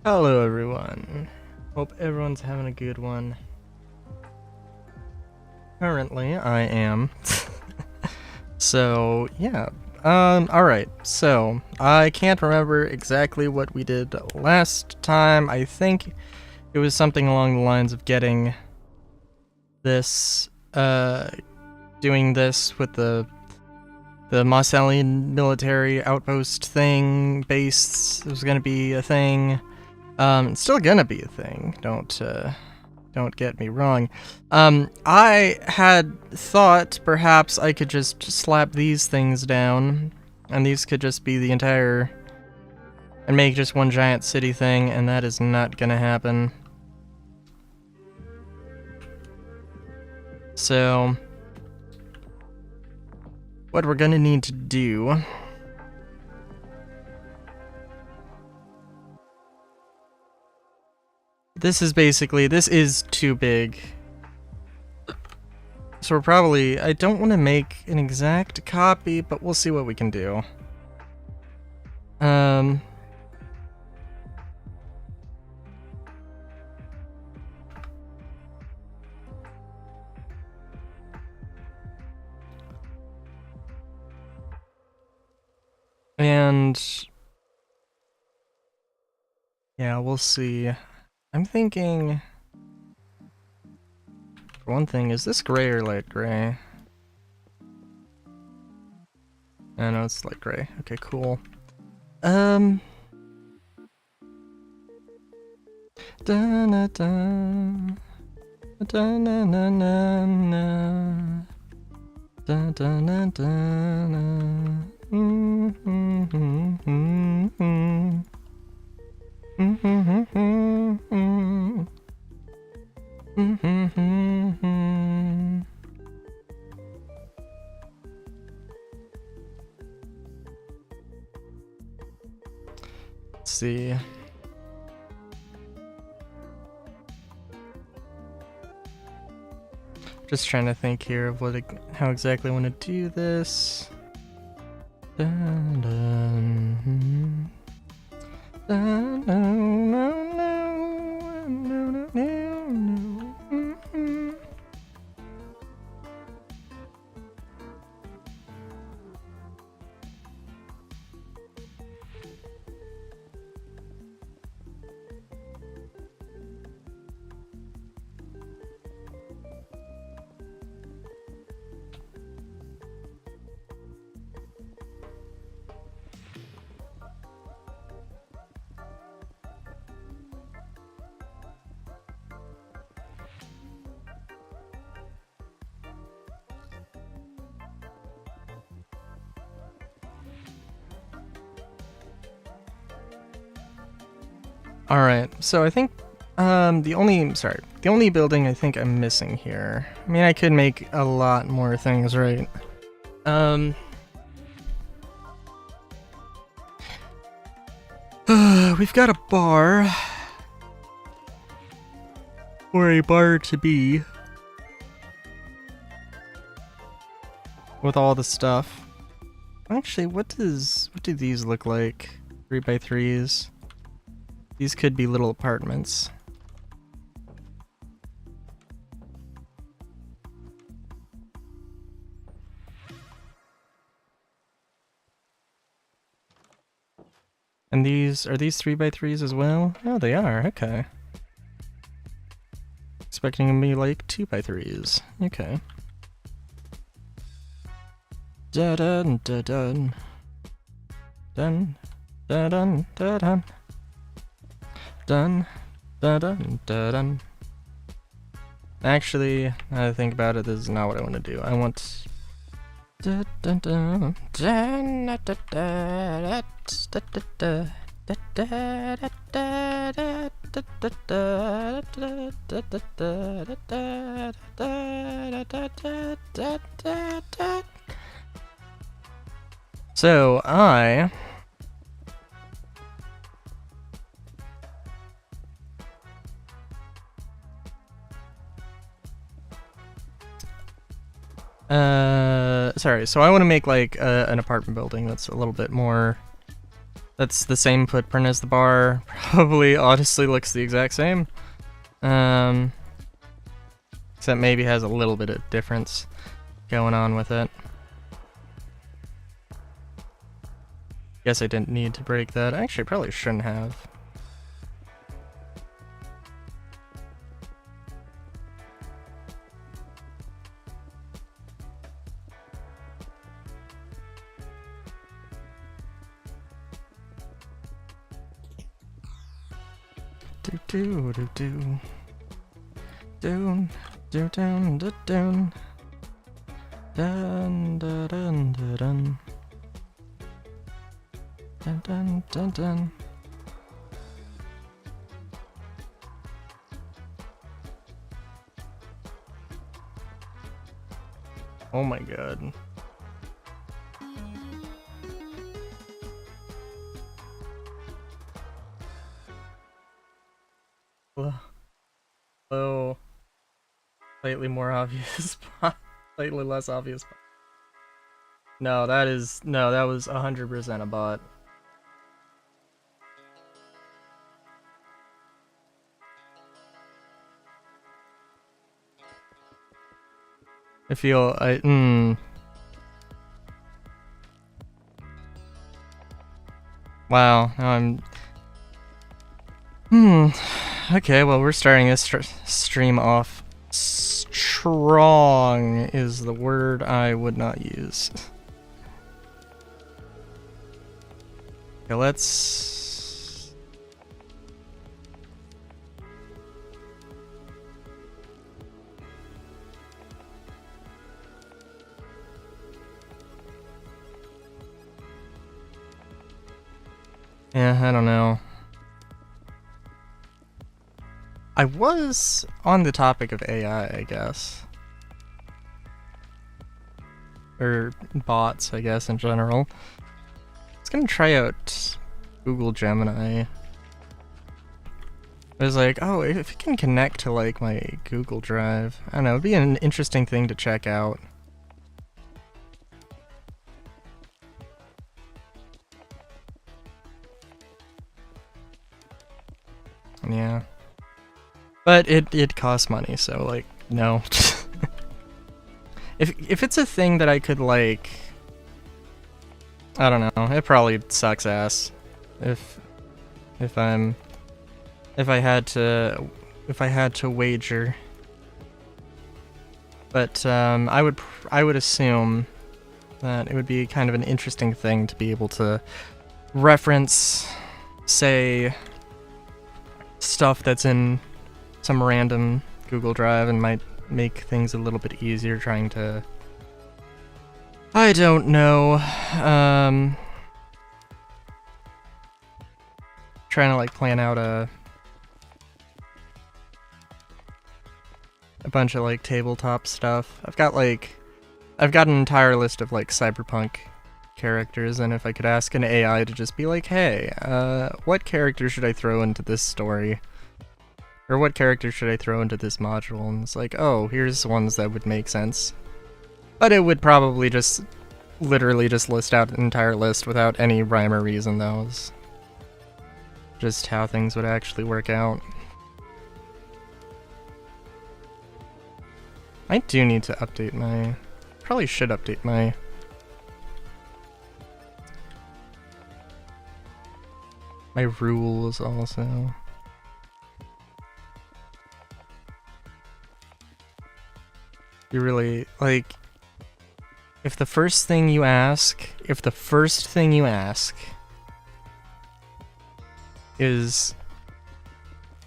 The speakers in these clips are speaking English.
Hello everyone. Hope everyone's having a good one. Currently, I am. So, yeah. Alright. So, I can't remember exactly what we did last time. I think it was something along the lines of getting this, doing this with the Marcellian military outpost thing, base. It was gonna be a thing. It's still gonna be a thing. Don't get me wrong. I had thought perhaps I could just slap these things down, and these could just be the entire, and make just one giant city thing, and that is not gonna happen. So, what we're gonna need to do this is too big. So we're probably, I don't want to make an exact copy, but we'll see what we can do. And yeah, we'll see. I'm thinking, for one thing, is this gray or light gray? I know it's light gray. Okay, cool. Da na da da na na na na da da na da na. Let's see. Just trying to think here of how exactly I want to do this. Dun, dun, dun, dun, dun, dun, dun, dun, dun. Alright, so I think the only building I think I'm missing here. I mean, I could make a lot more things, right? We've got a bar. Or a bar to be. With all the stuff. Actually, what do these look like? 3x3s. These could be little apartments. And are these 3x3s as well? Oh, they are, okay. Expecting them to be like 2x3s. Okay. Da dun da dun. Dun da dun da dun. Dun da dun da dun. Actually, now that I think about it, this is not what I want to do. I want da dun dun dun da da da da da da. So sorry, so I want to make like an apartment building that's a little bit more That's the same footprint as the bar. Probably honestly looks the exact same. Except maybe has a little bit of difference going on with it. Guess I didn't need to break that. Actually, I probably shouldn't have. Do do do do do down do down dun dun dun dun dun dun dun dun. Oh my god. Oh, slightly more obvious spot, slightly less obvious spot. No, that was 100% a bot. Wow, now I'm okay, well, we're starting this stream off strong is the word I would not use. Okay, let's... Yeah, I don't know. I was on the topic of AI, I guess. Or bots, I guess, in general. I was gonna try out Google Gemini. I was like, oh, if it can connect to, like, my Google Drive, I don't know, it'd be an interesting thing to check out. Yeah. But it costs money, so, like, no. If it's a thing that I could, like... I don't know, it probably sucks ass. If I had to wager. But I would assume that it would be kind of an interesting thing to be able to reference, say, stuff that's in some random Google Drive and might make things a little bit easier trying to... I don't know. Trying to, like, plan out a bunch of, like, tabletop stuff. I've got an entire list of, like, cyberpunk characters, and if I could ask an AI to just be like, hey, what character should I throw into this story? Or what character should I throw into this module? And it's like, oh, here's ones that would make sense. But it would probably just literally just list out an entire list without any rhyme or reason, though. It's just how things would actually work out. I do need to update my... Probably should update my... my rules also. You really, like... If the first thing you ask is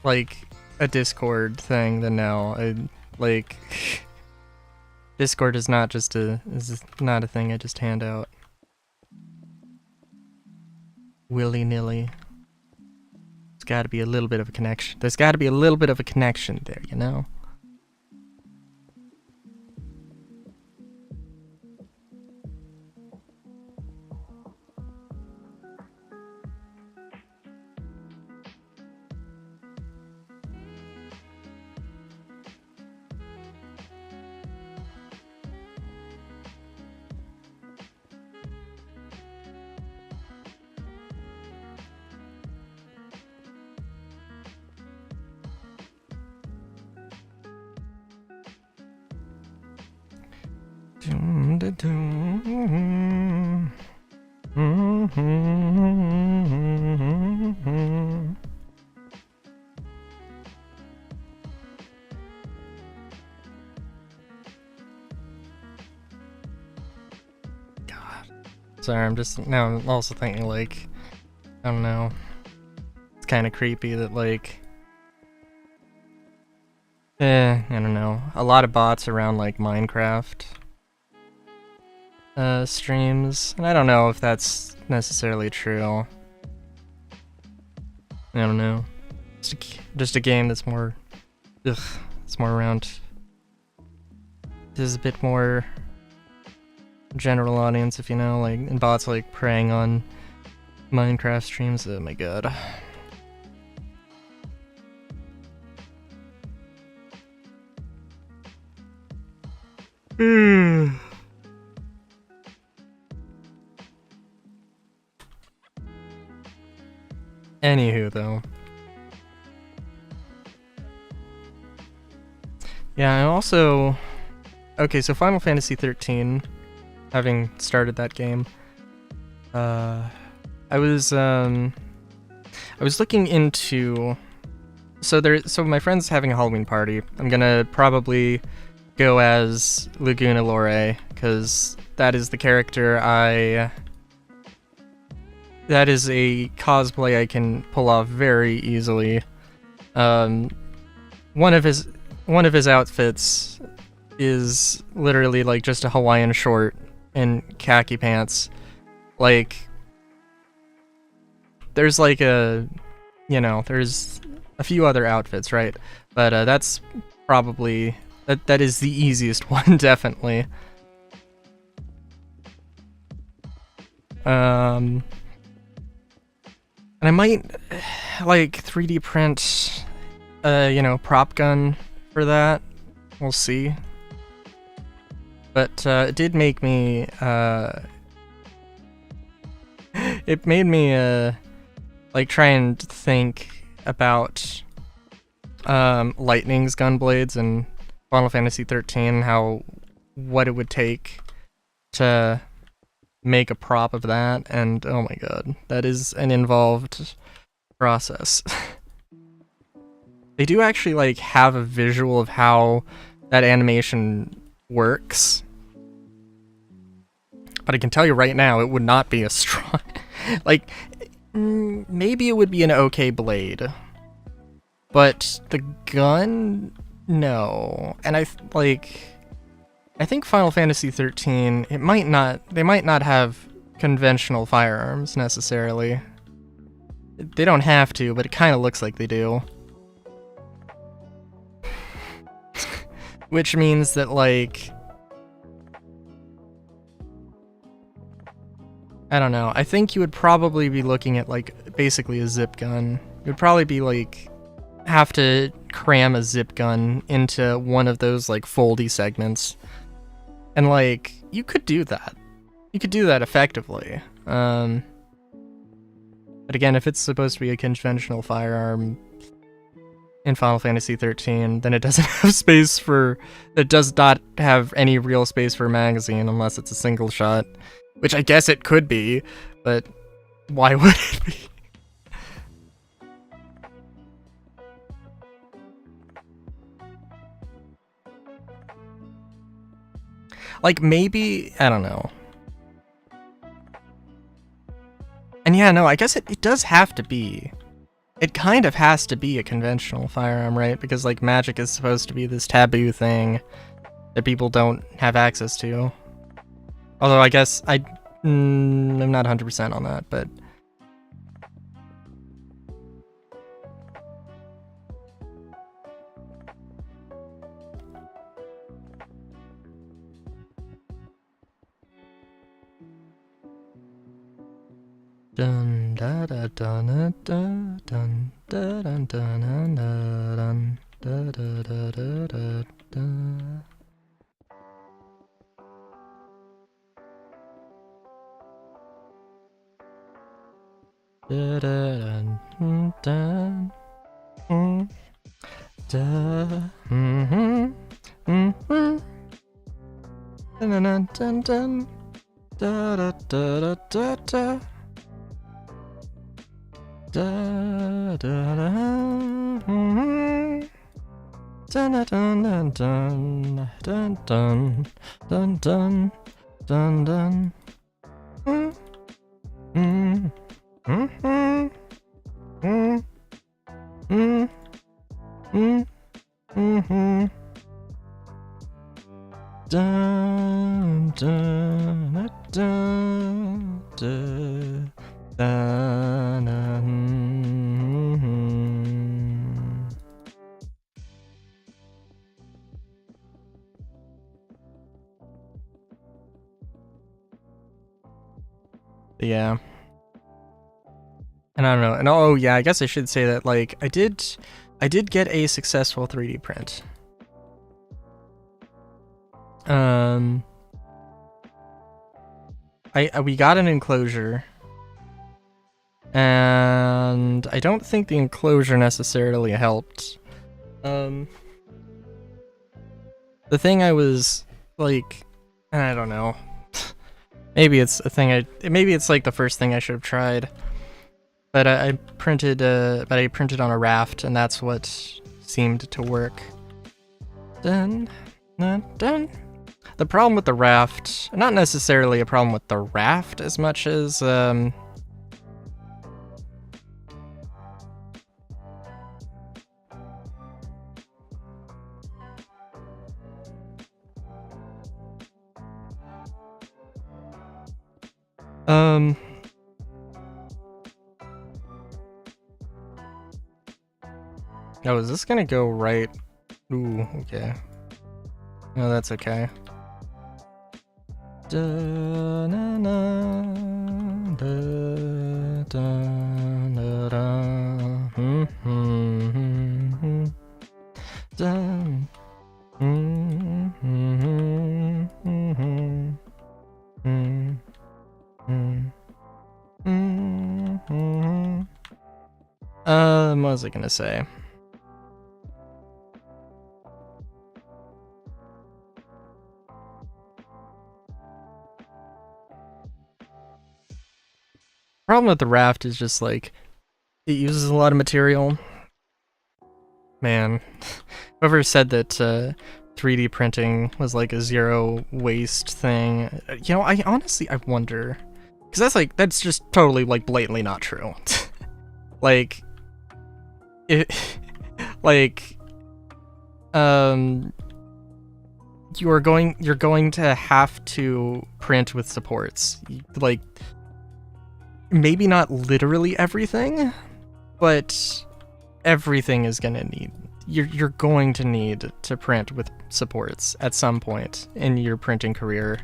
like a Discord thing, then no. Like Discord is not a thing I just hand out willy-nilly. There's got to be a little bit of a connection. There's got to be a little bit of a connection there, you know? Sorry, I'm also thinking, like, I don't know. It's kind of creepy that, like, I don't know. A lot of bots around, like, Minecraft streams, and I don't know if that's necessarily true. I don't know. Just a game that's more, it's more around. This is a bit more general audience, if you know, like, and bots like preying on Minecraft streams. Oh my god. Anywho, though. Yeah, and also, okay, so Final Fantasy 13. Having started that game, I was looking into, so my friend's having a Halloween party. I'm gonna probably go as Laguna Lore, because that is the character that is a cosplay I can pull off very easily. One of his outfits is literally like just a Hawaiian short and khaki pants. Like, there's like there's a few other outfits, right? But that's probably, that is the easiest one, definitely. And I might, like, 3D print, prop gun for that. We'll see. But it did make me, it made me, like, try and think about Lightning's Gunblades and Final Fantasy 13, what it would take to make a prop of that, and oh my god, that is an involved process. They do actually, like, have a visual of how that animation works, but I can tell you right now, it would not be a strong, like, maybe it would be an okay blade, but the gun, no. And I think Final Fantasy 13, they might not have conventional firearms necessarily. They don't have to, but it kind of looks like they do. Which means that, like, I don't know. I think you would probably be looking at, like, basically a zip gun. You would probably be, like, have to cram a zip gun into one of those, like, foldy segments. And, like, you could do that. You could do that effectively. But again, if it's supposed to be a conventional firearm in Final Fantasy 13, then it doesn't have space for... It does not have any real space for a magazine unless it's a single shot. Which I guess it could be, but why would it be? Like, maybe... I don't know. And yeah, no, I guess it does have to be. It kind of has to be a conventional firearm, right? Because, like, magic is supposed to be this taboo thing that people don't have access to. Although I guess I'm not 100% on that, but... Dun da da dun da dun da dun dun dun da da da da da da. Da da dun dun da dun dun dun dun. Da da da da da da. Da da da. Dun dun dun dun dun dun dun dun dun dun. Mm. Mm. Mm. Mm. Mm. Mm. Mm. Dun dun dun dun dun dun. Yeah. And I don't know. And oh yeah, I guess I should say that like I did get a successful 3D print. We got an enclosure. And I don't think the enclosure necessarily helped. The thing I was like, I don't know. Maybe it's a thing maybe it's like the first thing I should have tried. But I printed on a raft, and that's what seemed to work. Dun, dun, dun. The problem with the raft, not necessarily a problem with the raft as much as oh, is this gonna go right? Ooh, okay. No, that's okay. Da, na, na, da, da, da, da, da, what was I gonna say? Problem with the raft is just like it uses a lot of material. Man, whoever said that 3D printing was like a zero waste thing, you know, I honestly wonder, because that's just totally like blatantly not true. Like it like you're going to have to print with supports. Like maybe not literally everything, but everything is gonna need. You're going to need to print with supports at some point in your printing career.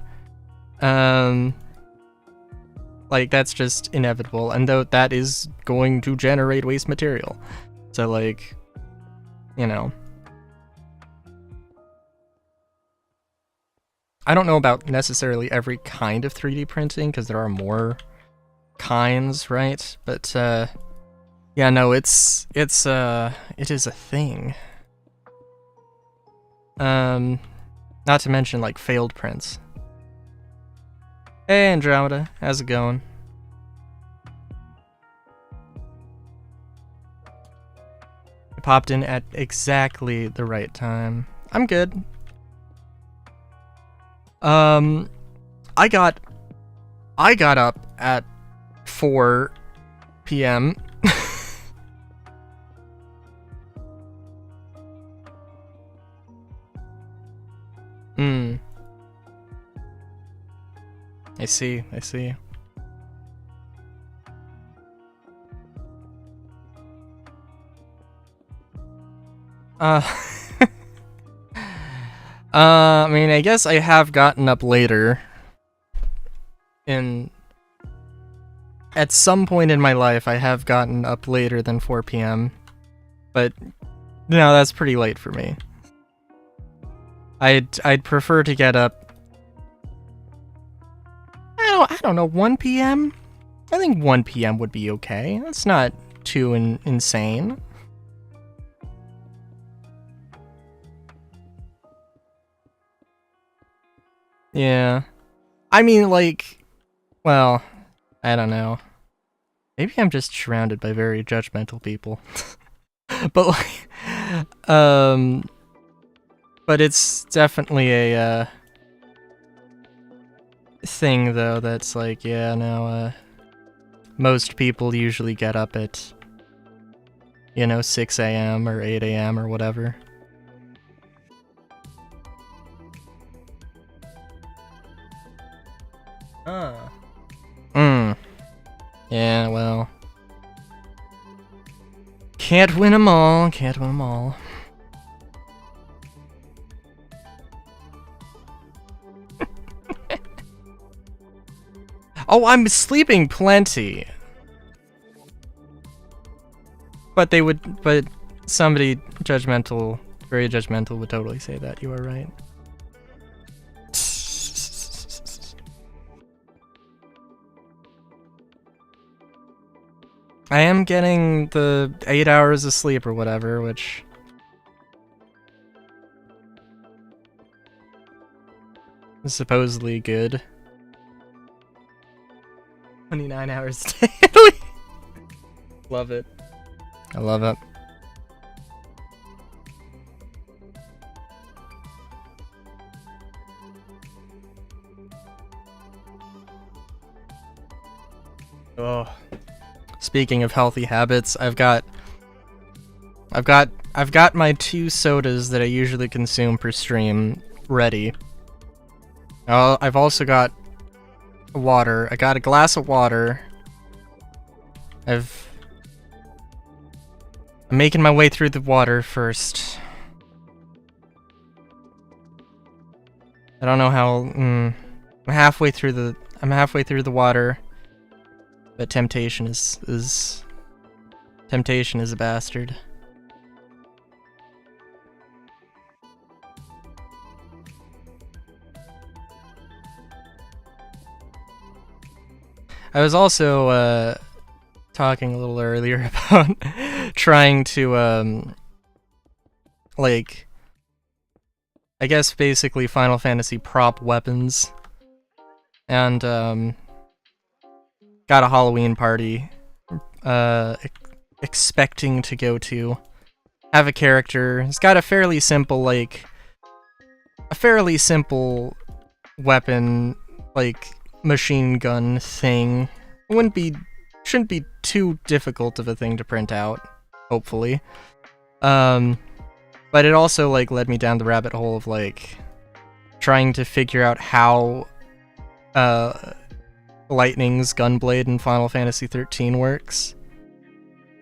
Like that's just inevitable, and though that is going to generate waste material. So like, you know, I don't know about necessarily every kind of 3D printing because there are more kinds, right? But yeah, no, it is a thing. Not to mention like failed prints. Hey Andromeda, how's it going? I popped in at exactly the right time. I'm good. I got up at 4 p.m. I see. I mean, I guess I have gotten up later. At some point in my life, I have gotten up later than 4 p.m. But no, that's pretty late for me. I'd prefer to get up. I don't know, 1 p.m. I think 1 p.m. would be okay. That's not too insane. Yeah. I mean, like, well, I don't know. Maybe I'm just surrounded by very judgmental people. But like, but it's definitely a thing though that's like, yeah, no, most people usually get up at, 6 a.m. or 8 a.m. or whatever. Yeah, well. Can't win 'em all, can't win 'em all. Oh, I'm sleeping plenty. But somebody judgmental, very judgmental would totally say that, you are right. I am getting the 8 hours of sleep or whatever, which is supposedly good. 29 hours daily. Love it. I love it. Oh. Speaking of healthy habits, I've got my 2 sodas that I usually consume per stream ready. I've also got water. I got a glass of water. I'm making my way through the water first. I don't know how. I'm halfway through the water. But temptation is a bastard. I was also talking a little earlier about trying to like, I guess basically Final Fantasy prop weapons, and got a Halloween party expecting to go to. Have a character. It's got a fairly simple weapon, like machine gun thing. Shouldn't be too difficult of a thing to print out, hopefully. But it also like led me down the rabbit hole of like trying to figure out how Lightning's Gunblade in Final Fantasy 13 works,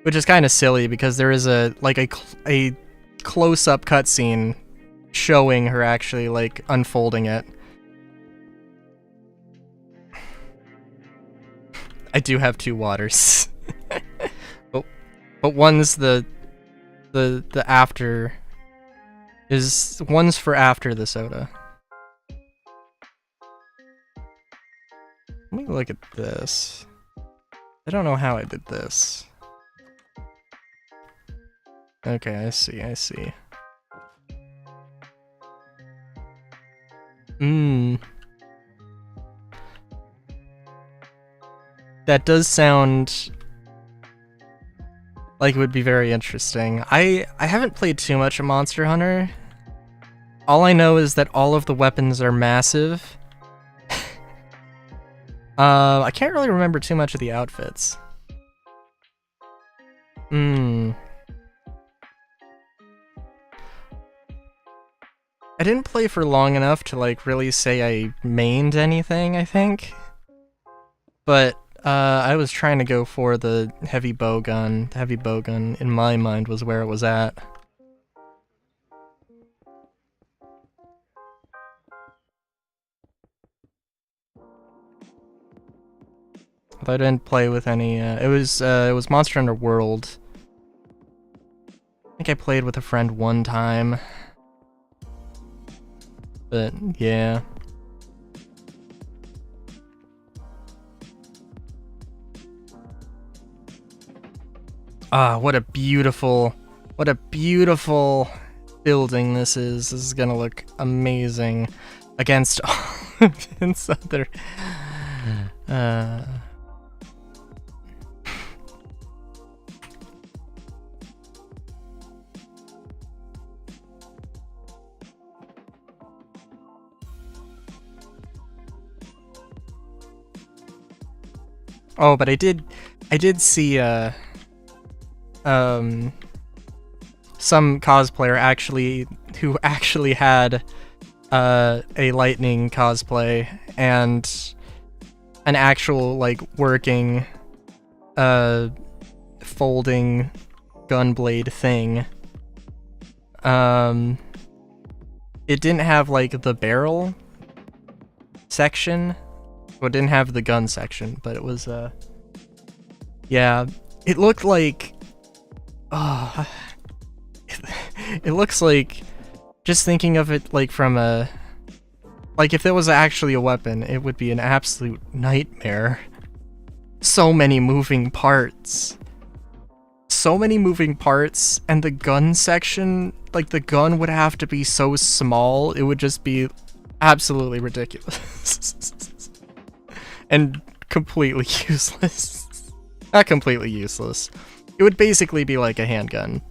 which is kind of silly because there is a close-up cutscene showing her actually like unfolding it. I do have 2 waters, but one's the after is one's for after the soda. Let me look at this. I don't know how I did this. Okay, I see. That does sound like it would be very interesting. I haven't played too much of Monster Hunter. All I know is that all of the weapons are massive. I can't really remember too much of the outfits. I didn't play for long enough to like really say I mained anything, I think. But I was trying to go for the heavy bow gun. The heavy bow gun, in my mind, was where it was at. Although I didn't play with any. It was Monster Hunter World. I think I played with a friend one time. But yeah. Ah, what a beautiful building this is. This is gonna look amazing against Vince other. Oh, but I did see some cosplayer who actually had a lightning cosplay and an actual like working folding gunblade thing. It didn't have like the barrel section. Well, it didn't have the gun section, but it was yeah, it looked like it looks like, just thinking of it like from a, like if there was actually a weapon, it would be an absolute nightmare. So many moving parts. So many moving parts, and the gun section, like the gun would have to be so small, it would just be absolutely ridiculous. And completely useless. Not completely useless. It would basically be like a handgun.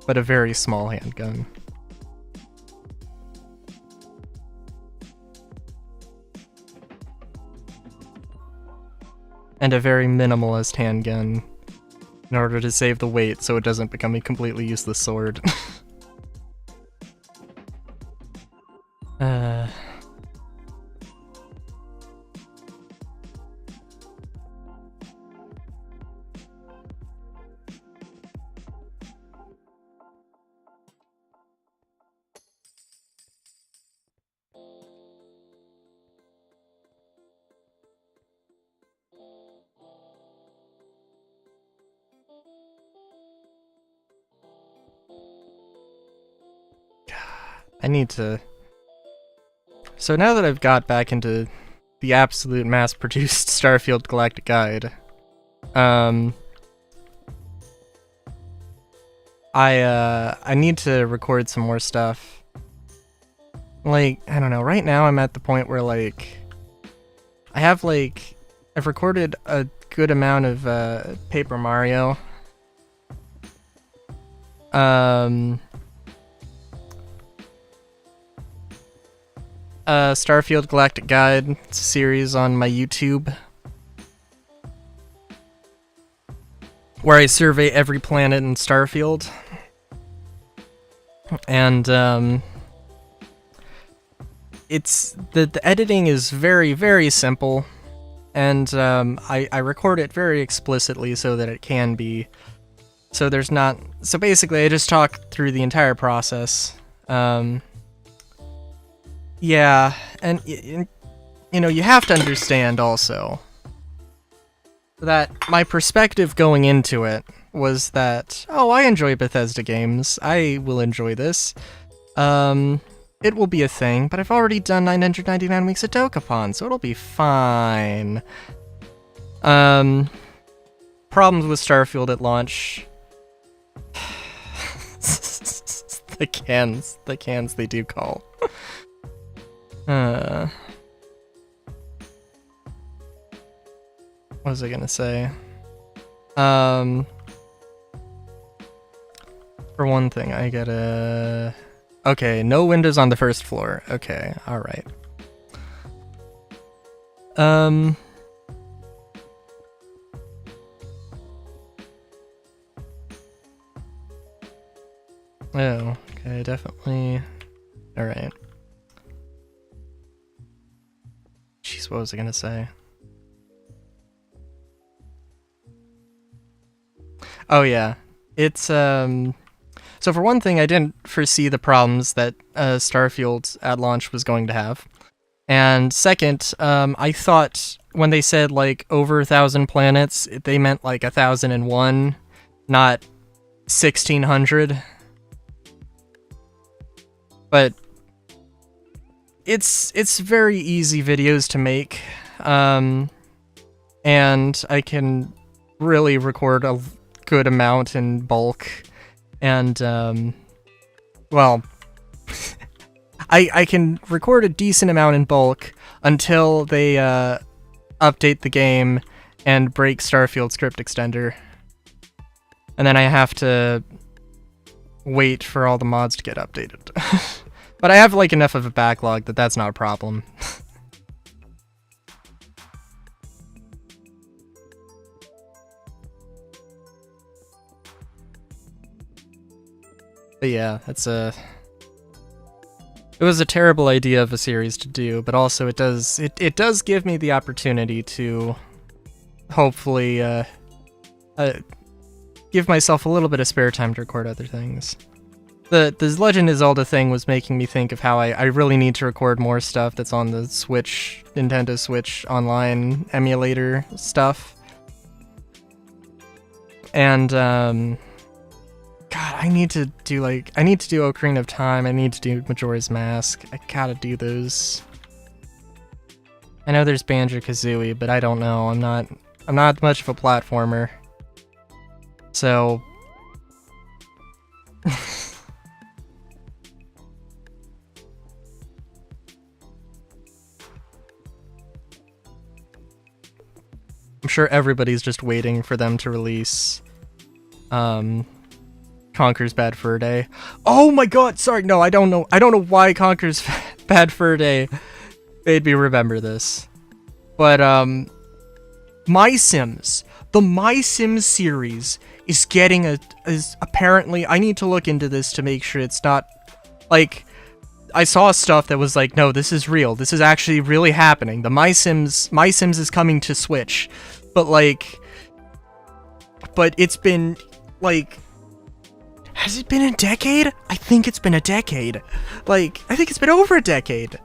But a very small handgun. And a very minimalist handgun in order to save the weight so it doesn't become a completely useless sword. I need to... So now that I've got back into the absolute mass-produced Starfield Galactic Guide, I need to record some more stuff. Like, I don't know, right now I'm at the point where, like, I've recorded a good amount of, Paper Mario. Starfield Galactic Guide series on my YouTube, where I survey every planet in Starfield. And, it's, the editing is very, very simple, and, I record it very explicitly so that it can be, so there's not, so basically I just talk through the entire process. Yeah, and you know, you have to understand also that my perspective going into it was that, oh, I enjoy Bethesda games, I will enjoy this. It will be a thing, but I've already done 999 weeks of Dokapon, so it'll be fine. Problems with Starfield at launch. The cans they do call. What was I gonna say? For one thing, I gotta... Okay, no windows on the first floor. Okay, alright. Oh, okay, definitely... Alright. Jeez, what was I gonna say? Oh yeah, it's so for one thing, I didn't foresee the problems that Starfield at launch was going to have, and second, I thought when they said like over 1,000 planets, they meant like 1,001, not 1,600. But it's very easy videos to make, and I can really record a good amount in bulk And, well, I can record a decent amount in bulk until they update the game and break Starfield Script Extender. And then I have to wait for all the mods to get updated. But I have like enough of a backlog that that's not a problem. But yeah, it was a terrible idea of a series to do, but also it does give me the opportunity to hopefully give myself a little bit of spare time to record other things. The Legend of Zelda thing was making me think of how I really need to record more stuff that's on the Switch, Nintendo Switch Online emulator stuff. And, God, I need to do Ocarina of Time, I need to do Majora's Mask, I gotta do those. I know there's Banjo-Kazooie, but I don't know, I'm not much of a platformer. So... I'm sure everybody's just waiting for them to release Conker's Bad Fur Day. Oh my god, sorry, no, I don't know why Conker's Bad Fur Day made me remember this. But My Sims, the My Sims series is getting is apparently, I need to look into this to make sure it's not like, I saw stuff that was like, no, this is real. This is actually really happening. The My Sims is coming to Switch. But it's been, like, has it been a decade? I think it's been a decade. Like, I think it's been over a decade.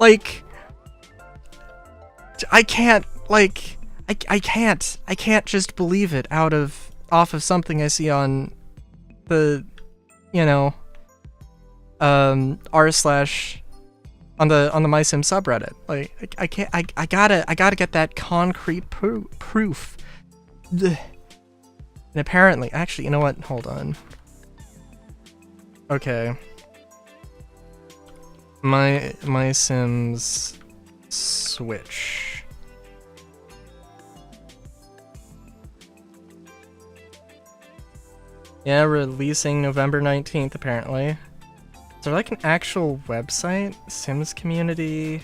Like, I can't just believe it off of something I see on the, r/ on the My Sim subreddit. Like, I gotta get that concrete proof. Ugh. And apparently, actually, you know what? Hold on. Okay. My Sims Switch. Yeah, releasing November 19th, apparently. Is there like an actual website? Sims Community?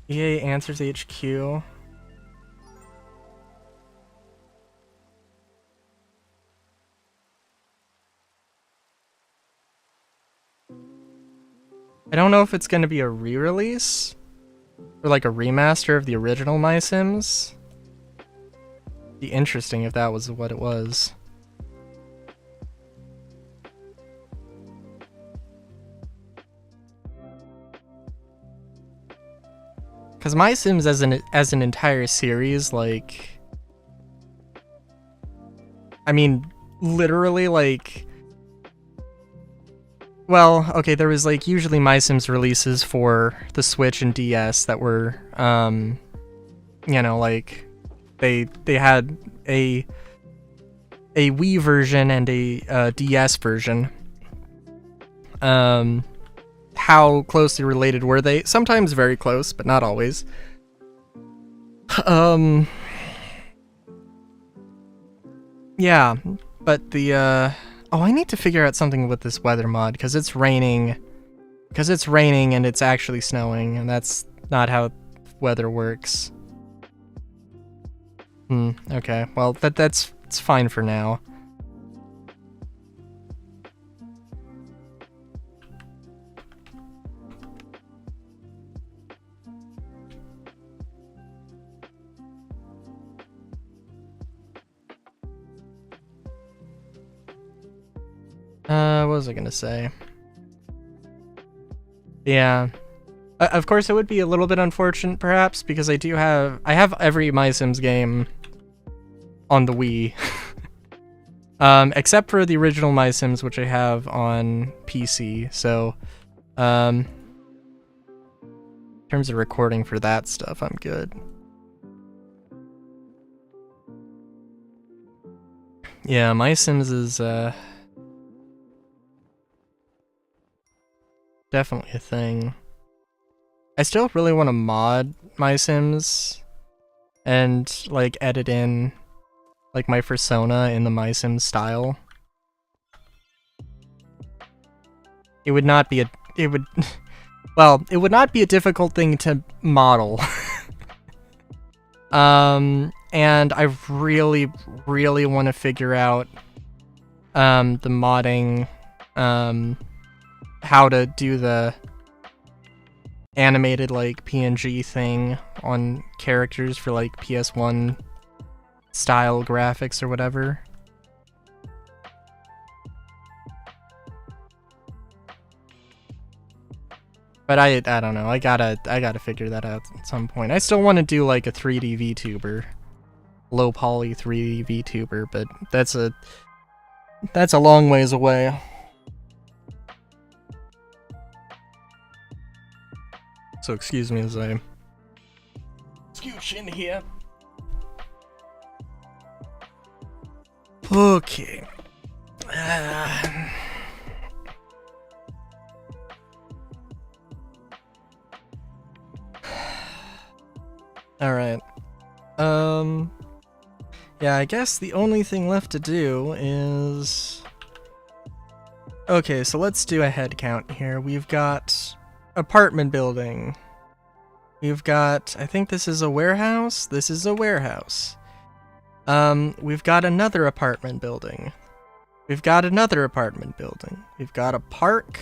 EA Answers HQ? I don't know if it's going to be a re-release or like a remaster of the original My Sims. It'd be interesting if that was what it was. Because My Sims as an entire series, like, I mean, literally, like, well, okay, there was, like, usually My Sims releases for the Switch and DS that were, like, they had a Wii version and a DS version. How closely related were they? Sometimes very close, but not always. Yeah, but the, oh, I need to figure out something with this weather mod, because it's raining and it's actually snowing, and that's not how weather works. Okay, well, it's fine for now. What was I gonna say? Yeah. Of course, it would be a little bit unfortunate, perhaps, because I have every My Sims game on the Wii. Except for the original My Sims, which I have on PC, so, in terms of recording for that stuff, I'm good. Yeah, My Sims is definitely a thing. I still really want to mod My Sims and like edit in like my persona in the My Sims style. It would not be well, it would not be a difficult thing to model. And I really, really want to figure out the modding, how to do the animated like PNG thing on characters for like PS1 style graphics or whatever. But I don't know. I gotta figure that out at some point. I still want to do like a 3D VTuber, low poly 3D VTuber, but that's a long ways away. So excuse me as I scooch in here. Okay. Alright. Yeah, I guess the only thing left to do is... Okay, so let's do a head count here. We've got apartment building. We've got... I think this is a warehouse? This is a warehouse. We've got another apartment building. We've got another apartment building. We've got a park.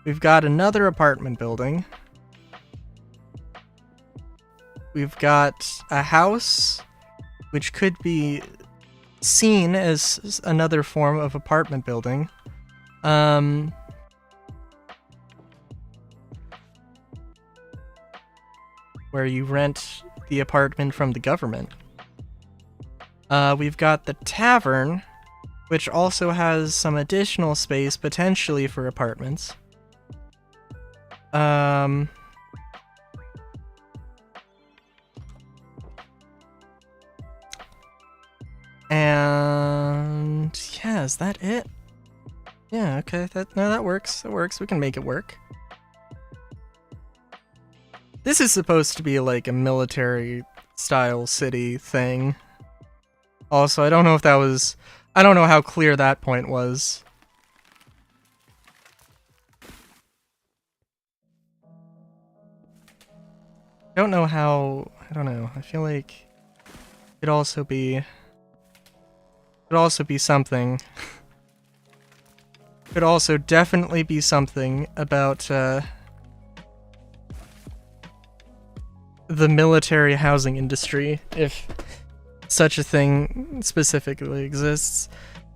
We've got another apartment building. We've got a house, which could be seen as another form of apartment building. Where you rent the apartment from the government. We've got the tavern, which also has some additional space potentially for apartments. And yeah, is that it? Yeah, okay, that works. That works. We can make it work. This is supposed to be like a military style city thing. Also, I don't know if that was... I don't know how clear that point was. I don't know how... I don't know. I feel like it could also be... Could also be something. Could also definitely be something about the military housing industry, if such a thing specifically exists.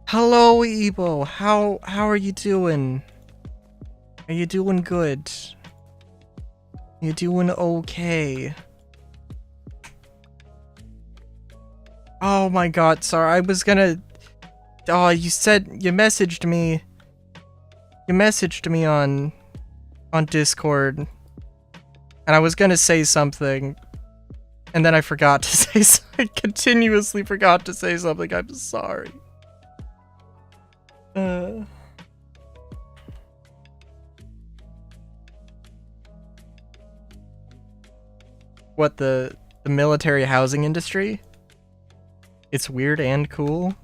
Hello, Ebo. How are you doing? Are you doing good? You doing okay? Oh my god, sorry, I was gonna... Oh, you messaged me... You messaged me on Discord, and I was gonna say something, and then I forgot to say I continuously forgot to say something, I'm sorry. What, the military housing industry? It's weird and cool.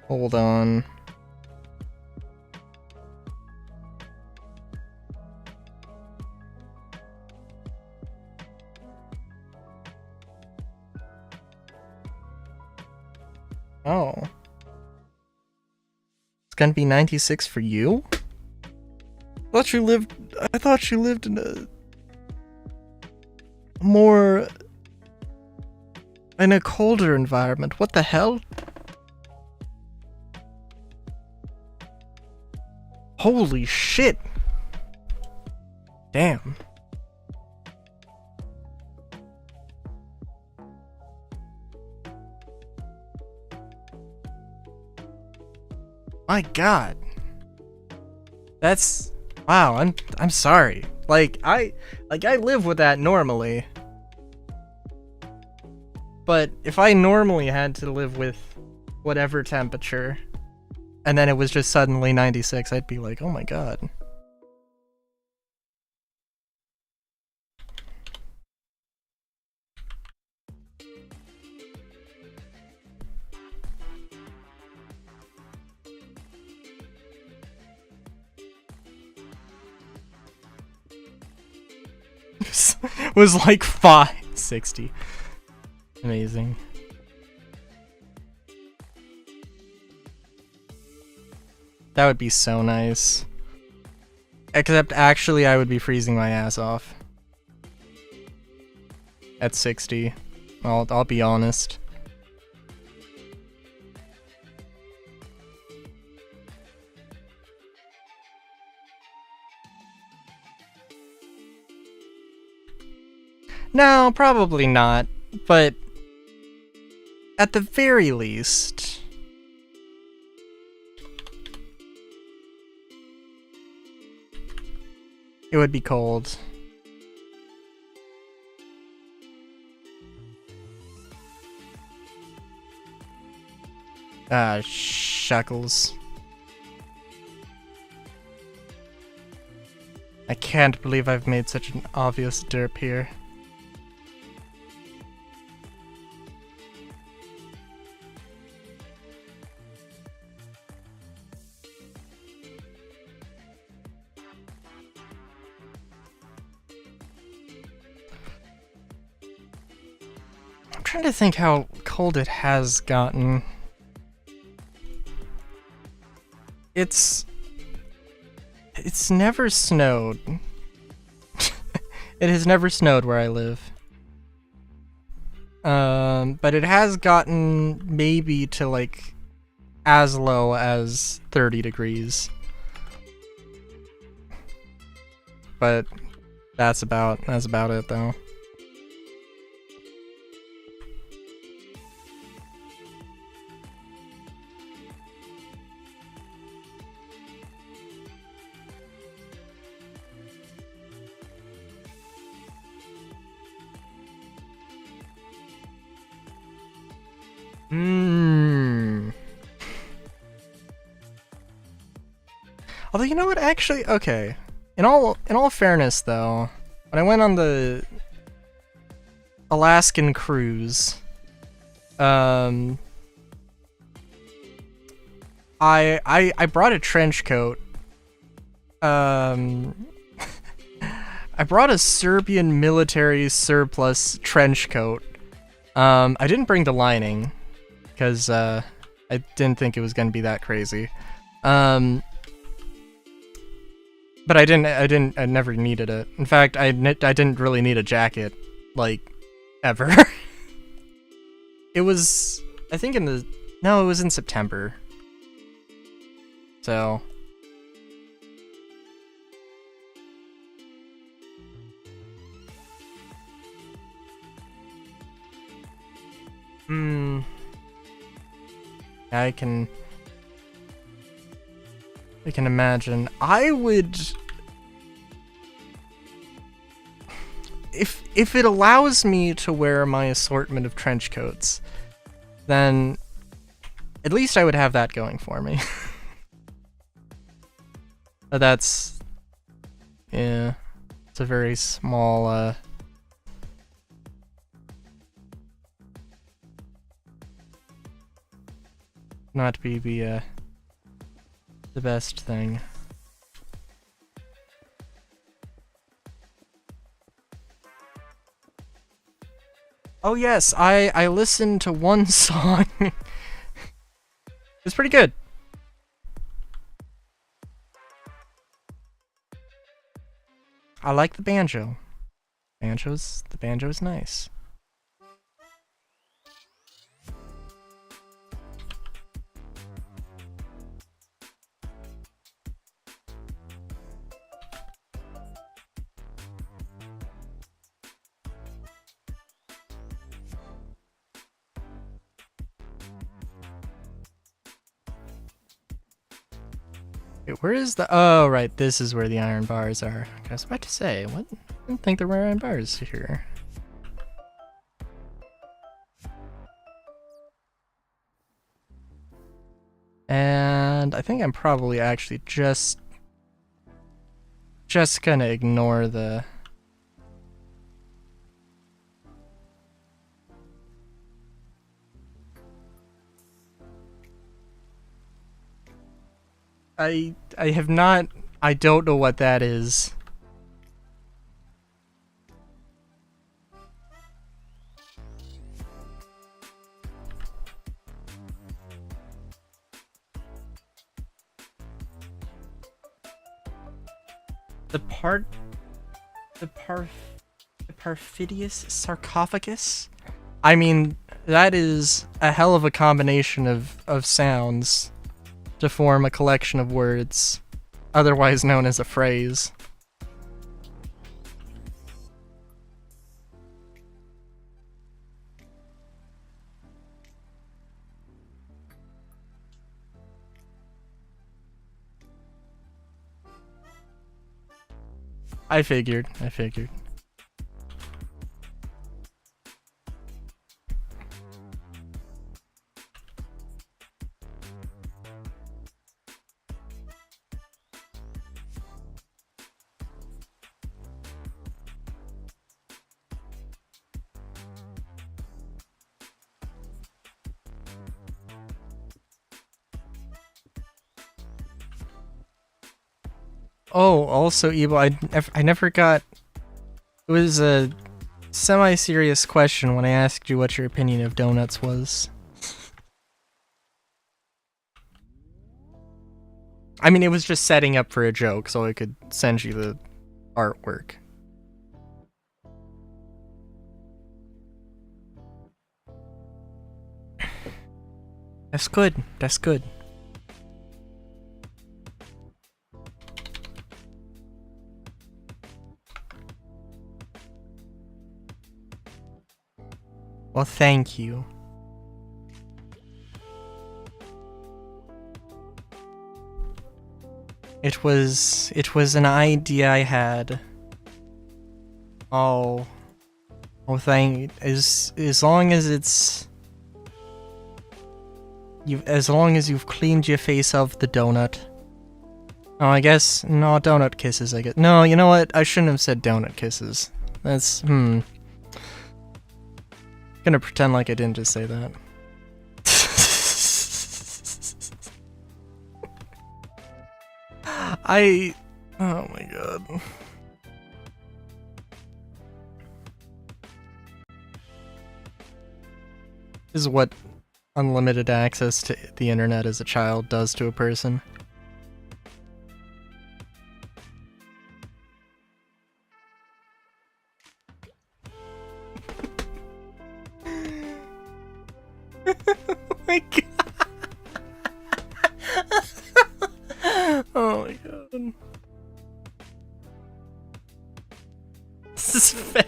Hold on. Oh. It's gonna be 96 for you? I thought you lived in in a colder environment. What the hell? Holy shit! Damn. My god. That's wow, I'm sorry. Like I live with that normally. But if I normally had to live with whatever temperature and then it was just suddenly 96, I'd be like, "Oh my god." Was like 560. Amazing. That would be so nice. Except actually I would be freezing my ass off. At 60. I'll be honest. No, probably not, but at the very least, it would be cold. Shuckles. I can't believe I've made such an obvious derp here. I'm trying to think how cold it has gotten. It's never snowed. It has never snowed where I live. But it has gotten maybe to like as low as 30 degrees. But that's about it though. Although, you know what, actually, okay. In all fairness though, when I went on the Alaskan cruise, I brought a trench coat. I brought a Serbian military surplus trench coat. I didn't bring the lining because I didn't think it was gonna be that crazy. But I never needed it. In fact, I didn't really need a jacket, like, ever. It was, I think no, it was in September. So. I can imagine. I would, if it allows me to wear my assortment of trench coats, then at least I would have that going for me. But that's, yeah, it's a very small, not be the best thing. Oh yes, I listened to one song. It's pretty good. I like the banjo. The banjo's nice. Wait, where is the... Oh, right, this is where the iron bars are. I was about to say, what? I didn't think there were iron bars here. And I think I'm probably actually just gonna ignore the... I have not... I don't know what that is. The perfidious sarcophagus? I mean, that is a hell of a combination of sounds to form a collection of words, otherwise known as a phrase. I figured. Oh, also, Ebo, I never got... It was a semi-serious question when I asked you what your opinion of donuts was. I mean, it was just setting up for a joke, so I could send you the artwork. That's good. That's good. Well, thank you. It was an idea I had. Oh, as long as it's as long as you've cleaned your face of the donut. Oh, I guess no donut kisses. I guess no. You know what? I shouldn't have said donut kisses. That's Gonna pretend like I didn't just say that. Oh my god. This is what unlimited access to the internet as a child does to a person. Oh my god. Oh my god. This is fair.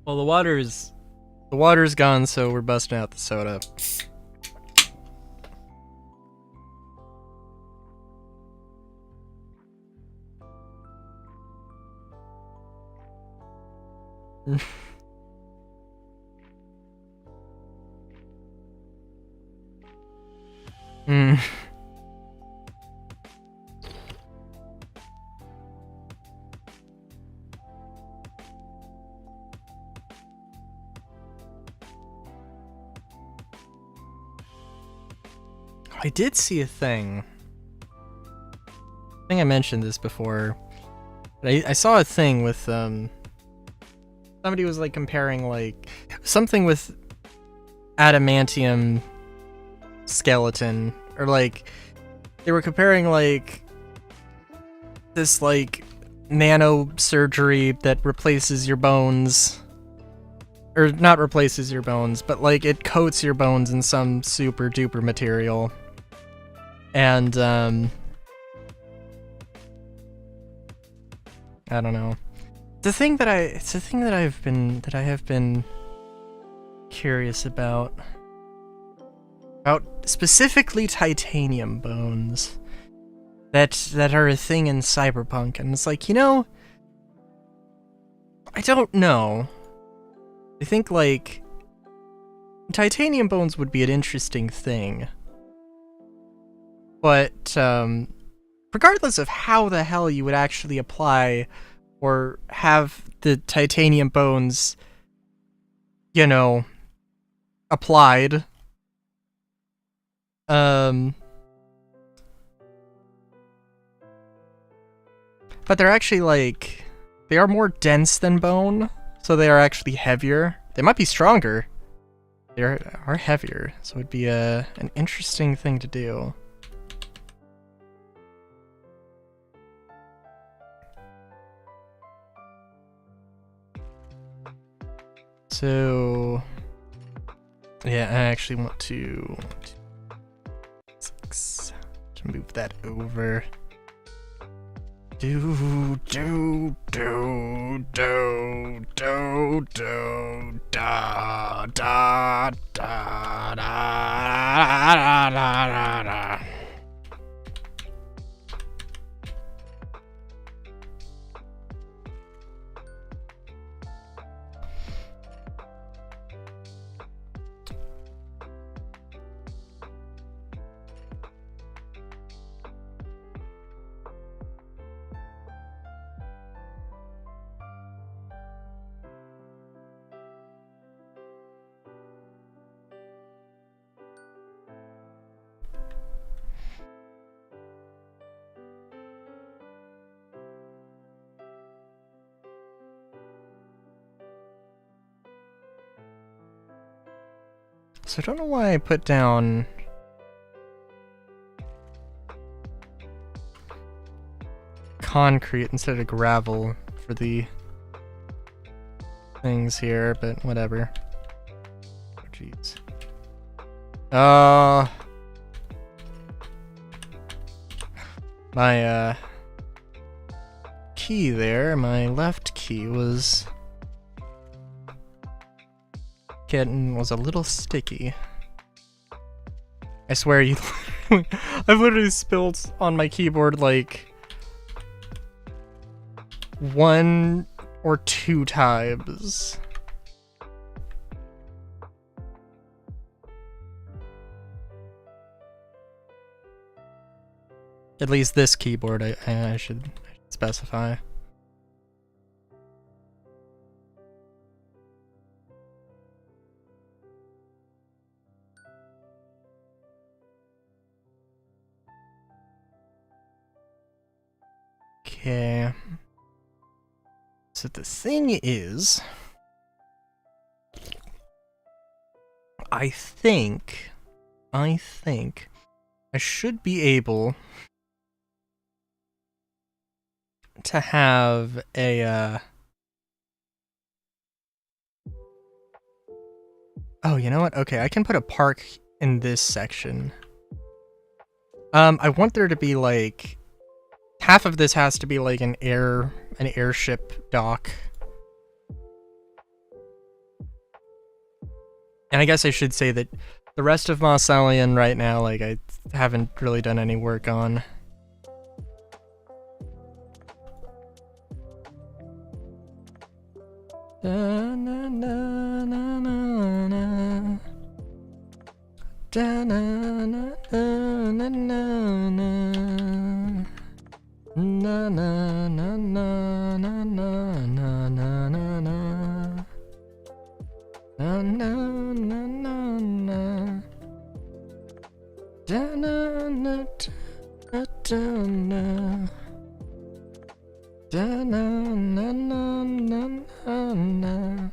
Well, the water's gone, so we're busting out the soda. I did see a thing. I think I mentioned this before. But I saw a thing with somebody was like comparing like something with adamantium skeleton, or like they were comparing like this like nano surgery that replaces your bones, or not replaces your bones, but like it coats your bones in some super duper material. And I don't know. It's a thing that I have been curious about specifically titanium bones that are a thing in Cyberpunk, and it's like, you know, I don't know. I think like titanium bones would be an interesting thing, but regardless of how the hell you would actually apply or have the titanium bones, you know, applied, but they're actually like, they are more dense than bone, so they are actually heavier. They might be stronger. They are heavier, so it'd be an interesting thing to do. So yeah, I actually want to move that over. Do do do do do do da da da da da da da. So I don't know why I put down concrete instead of gravel for the things here, but whatever. Oh, jeez. My key there, my left key was a little sticky. I swear you I've literally spilled on my keyboard like 1 or 2 times. At least this keyboard, I should specify. Okay. So the thing is, I think I should be able to have a oh, you know what? Okay, I can put a park in this section. I want there to be like half of this has to be like an airship dock. And I guess I should say that the rest of Mossalian right now, like, I haven't really done any work on. Da, na, na, na, na, na. Da, na, na, na, na, na, na. Na na na na na na na na na na. Na na na na na. Da na na da da na. Da na na na na na na.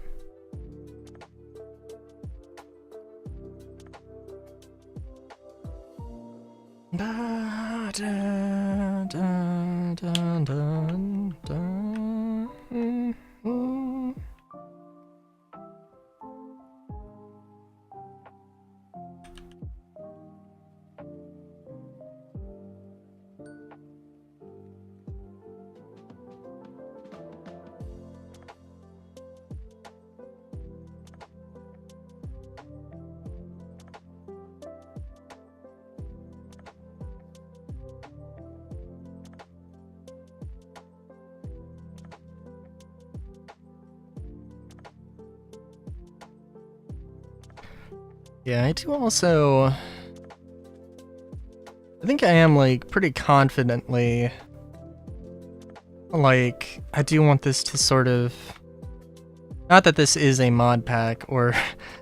Da da da da da da. Yeah, I do also... I think I am, like, pretty confidently... Like, I do want this to sort of... Not that this is a mod pack, or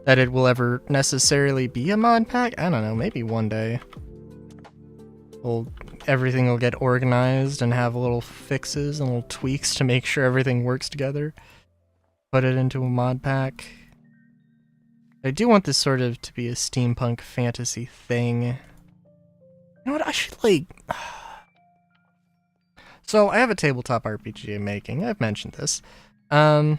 that it will ever necessarily be a mod pack. I don't know, maybe one day. Everything will get organized and have little fixes and little tweaks to make sure everything works together. Put it into a mod pack. I do want this sort of to be a steampunk fantasy thing. You know what, I should like... So, I have a tabletop RPG I'm making. I've mentioned this. I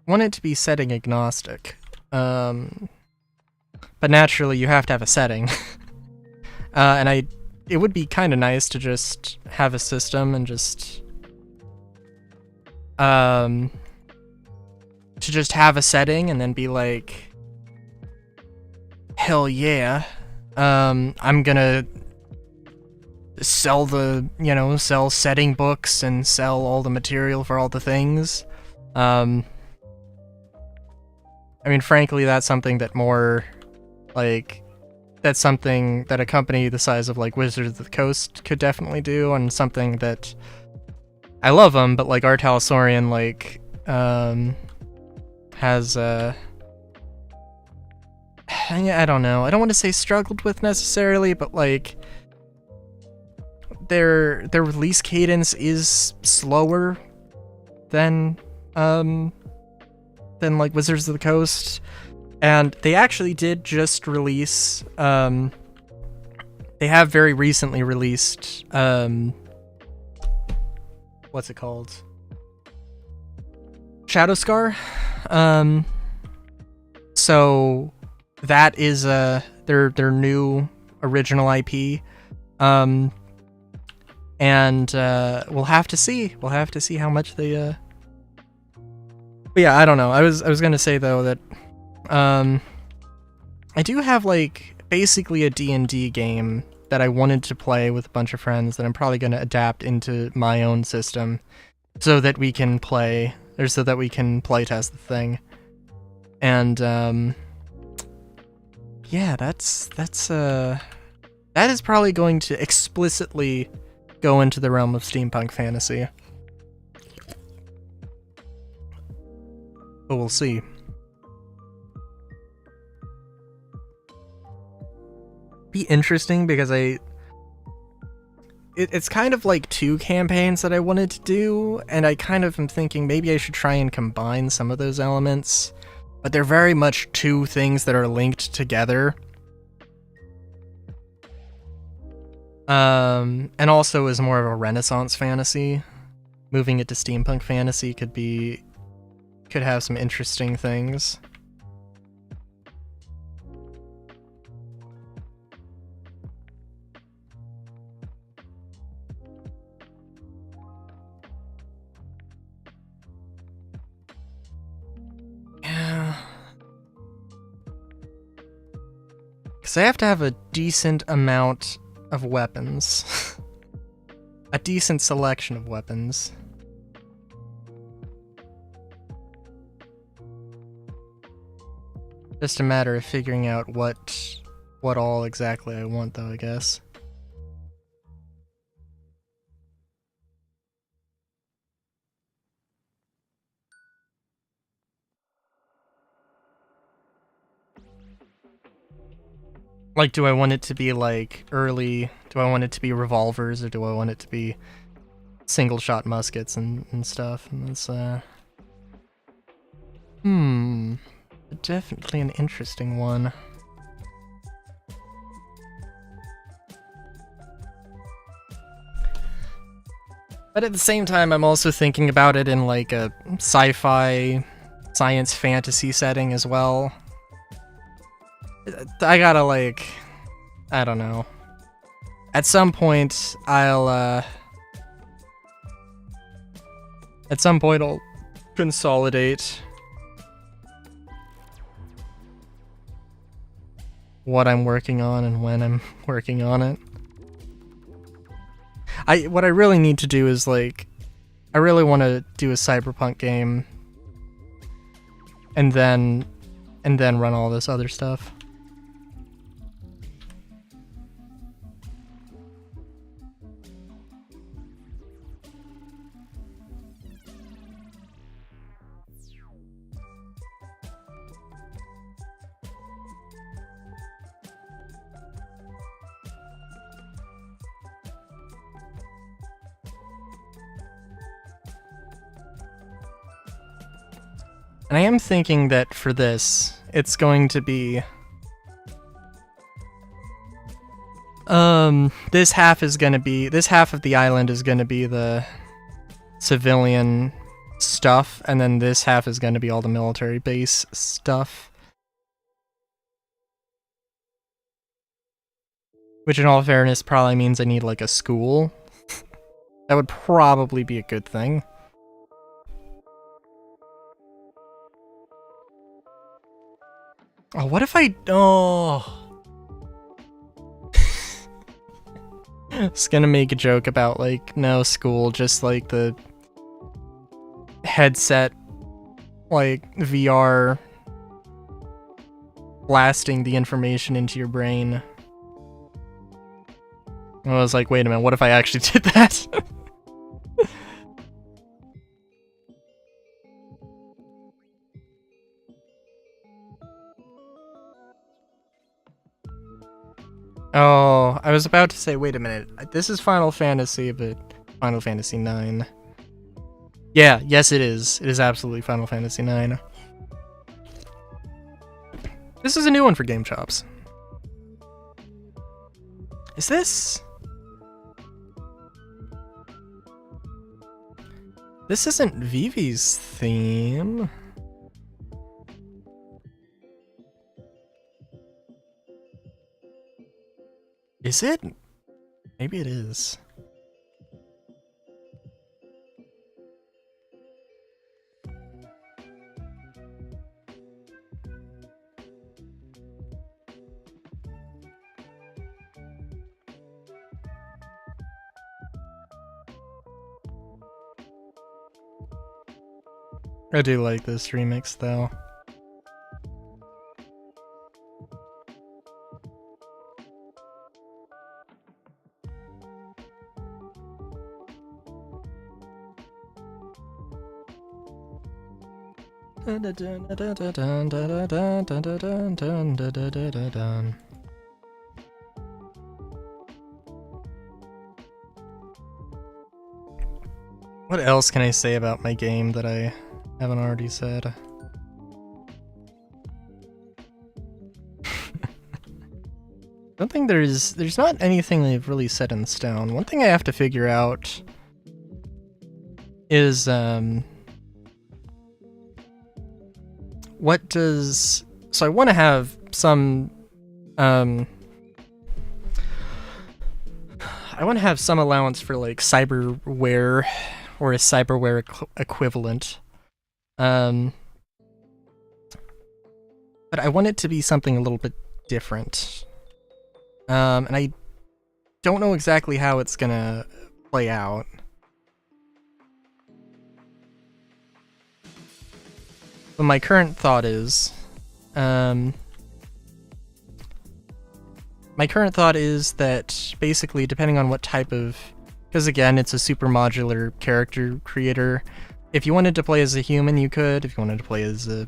want it to be setting agnostic. But naturally, you have to have a setting. And it would be kind of nice to just have a system and just... to just have a setting and then be like... Hell yeah. I'm gonna... sell sell setting books and sell all the material for all the things. I mean, frankly, that's something that that's something that a company the size of, like, Wizards of the Coast could definitely do, and something that, I love them, but, like, R. Talsorian, like, has, I don't know, I don't want to say struggled with necessarily, but, like, their release cadence is slower than like Wizards of the Coast, and they actually did just release they have very recently released what's it called? Shadowscar. So that is their new original IP. And we'll have to see. We'll have to see how much they But yeah, I don't know. I was gonna say though that I do have, like, basically a D&D game that I wanted to play with a bunch of friends that I'm probably gonna adapt into my own system so that we can play, or so that we can playtest the thing. And yeah, that is probably going to explicitly go into the realm of steampunk fantasy. But we'll see. Be interesting because it's kind of like two campaigns that I wanted to do, and I kind of am thinking maybe I should try and combine some of those elements, but they're very much two things that are linked together. And also is more of a Renaissance fantasy. Moving it to steampunk fantasy could have some interesting things. Yeah. Because I have to have a decent amount of weapons. A decent selection of weapons. Just a matter of figuring out what all exactly I want, though, I guess. Like, do I want it to be, like, early? Do I want it to be revolvers, or do I want it to be single-shot muskets and stuff? And that's, definitely an interesting one. But at the same time, I'm also thinking about it in, like, a sci-fi, science fantasy setting as well. I gotta, like, I don't know. At some point, I'll consolidate what I'm working on and when I'm working on it. What I really need to do is, like, I really want to do a cyberpunk game. and then run all this other stuff. And I am thinking that for this, it's going to be... this half of the island is gonna be the civilian stuff, and then this half is gonna be all the military base stuff. Which in all fairness probably means I need like a school. That would probably be a good thing. Oh, what if I... Oh... I was gonna make a joke about, like, no school, just, like, the headset, like, VR blasting the information into your brain. I was like, wait a minute, what if I actually did that? Oh, I was about to say, wait a minute. This is Final Fantasy, but Final Fantasy IX. Yeah, yes it is. It is absolutely Final Fantasy IX. This is a new one for Game Chops. Is this... This isn't Vivi's theme. Is it? Maybe it is. I do like this remix though. What else can I say about my game that I haven't already said? I don't think there's not anything they've really set in stone. One thing I have to figure out is what does... So I want to have some I want to have some allowance for like cyberware or a cyberware equivalent. But I want it to be something a little bit different. And I don't know exactly how it's gonna play out. But my current thought is, that basically, depending on what type of, because again, it's a super modular character creator. If you wanted to play as a human, you could. If you wanted to play as a,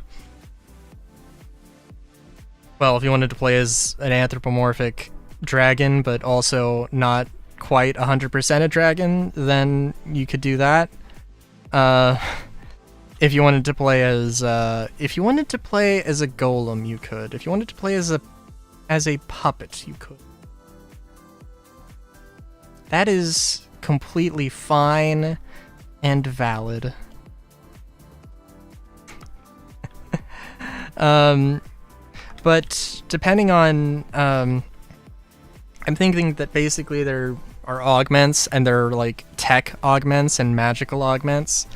well, if you wanted to play as an anthropomorphic dragon, but also not quite 100% a dragon, then you could do that. If you wanted to play as a golem, you could. If you wanted to play as a puppet, you could. That is completely fine and valid. But depending on, I'm thinking that basically there are augments, and there are like tech augments and magical augments.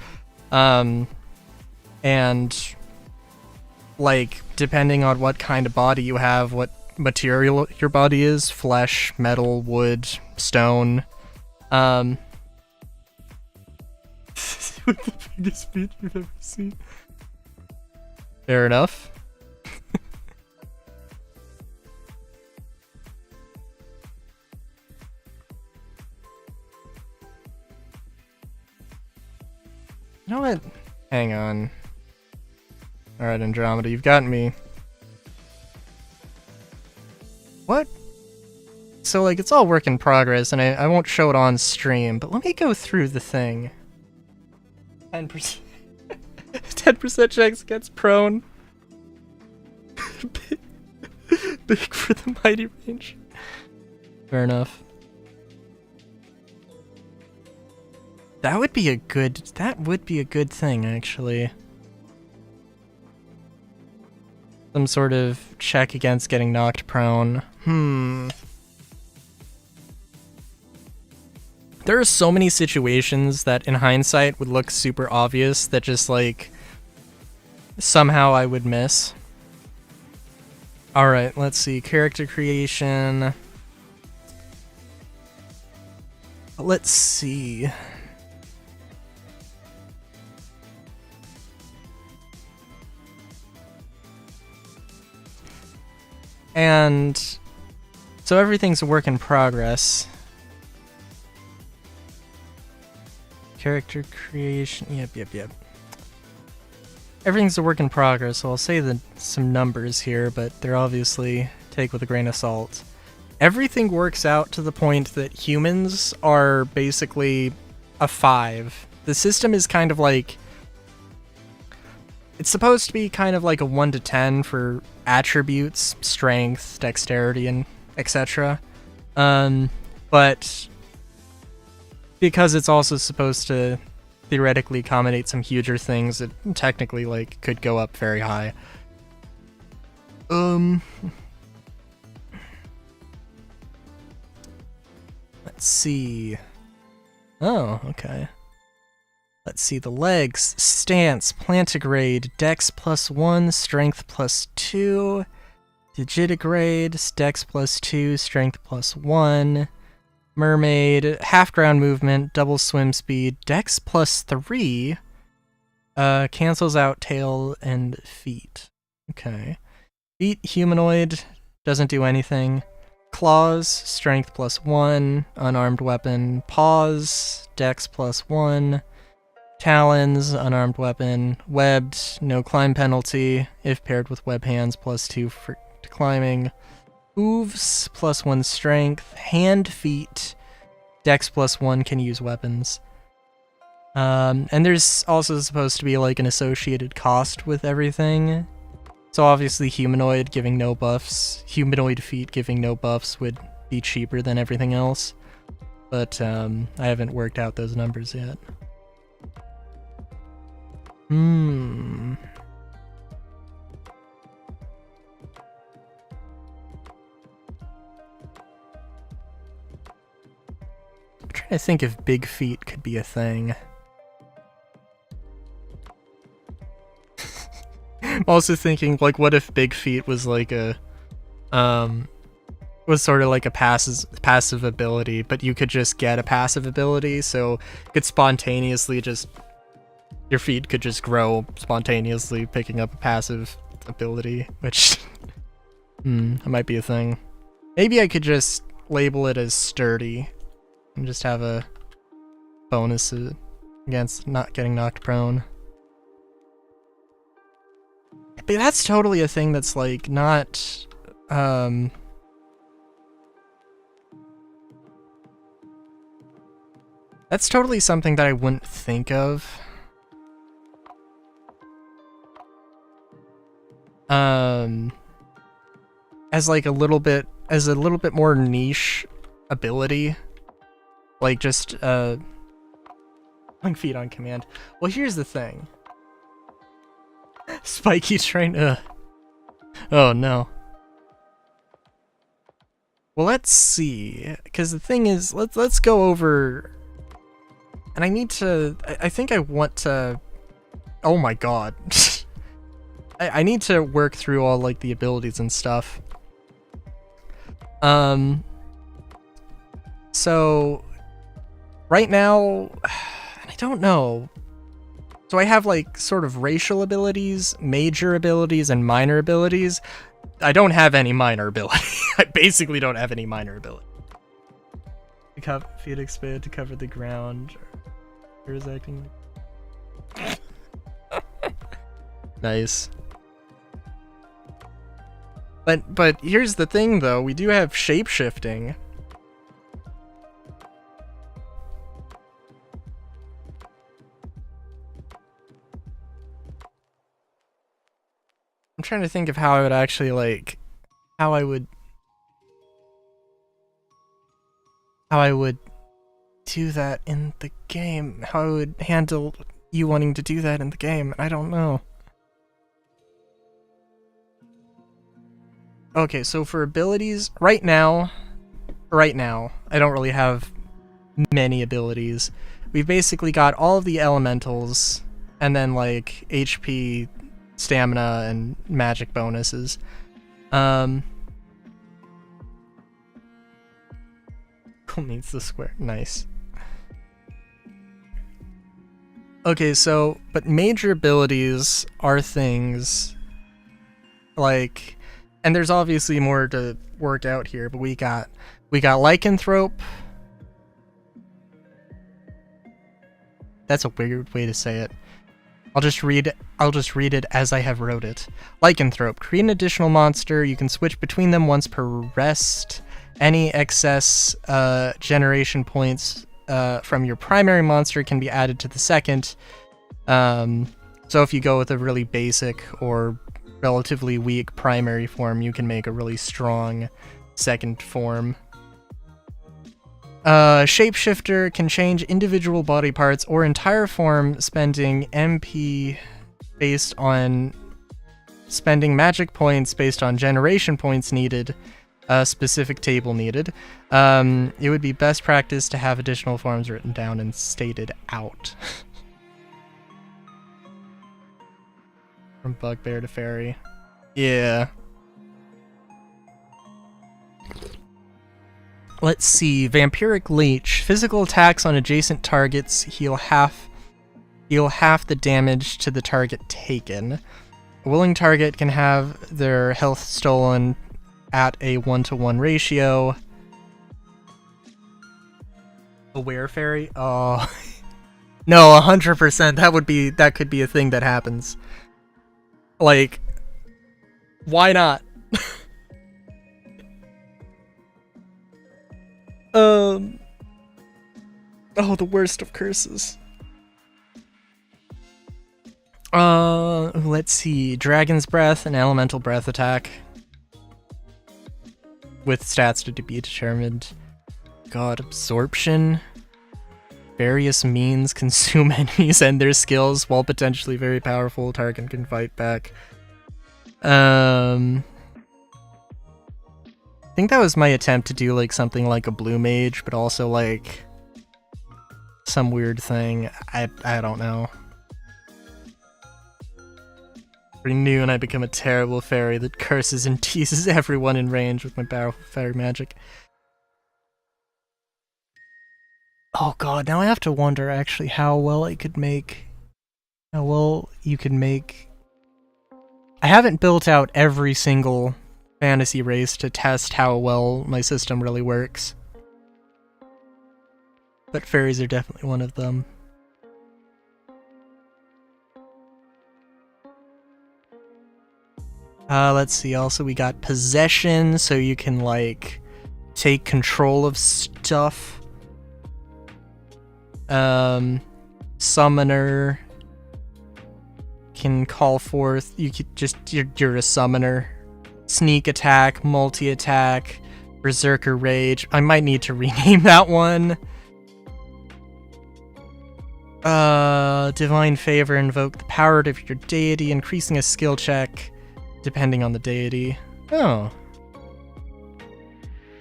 And like depending on what kind of body you have, what material your body is, flesh, metal, wood, stone. What the biggest speech you've ever seen? Fair enough. You know what? Hang on. Alright, Andromeda, you've gotten me. What? So, like, it's all work in progress, and I won't show it on stream, but let me go through the thing. 10%. 10% checks against prone. Big for the mighty range. Fair enough. That would be a good thing, actually. Some sort of check against getting knocked prone. There are so many situations that in hindsight would look super obvious that just like somehow I would miss. Alright, let's see. Character creation. Let's see. And so everything's a work in progress. Character creation. Yep. Everything's a work in progress, so I'll say some numbers here, but they're obviously take with a grain of salt. Everything works out to the point that humans are basically a 5. The system is kind of like... It's supposed to be kind of like a 1 to 10 for attributes, strength, dexterity, and etc. But because it's also supposed to theoretically accommodate some huger things, it technically like could go up very high. Let's see. Oh, okay. Let's see, the legs, stance, plantigrade, dex +1, strength +2, digitigrade, dex +2, strength +1, mermaid, half ground movement, double swim speed, dex +3, cancels out tail and feet. Okay. Feet, humanoid, doesn't do anything. Claws, strength +1, unarmed weapon, paws, dex +1, talons, unarmed weapon, webbed, no climb penalty, if paired with web hands +2 for climbing, hooves, +1 strength, hand, feet, dex +1 can use weapons. And there's also supposed to be like an associated cost with everything. So obviously humanoid giving no buffs, humanoid feet giving no buffs would be cheaper than everything else. But I haven't worked out those numbers yet. I'm trying to think if big feet could be a thing. I'm also thinking, like, what if big feet was like a, was sort of like a passive ability, but you could just get a passive ability, so you could spontaneously just, your feet could just grow spontaneously, picking up a passive ability, which, that might be a thing. Maybe I could just label it as sturdy, and just have a bonus against not getting knocked prone. But that's totally a thing that's, like, not, that's totally something that I wouldn't think of. As like a little bit more niche ability. Like just, putting feet on command. Well, here's the thing. Spiky train, oh no. Well, let's see, because the thing is, let's go over, and I need to, I think I want to, oh my god. I need to work through all, like, the abilities and stuff. So, right now, I don't know. So I have like sort of racial abilities, major abilities, and minor abilities. I don't have any minor ability. I basically don't have any minor ability. Feet expand to cover the ground. Is acting. Nice. But here's the thing though, we do have shape-shifting. I'm trying to think of how I would actually like how I would do that in the game. How I would handle you wanting to do that in the game. I don't know. Okay, so for abilities, right now, I don't really have many abilities. We've basically got all of the elementals, and then like HP, stamina, and magic bonuses. Cool meets the square. Nice. Okay, so, but major abilities are things like, and there's obviously more to work out here, but we got Lycanthrope. That's a weird way to say it. I'll just read it as I have wrote it. Lycanthrope. Create an additional monster. You can switch between them once per rest. Any excess generation points from your primary monster can be added to the second. So if you go with a really basic or relatively weak primary form, you can make a really strong second form. Shapeshifter can change individual body parts or entire form, spending MP based on spending magic points based on generation points needed, a specific table needed. It would be best practice to have additional forms written down and stated out. From Bugbear to Fairy. Yeah. Let's see. Vampiric Leech. Physical attacks on adjacent targets heal half the damage to the target taken. A willing target can have their health stolen at a 1-to-1 ratio. A Were Fairy? Oh. No, 100%. That could be a thing that happens. Like, why not? Oh, the worst of curses. Let's see. Dragon's Breath and Elemental Breath attack. With stats to be determined. God, Absorption. Various means consume enemies and their skills while potentially very powerful. Target can fight back. I think that was my attempt to do like something like a blue mage, but also like some weird thing. I don't know. Renew and I become a terrible fairy that curses and teases everyone in range with my powerful fairy magic. Oh god, now I have to wonder actually how well you could make. I haven't built out every single fantasy race to test how well my system really works. But fairies are definitely one of them. Let's see, also we got Possession, so you can like take control of stuff. Summoner can call forth, you're a summoner. Sneak attack, multi-attack, Berserker Rage. I might need to rename that one. Divine Favor, invoke the power of your deity, increasing a skill check depending on the deity. Oh.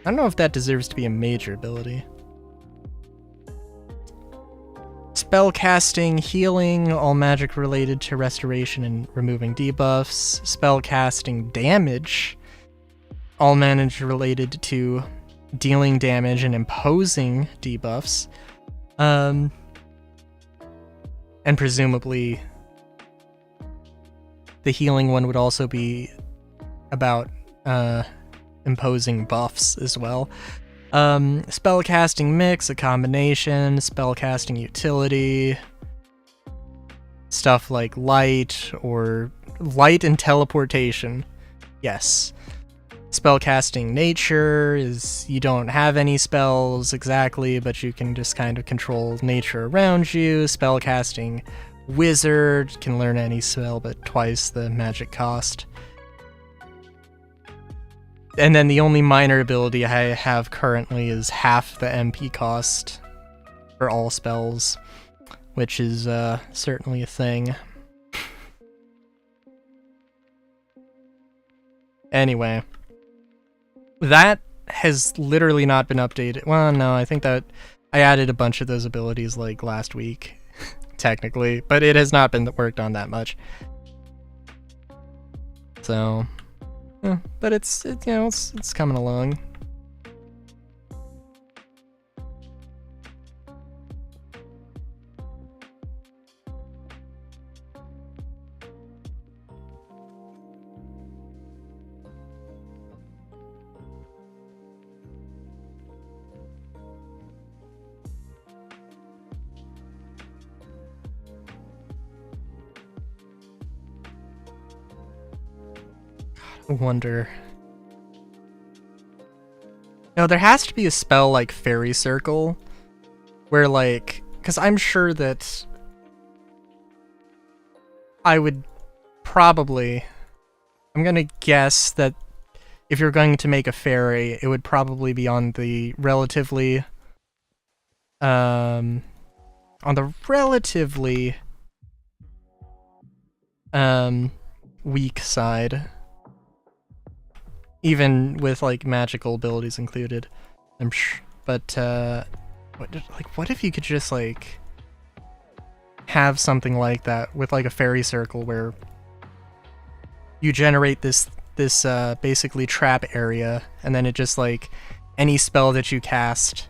I don't know if that deserves to be a major ability. Spellcasting, healing, all magic related to restoration and removing debuffs. Spellcasting damage, all magic related to dealing damage and imposing debuffs. And presumably the healing one would also be about imposing buffs as well. Spellcasting mix, a combination, spellcasting utility, stuff like light and teleportation. Yes. Spellcasting nature is you don't have any spells exactly, but you can just kind of control nature around you. Spellcasting wizard can learn any spell but twice the magic cost. And then the only minor ability I have currently is half the MP cost for all spells, which is certainly a thing. Anyway, that has literally not been updated. Well, no, I think that I added a bunch of those abilities like last week, technically, but it has not been worked on that much. So, but it's coming along. I wonder. No, there has to be a spell like Fairy Circle, where like, because I'm sure that I would probably, I'm gonna guess that if you're going to make a fairy, it would probably be on the relatively, weak side. Even with like magical abilities included, but what if you could just like have something like that with like a fairy circle where you generate this basically trap area, and then it just like any spell that you cast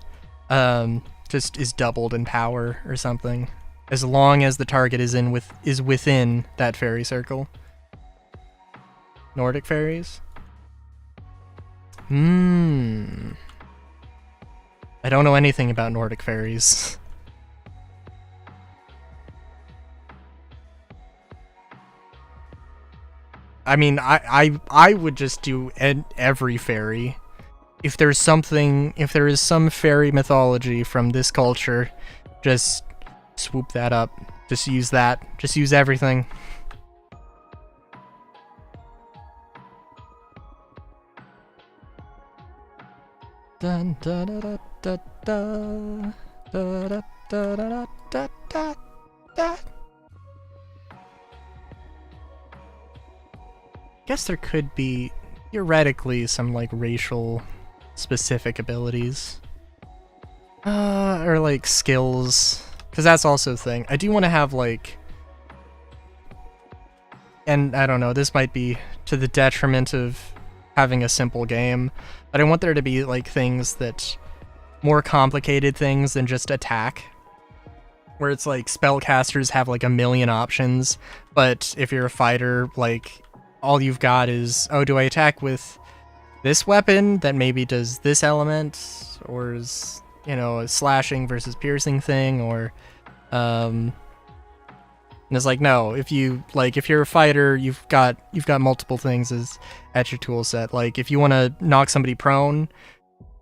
just is doubled in power or something, as long as the target is within that fairy circle. Nordic fairies. I don't know anything about Nordic fairies. I mean, I would just do every fairy. If there is some fairy mythology from this culture, just swoop that up. Just use that. Just use everything. Dun, da, da, da, da, da, da, da, da, da, da, da. Guess there could be, theoretically, some like racial specific abilities. Or like skills. Because that's also a thing. I do want to have like, and I don't know, this might be to the detriment of having a simple game, but I want there to be like things that, more complicated things than just attack, where it's like spellcasters have like a million options, but if you're a fighter, like all you've got is, oh, do I attack with this weapon that maybe does this element, or is, you know, a slashing versus piercing thing, or and it's like, no, if you're a fighter, you've got multiple things at your tool set. Like if you want to knock somebody prone,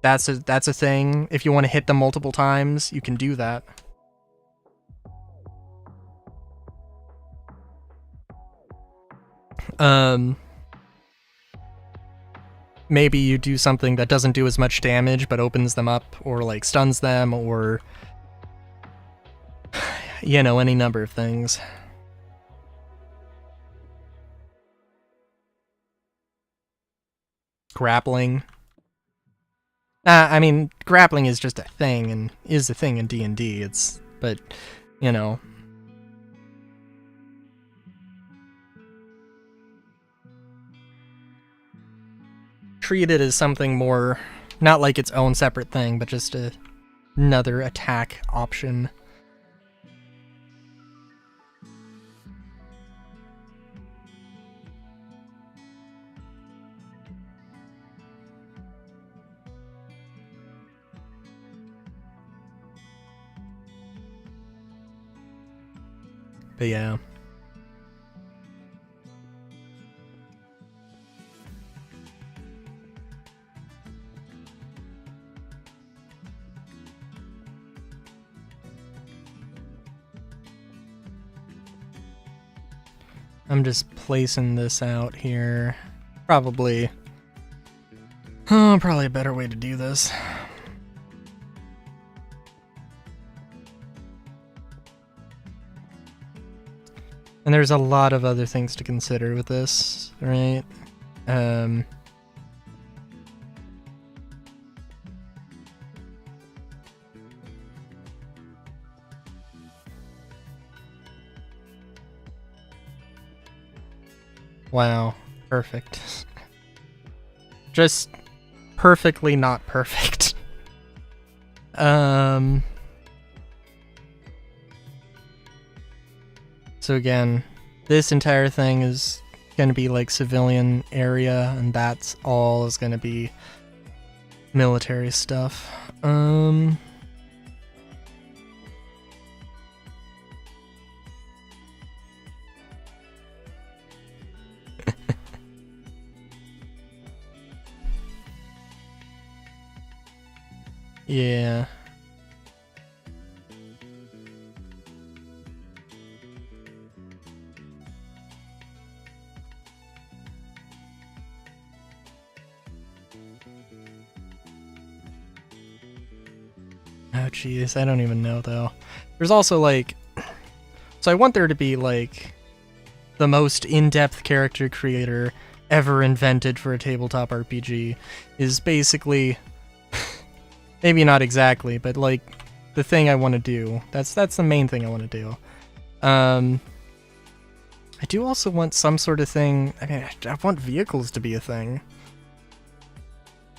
that's a thing. If you want to hit them multiple times, you can do that. Maybe you do something that doesn't do as much damage but opens them up, or like stuns them, or you know, any number of things. Grappling. I mean, grappling is just a thing, and is a thing in D&D. But, you know. Treat it as something more, not like its own separate thing, but just another attack option. But yeah. I'm just placing this out here. Probably a better way to do this. And there's a lot of other things to consider with this, right? Wow, perfect. Just perfectly not perfect. So again, this entire thing is gonna be like civilian area, and that's all is gonna be military stuff. Yeah. Oh jeez, I don't even know though. There's also like, so I want there to be like the most in-depth character creator ever invented for a tabletop RPG is basically, maybe not exactly, but like the thing I want to do. That's the main thing I want to do. I do also want some sort of thing. I mean, I want vehicles to be a thing.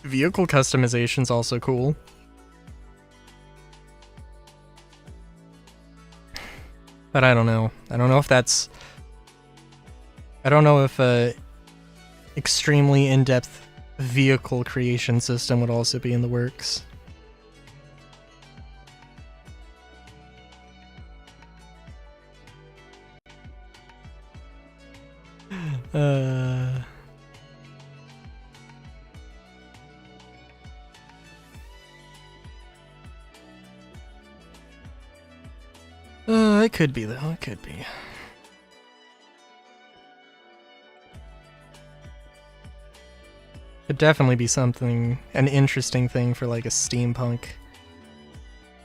Vehicle customization's also cool. But I don't know. I don't know if that's... I don't know if a extremely in-depth vehicle creation system would also be in the works. It could be though, it could be. Could definitely be something, an interesting thing for like a steampunk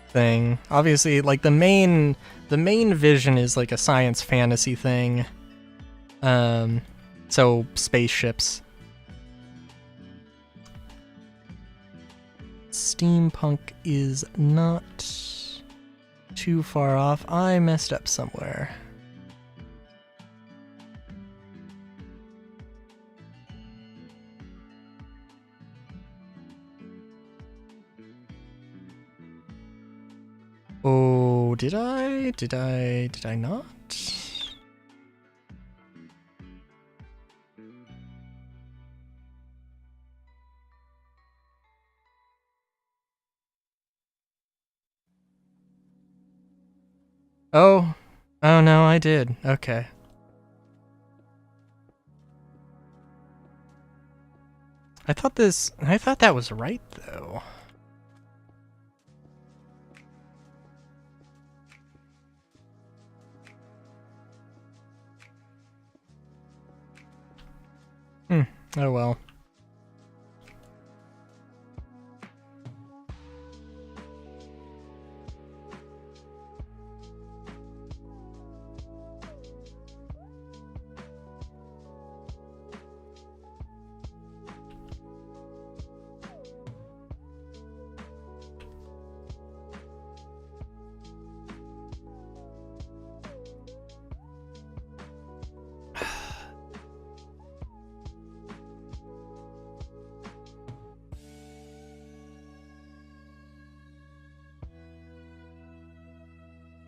thing. Obviously, like the main vision is like a science fantasy thing. So spaceships. Steampunk is not too far off. I messed up somewhere. Oh, did I? Did I not? Oh no, I did. Okay. I thought that was right though. Oh well.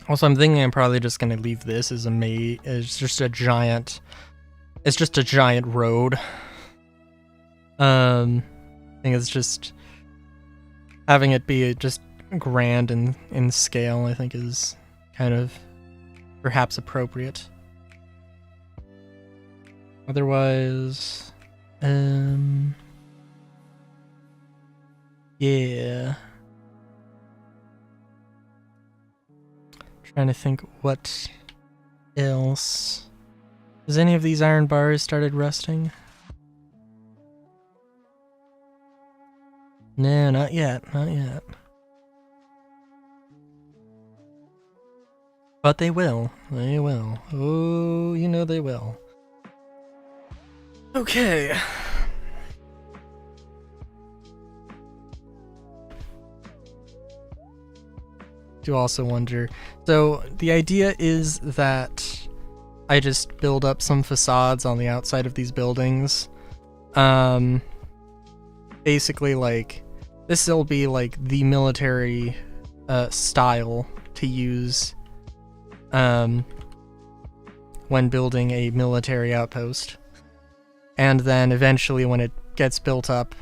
Also, I'm thinking I'm probably just gonna leave this as as just a giant. It's just a giant road. I think it's just having it be just grand in scale. I think is kind of perhaps appropriate. Otherwise, yeah. Trying to think what else. Has any of these iron bars started rusting? No, not yet, not yet. But they will. They will. Oh, you know they will. Okay. Do also wonder. So the idea is that I just build up some facades on the outside of these buildings. Basically, like, this will be like the military style to use when building a military outpost. And then eventually when it gets built up,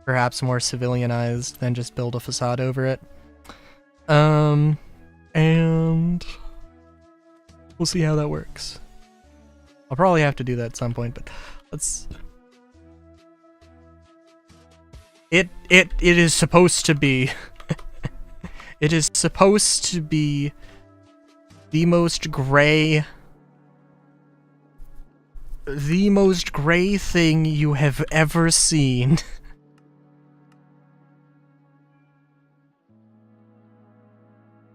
perhaps more civilianized, then just build a facade over it. And we'll see how that works. I'll probably have to do that at some point, but let's... It is supposed to be... It is supposed to be the most gray thing you have ever seen.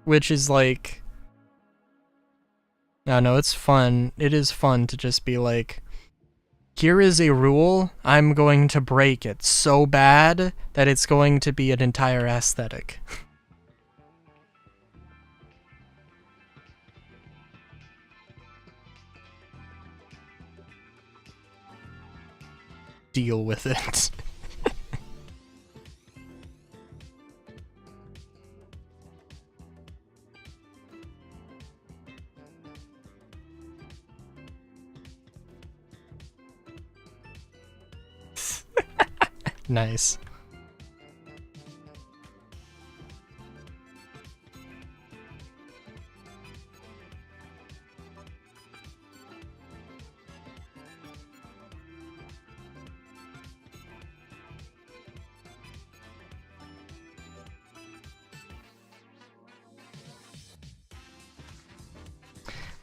Which is like... No, it's fun. It is fun to just be like, here is a rule, I'm going to break it so bad that it's going to be an entire aesthetic. Deal with it. Nice.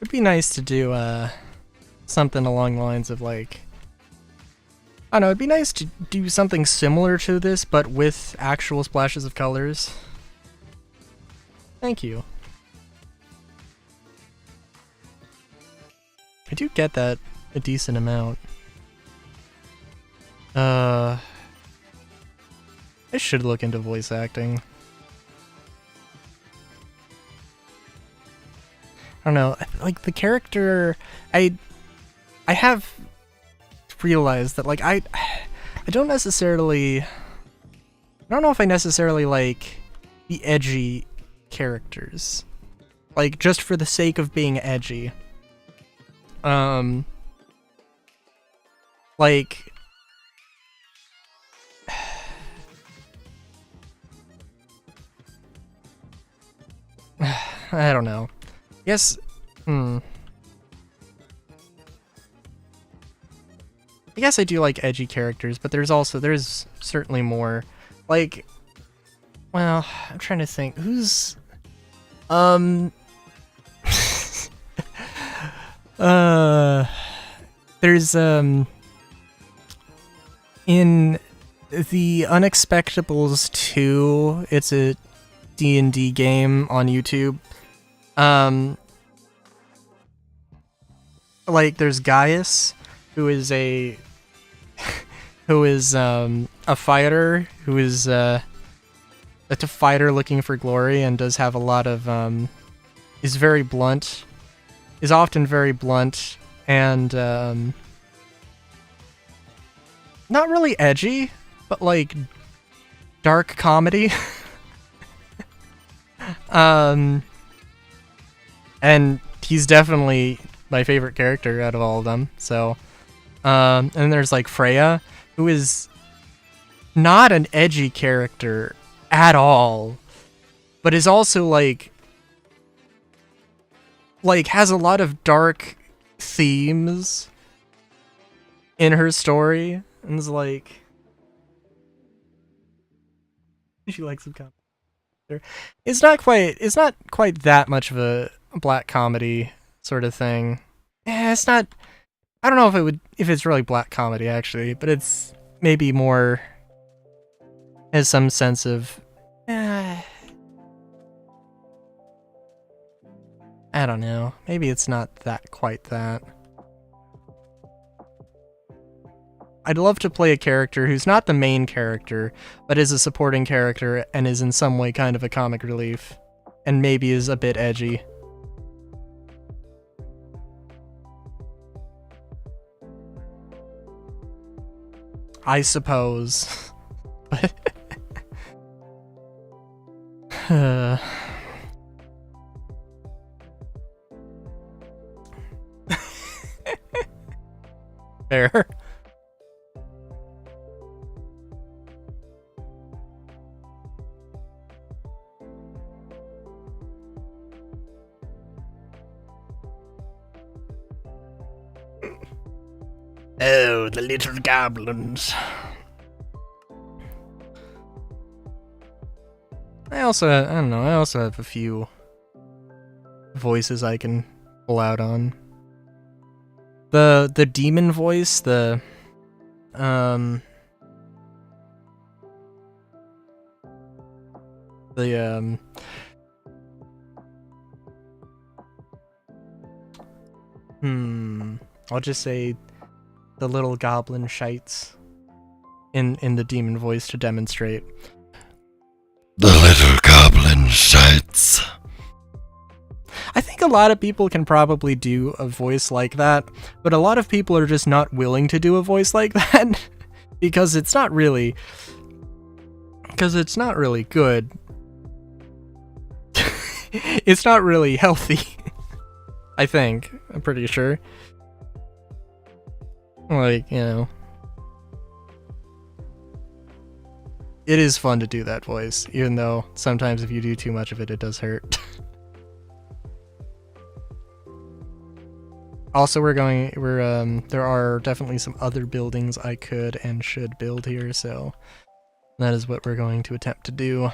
It'd be nice to do something along the lines of like, I don't know, it'd be nice to do something similar to this, but with actual splashes of colors. Thank you. I do get that a decent amount. I should look into voice acting. I don't know, like the character, I have realized that like I don't know if I necessarily like the edgy characters, like just for the sake of being edgy. Like I don't know. Yes. I guess I do like edgy characters, but there's certainly more. Like, well, I'm trying to think. Who's... there's, in the Unexpectables 2, it's a D&D game on YouTube. Like, there's Gaius, who is a fighter, who is a fighter looking for glory, and does have a lot of is very blunt, is often very blunt, and not really edgy, but like dark comedy. And he's definitely my favorite character out of all of them. So, and then there's like Freya, who is not an edgy character at all, but is also like like has a lot of dark themes in her story, and is like she likes some comedy. It's not quite that much of a black comedy sort of thing. It's not. I don't know if it's really black comedy actually, but it's maybe more has some sense of. I don't know. Maybe it's not quite that. I'd love to play a character who's not the main character, but is a supporting character and is in some way kind of a comic relief, and maybe is a bit edgy. I suppose. Fair. Oh, the little goblins. I don't know, I also have a few voices I can pull out on. The demon voice, the I'll just say the little goblin shites in the demon voice to demonstrate. The little goblin shites. I think a lot of people can probably do a voice like that, but a lot of people are just not willing to do a voice like that because it's not really good. It's not really healthy. I think. I'm pretty sure. Like, you know. It is fun to do that voice, even though sometimes if you do too much of it, it does hurt. Also, there are definitely some other buildings I could and should build here, so that is what we're going to attempt to do.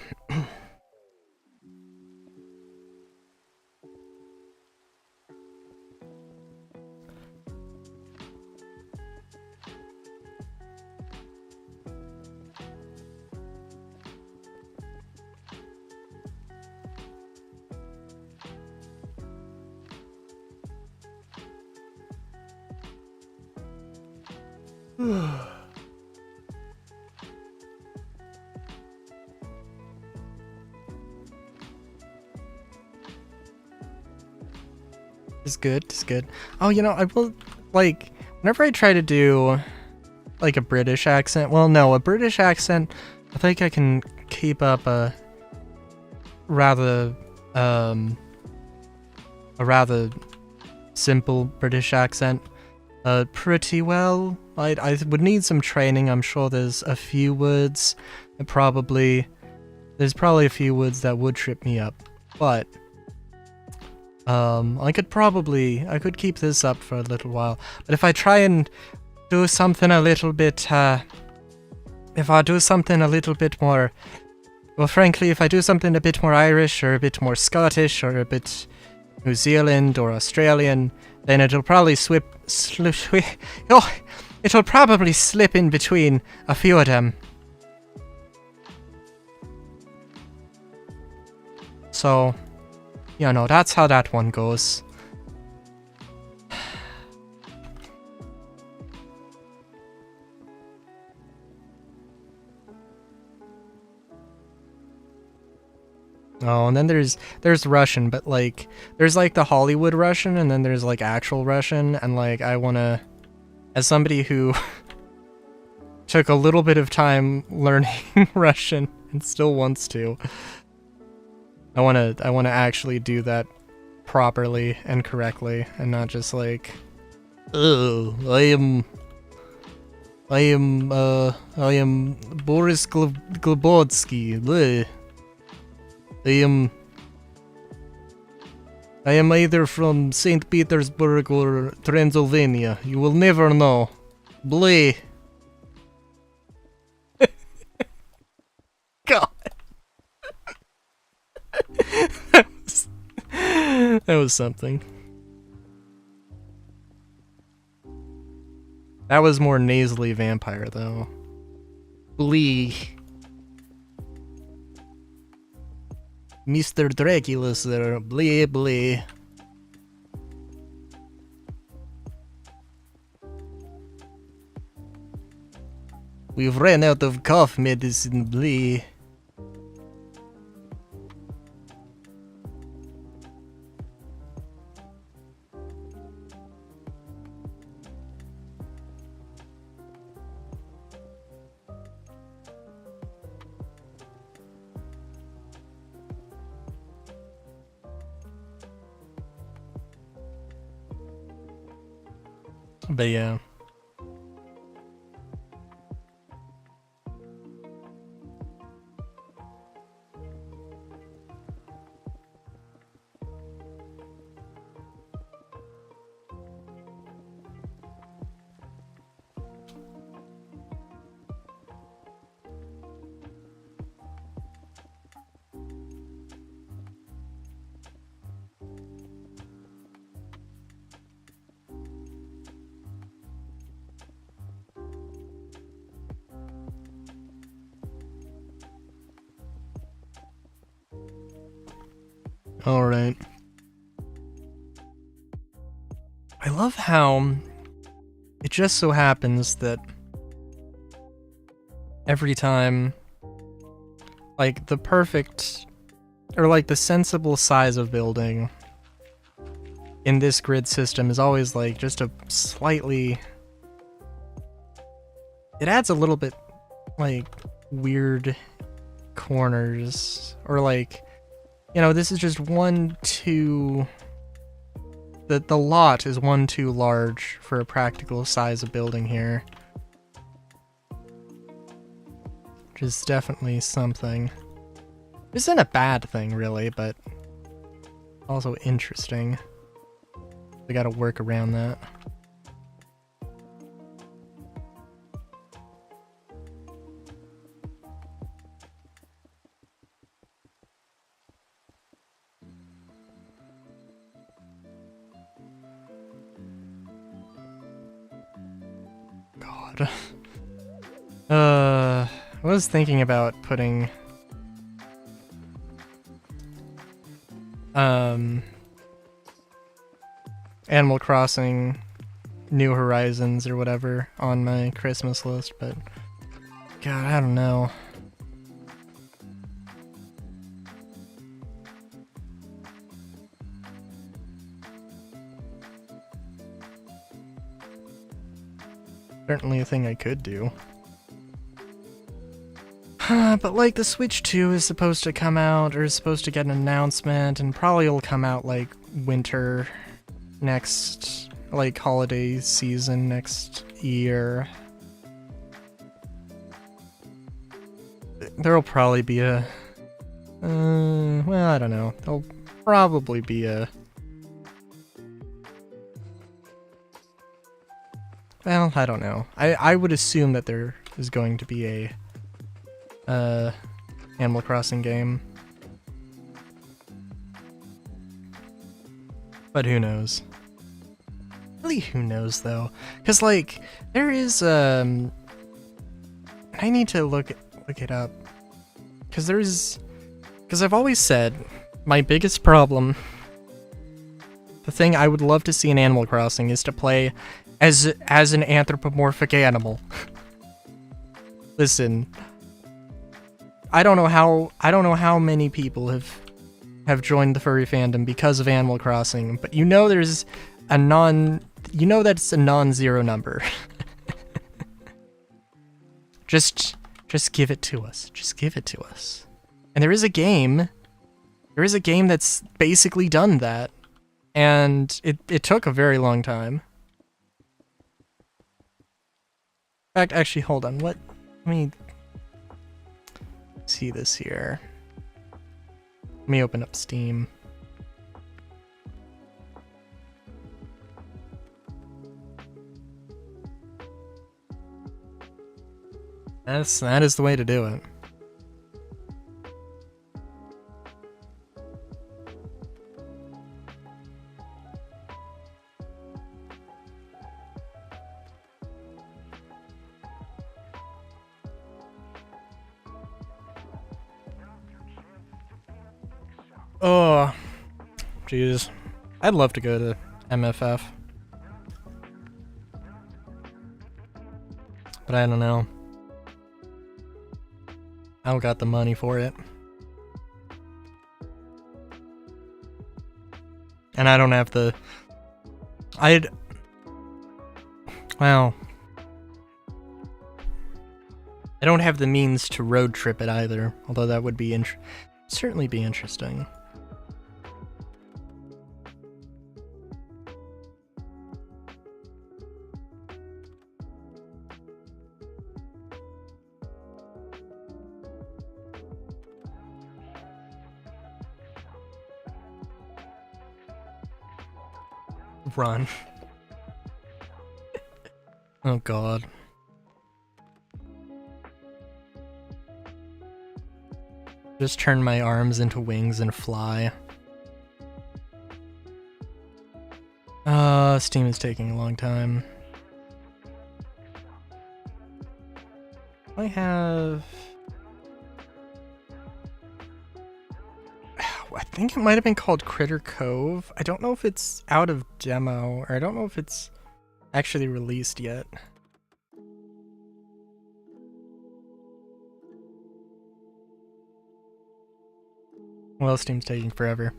It's good. Oh, you know, I will, like, whenever I try to do, like, a British accent, well, no, a British accent, I think I can keep up a rather simple British accent, pretty well. I would need some training. I'm sure there's a few words, there's probably a few words that would trip me up, but I could keep this up for a little while. But if I try and do something a little bit, more, well, frankly, if I do something a bit more Irish or a bit more Scottish or a bit New Zealand or Australian, then it'll probably it'll probably slip in between a few of them. So, you know, that's how that one goes. Oh, and then there's Russian, but like there's like the Hollywood Russian, and then there's like actual Russian, and like I wanna, as somebody who took a little bit of time learning Russian and still wants to, I wanna actually do that properly and correctly, and not just like, oh, I am Boris Globodsky. I I am either from St. Petersburg or Transylvania. You will never know. Blee. God. that was something. That was more nasally vampire, though. Blee. Mr. Dracula's there. Blee, blee. We've ran out of cough medicine, Blee. But yeah. Alright. I love how it just so happens that every time, like, the perfect, or like the sensible size of building in this grid system is always like just a slightly, it adds a little bit like weird corners, or like, you know, this is just one too, the lot is one too large for a practical size of building here. Which is definitely something. This isn't a bad thing really, but also interesting. We gotta work around that. God. I was thinking about putting Animal Crossing New Horizons or whatever on my Christmas list, but God, I don't know. Certainly a thing I could do. But like the Switch 2 is supposed to come out, or is supposed to get an announcement, and probably will come out like winter next, like holiday season next year. There'll probably be a, well, I don't know. There'll probably be a, well, I don't know. I would assume that there is going to be a Animal Crossing game. But who knows? Really, who knows though? Cause like, there is I need to look it up. Cause I've always said, my biggest problem, the thing I would love to see in Animal Crossing is to play as an anthropomorphic animal. Listen, I don't know how many people have joined the furry fandom because of Animal Crossing, but you know that's a non-zero number. Just give it to us. Just give it to us. And there is a game that's basically done that, and it took a very long time. In fact, actually, hold on. Let me see this here. Let me open up Steam. That is the way to do it. Oh, jeez. I'd love to go to MFF. But I don't know. I don't got the money for it. And I don't have the... Well... I don't have the means to road trip it either, although that would be certainly be interesting. Run. Oh god. Just turn my arms into wings and fly. Steam is taking a long time. I have... I think it might have been called Critter Cove. I don't know if it's out of demo, or I don't know if it's actually released yet. Well, Steam's taking forever.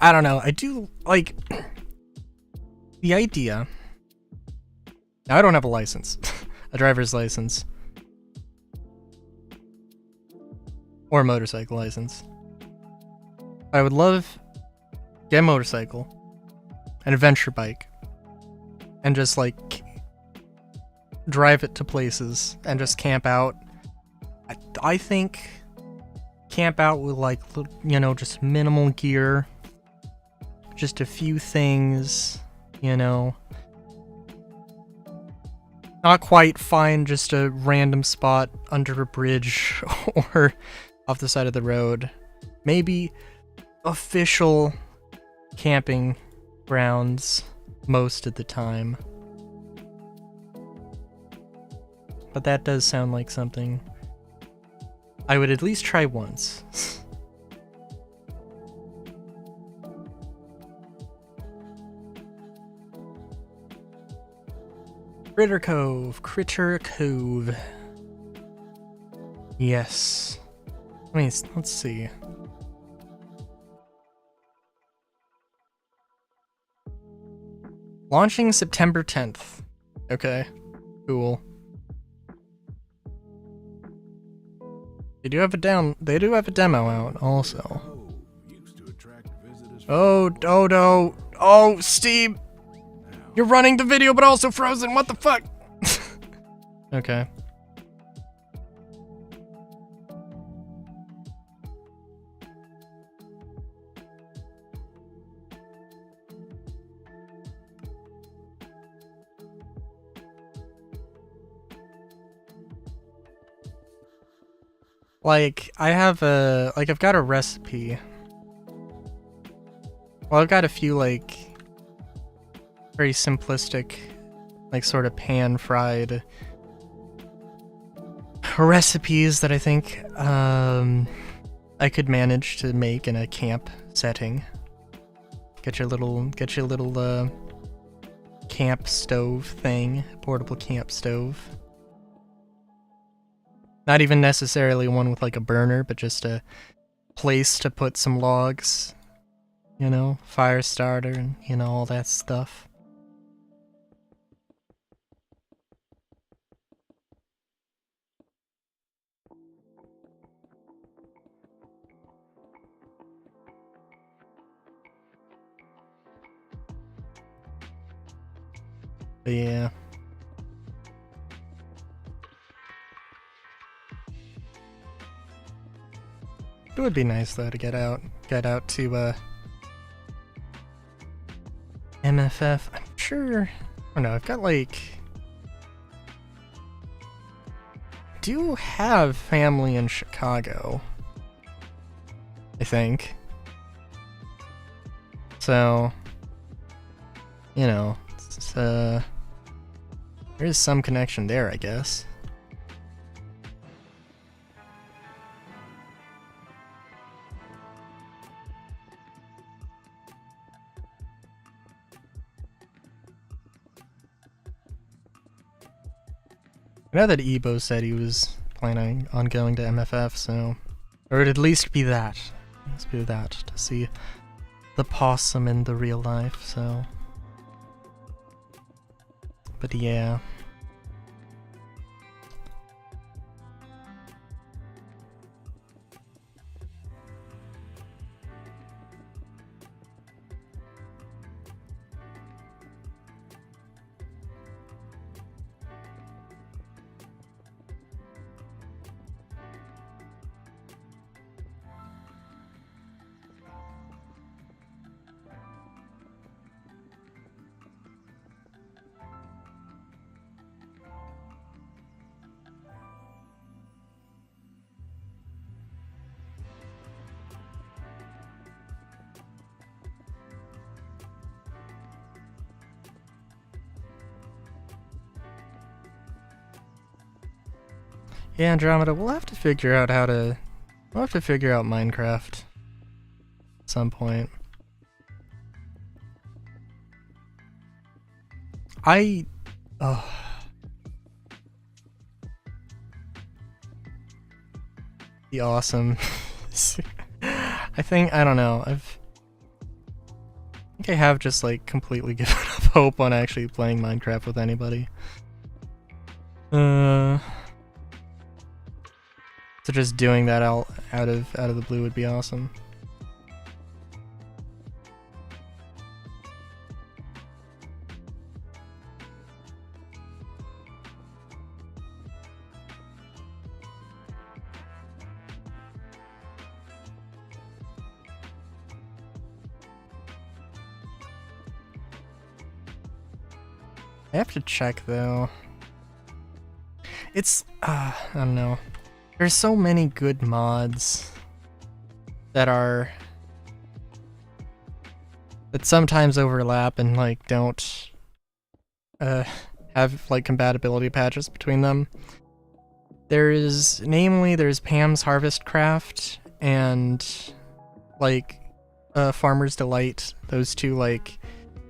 I don't know. I do like the idea. Now, I don't have a license, a driver's license, or a motorcycle license. I would love to get a motorcycle, an adventure bike, and just like drive it to places and just camp out. I think camp out with like, you know, just minimal gear, just a few things, you know. Not quite find just a random spot under a bridge or off the side of the road. Maybe official camping grounds most of the time. But that does sound like something I would at least try once. Critter Cove. Critter Cove. Yes. I mean, let's see. Launching September 10th. Okay. Cool. They do have a demo out also. Oh, Dodo. Oh, Steve. You're running the video but also frozen. What the fuck? Okay. Like, I've got a recipe. Well, I've got a few, like, very simplistic, like, sort of pan-fried recipes that I think, I could manage to make in a camp setting. Get your little, camp stove thing, portable camp stove. Not even necessarily one with like a burner, but just a place to put some logs, you know, fire starter and, you know, all that stuff. But yeah. It would be nice though to get out to MFF. I'm sure I don't know, I've got like... I do have family in Chicago, I think. So, you know, there is some connection there, I guess. I know that Ebo said he was planning on going to MFF, so... Or it'd at least be that. Let's do that, to see the possum in the real life, so... But yeah... Yeah, Andromeda, we'll have to figure out how to... We'll have to figure out Minecraft at some point. Oh. Be awesome. I don't know, I think I have just like completely given up hope on actually playing Minecraft with anybody. So just doing that out of the blue would be awesome. I have to check though. It's I don't know. There's so many good mods that sometimes overlap and like don't have like compatibility patches between them. There's Pam's Harvest Craft and like Farmer's Delight. Those two, like,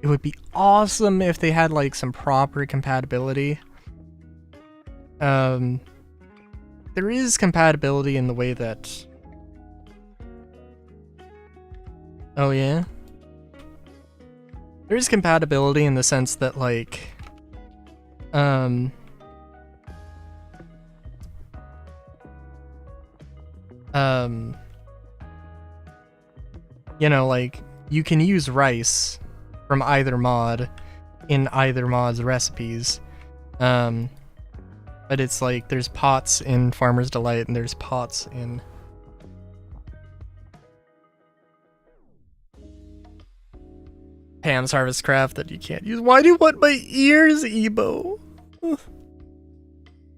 it would be awesome if they had like some proper compatibility. There is compatibility in the way that... Oh yeah? There is compatibility in the sense that, like... You know, like, you can use rice from either mod in either mod's recipes. But it's like, there's pots in Farmer's Delight and there's pots in... Pam's Harvest Craft that you can't use. Why do you want my ears, Ebo? What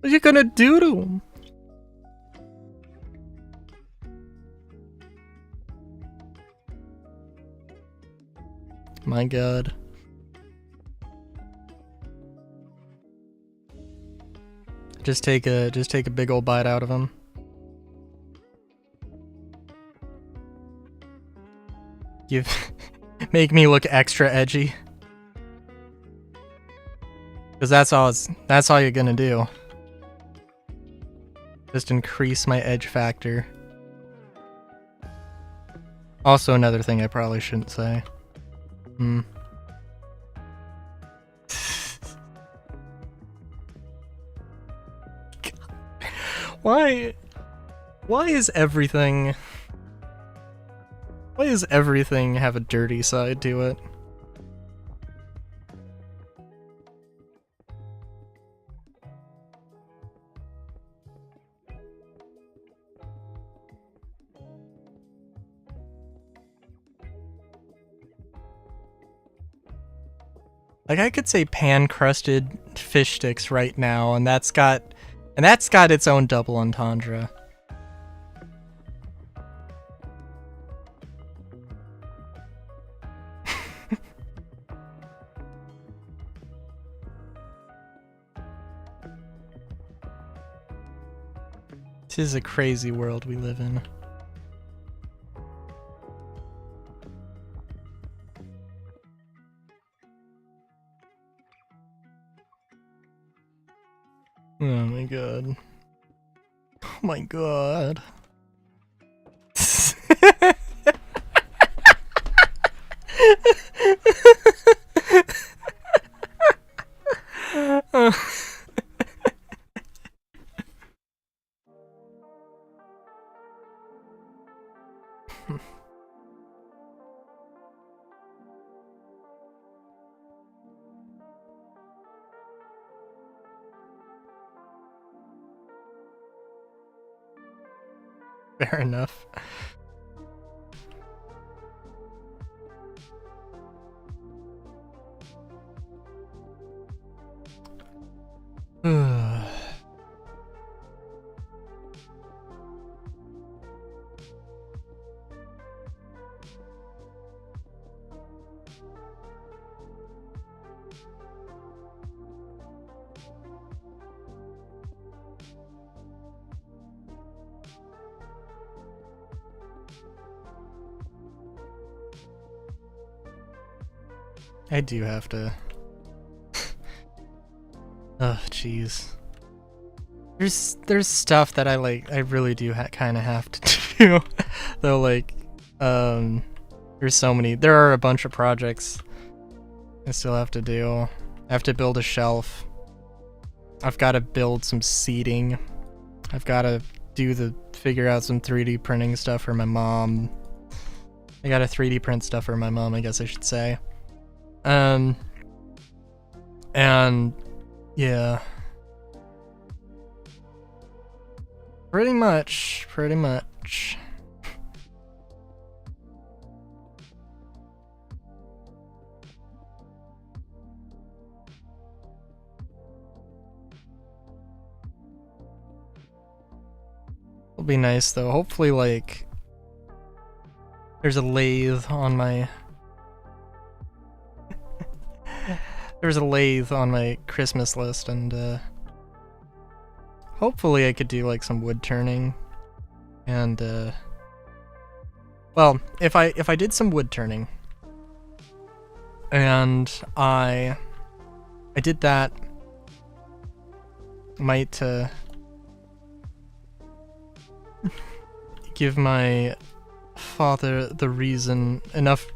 are you gonna do to them? My god. Just take a big old bite out of him. You make me look extra edgy. Cause that's all you're gonna do. Just increase my edge factor. Also another thing I probably shouldn't say. Why is everything have a dirty side to it? Like I could say pan-crusted fish sticks right now, and that's got its own double entendre. Tis a crazy world we live in. Oh my god. Oh my god. Fair enough. I do have to. Oh, jeez. There's stuff that I really do kind of have to do. Though, like, there's so many. There are a bunch of projects I still have to do. I have to build a shelf. I've got to build some seating. I've got to figure out some 3D printing stuff for my mom. I got to 3D print stuff for my mom, I guess I should say. And yeah. Pretty much. It'll be nice though. Hopefully, like, there's a lathe on my Christmas list, and hopefully I could do like some wood turning. And well, if I did some wood turning and I did that, might give my father enough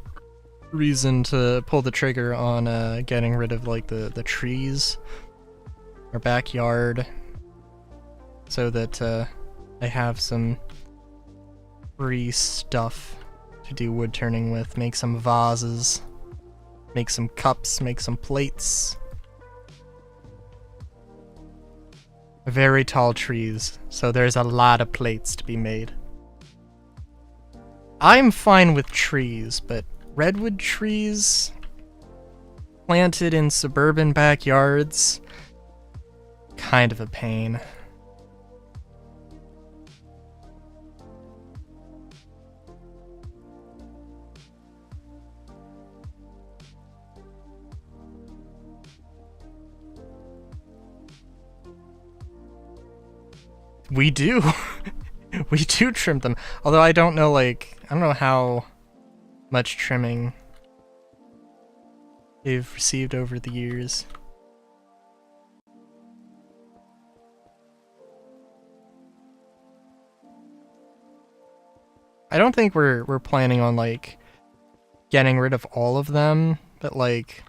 reason to pull the trigger on getting rid of like the trees, our backyard, so that I have some free stuff to do wood turning with. Make some vases, make some cups, make some plates. Very tall trees, so there's a lot of plates to be made. I'm fine with trees, but redwood trees planted in suburban backyards, kind of a pain. We do. We do trim them. Although I don't know how much trimming they've received over the years. I don't think we're planning on like getting rid of all of them, but like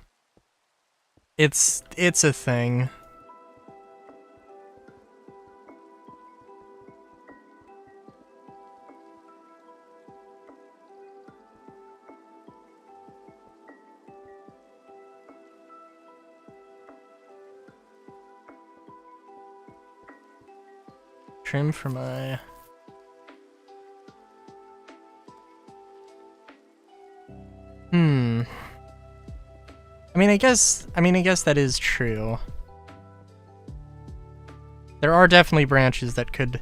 it's a thing. Trim for my... I I guess that is true. There are definitely branches that could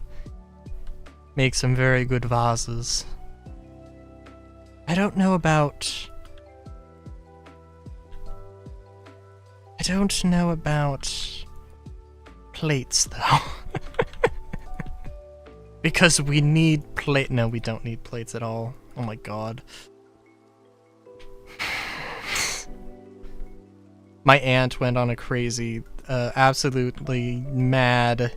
make some very good vases. I don't know about plates, though. Because we need plate. No, we don't need plates at all. Oh my god. My aunt went on a crazy, absolutely mad,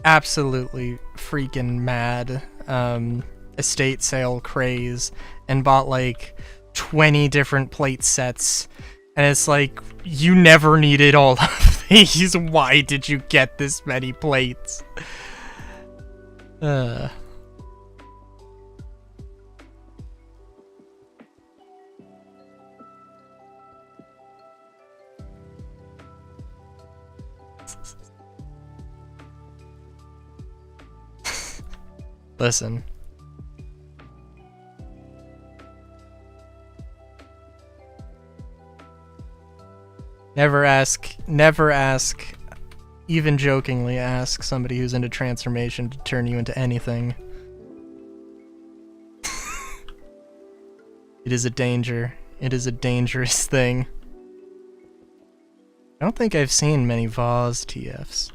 absolutely freaking mad, estate sale craze and bought like 20 different plate sets. And it's like, you never needed all of these. Why did you get this many plates? Listen. Never ask, even jokingly ask somebody who's into transformation to turn you into anything. It is a danger. It is a dangerous thing. I don't think I've seen many Vase TFs.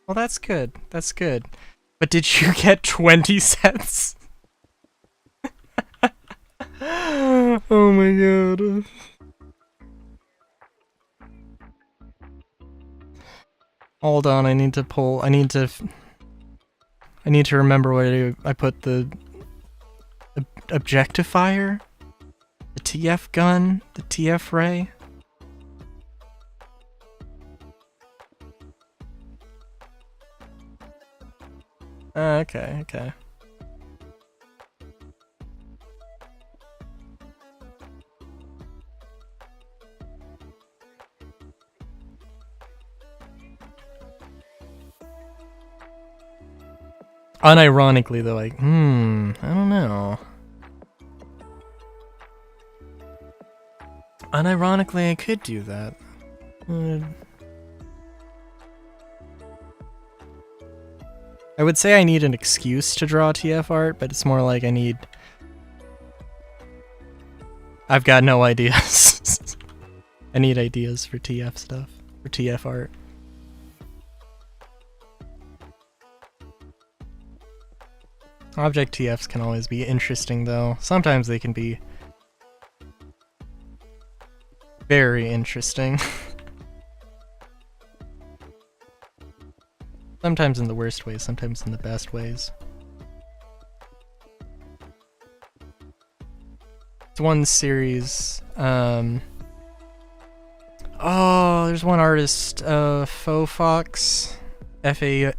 Well, that's good. That's good. But did you get 20 sets? Oh my god. Hold on, I need to remember where I put the objectifier, the TF gun, the TF ray. Okay. Unironically, though, like, I don't know. Unironically, I could do that. I would say I need an excuse to draw TF art, but it's more like I've got no ideas. I need ideas for TF stuff, for TF art. Object TFs can always be interesting, though. Sometimes they can be very interesting. Sometimes in the worst ways, sometimes in the best ways. It's one series, oh, there's one artist, Faux Fox, F-A-U-V-F-O-X.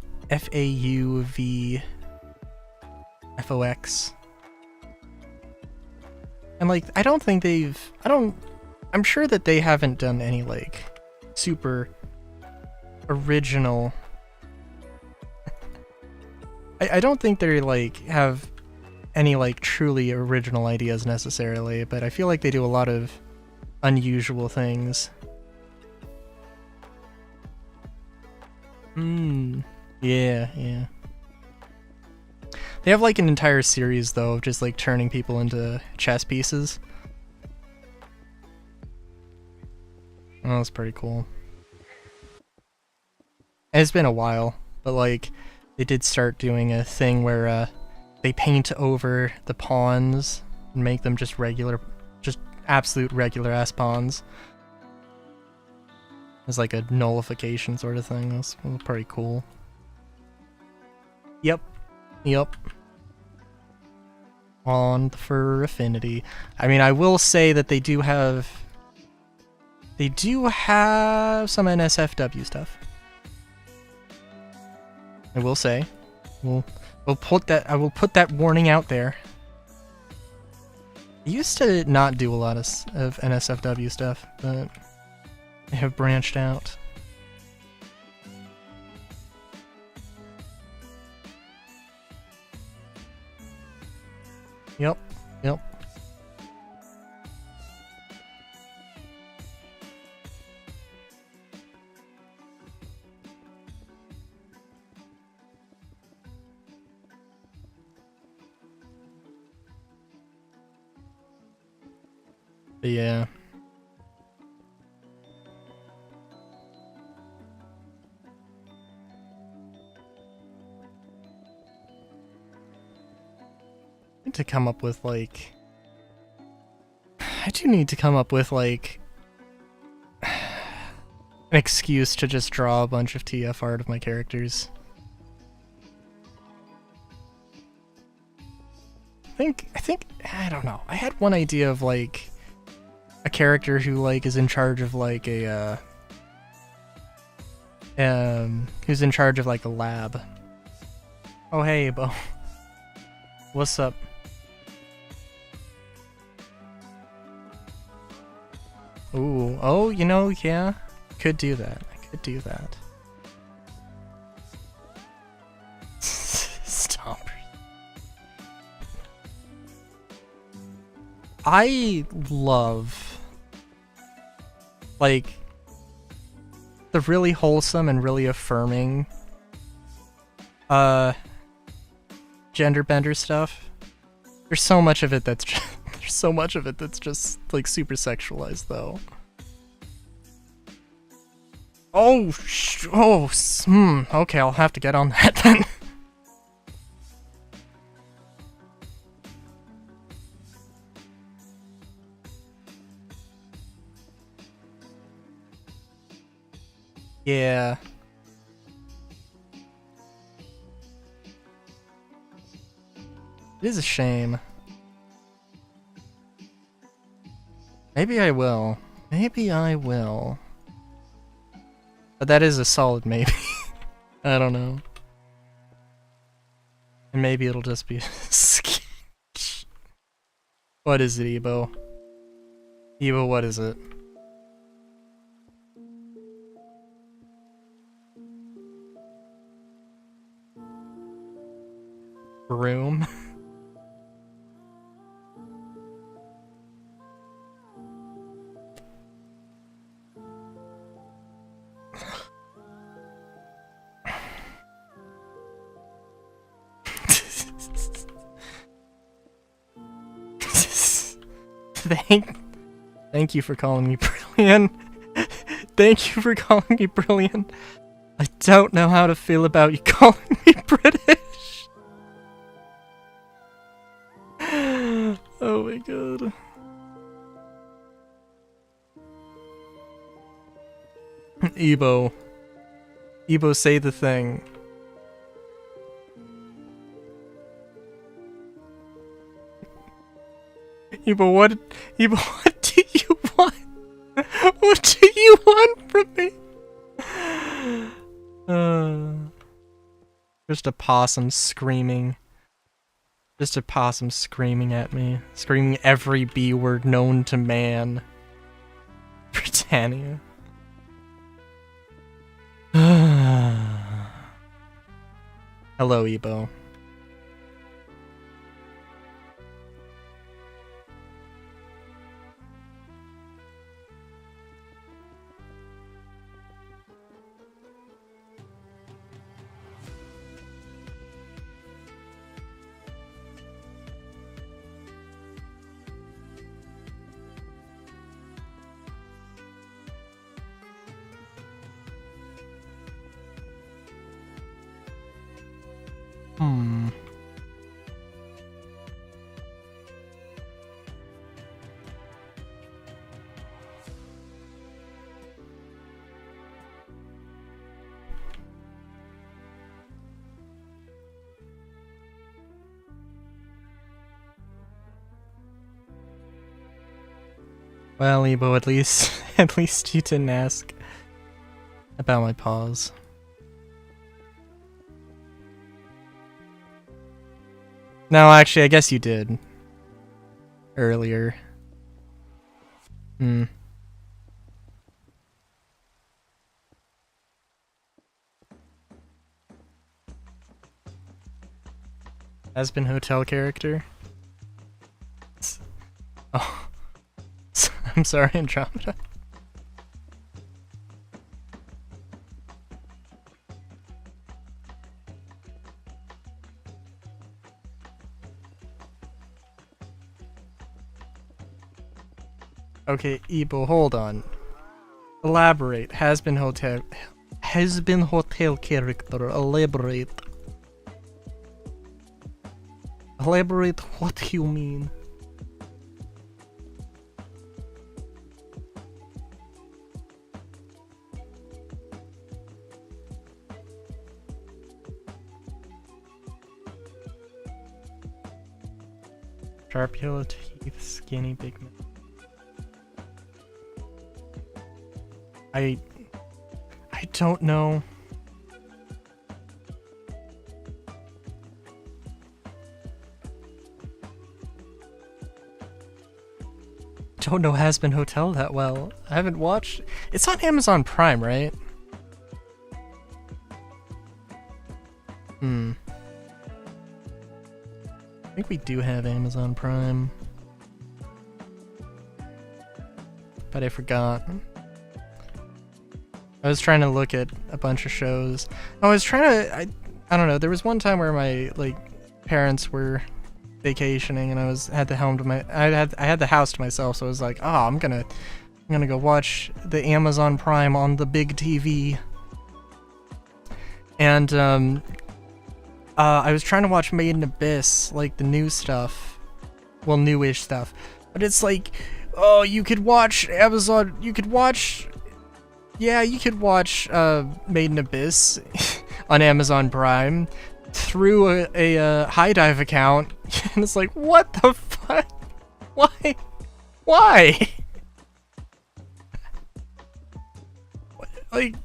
And like, I'm sure that they haven't done any like super original. I don't think they like have any like truly original ideas necessarily, but I feel like they do a lot of unusual things. Yeah. They have like an entire series though of just like turning people into chess pieces. Oh, that's pretty cool. And it's been a while, but like they did start doing a thing where they paint over the pawns and make them just absolute regular ass pawns. It's like a nullification sort of thing. That's pretty cool. Yep. On for Affinity. I mean, I will say that they do have some NSFW stuff. I will say. I will put that warning out there. I used to not do a lot of NSFW stuff, but they have branched out. Yep. Yep. But yeah. I need to come up with like... I do need to come up with like... an excuse to just draw a bunch of TF art of my characters. I don't know. I had one idea of like a character who like is in charge of like a who's in charge of like a lab. Oh hey, Bo. What's up? Ooh, oh, you know, yeah. Could do that. I could do that. Stop. I love like the really wholesome and really affirming gender bender stuff. There's so much of it that's just, there's so much of it that's just like super sexualized though. Oh, okay, I'll have to get on that then. Yeah. It is a shame. Maybe I will. Maybe I will. But that is a solid maybe. I don't know. And maybe it'll just be a sketch. What is it, Ebo? Ebo, what is it? Room? Thank you for calling me brilliant. Thank you for calling me brilliant. I don't know how to feel about you calling me British. Oh my god. Ebo. Ebo, say the thing. Ebo, what do you want? What do you want from me? Just a possum screaming. Just a possum screaming at me. Screaming every B word known to man. Britannia. Hello, Ebo. Well, Ebo, at least you didn't ask about my paws. No, actually, I guess you did. Earlier. Has been hotel character. I'm sorry, Andromeda. Okay, Ebo, hold on. Elaborate. Has been hotel character. Elaborate. Elaborate what you mean. Sharp yellow teeth, skinny big man. I don't know. Don't know Hazbin Hotel that well. I haven't watched. It's on Amazon Prime, right? I think we do have Amazon Prime. But I forgot. I was trying to look at a bunch of shows. I was trying to, I don't know, there was one time where my, like, parents were vacationing and I had the house to myself, so I was like, oh, I'm gonna go watch the Amazon Prime on the big TV. And, I was trying to watch Made in Abyss, like the new stuff. Well, newish stuff. But it's like, oh, you could watch Made in Abyss on Amazon Prime through a High Dive account, and it's like, what the fuck? Why? Like,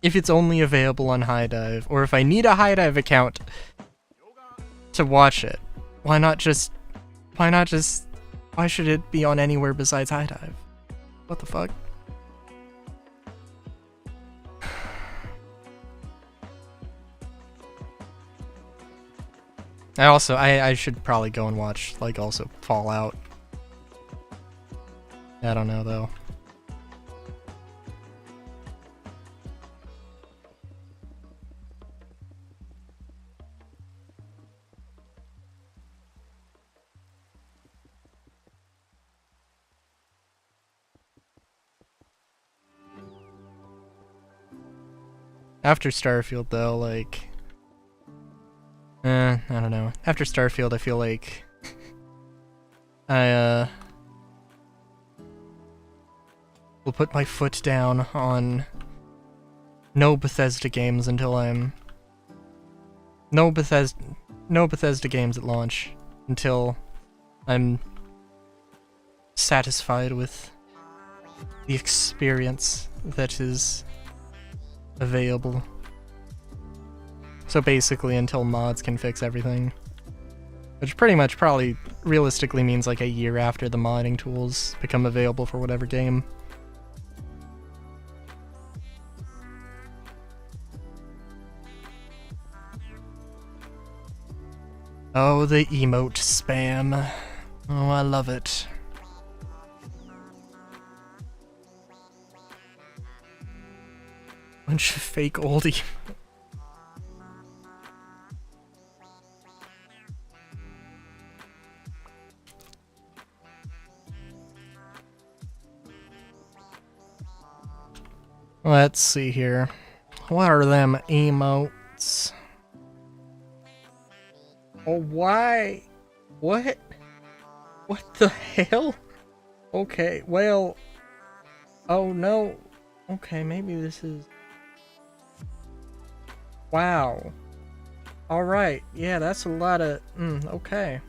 if it's only available on High Dive, or if I need a High Dive account to watch it, why should it be on anywhere besides High Dive? What the fuck? I should probably go and watch, like, also Fallout. I don't know, though. After Starfield, though, like... I don't know. After Starfield, I feel like... I, will put my foot down on no Bethesda games until I'm... No Bethesda games at launch until I'm satisfied with the experience that is available. So basically until mods can fix everything. Which pretty much probably realistically means like a year after the modding tools become available for whatever game. Oh, the emote spam. Oh, I love it. Bunch of fake oldie. Let's see here. What are them emotes? Oh, why? What? What the hell? Okay, well... Oh, no. Okay, maybe this is... Wow. Alright, yeah, that's a lot of... okay.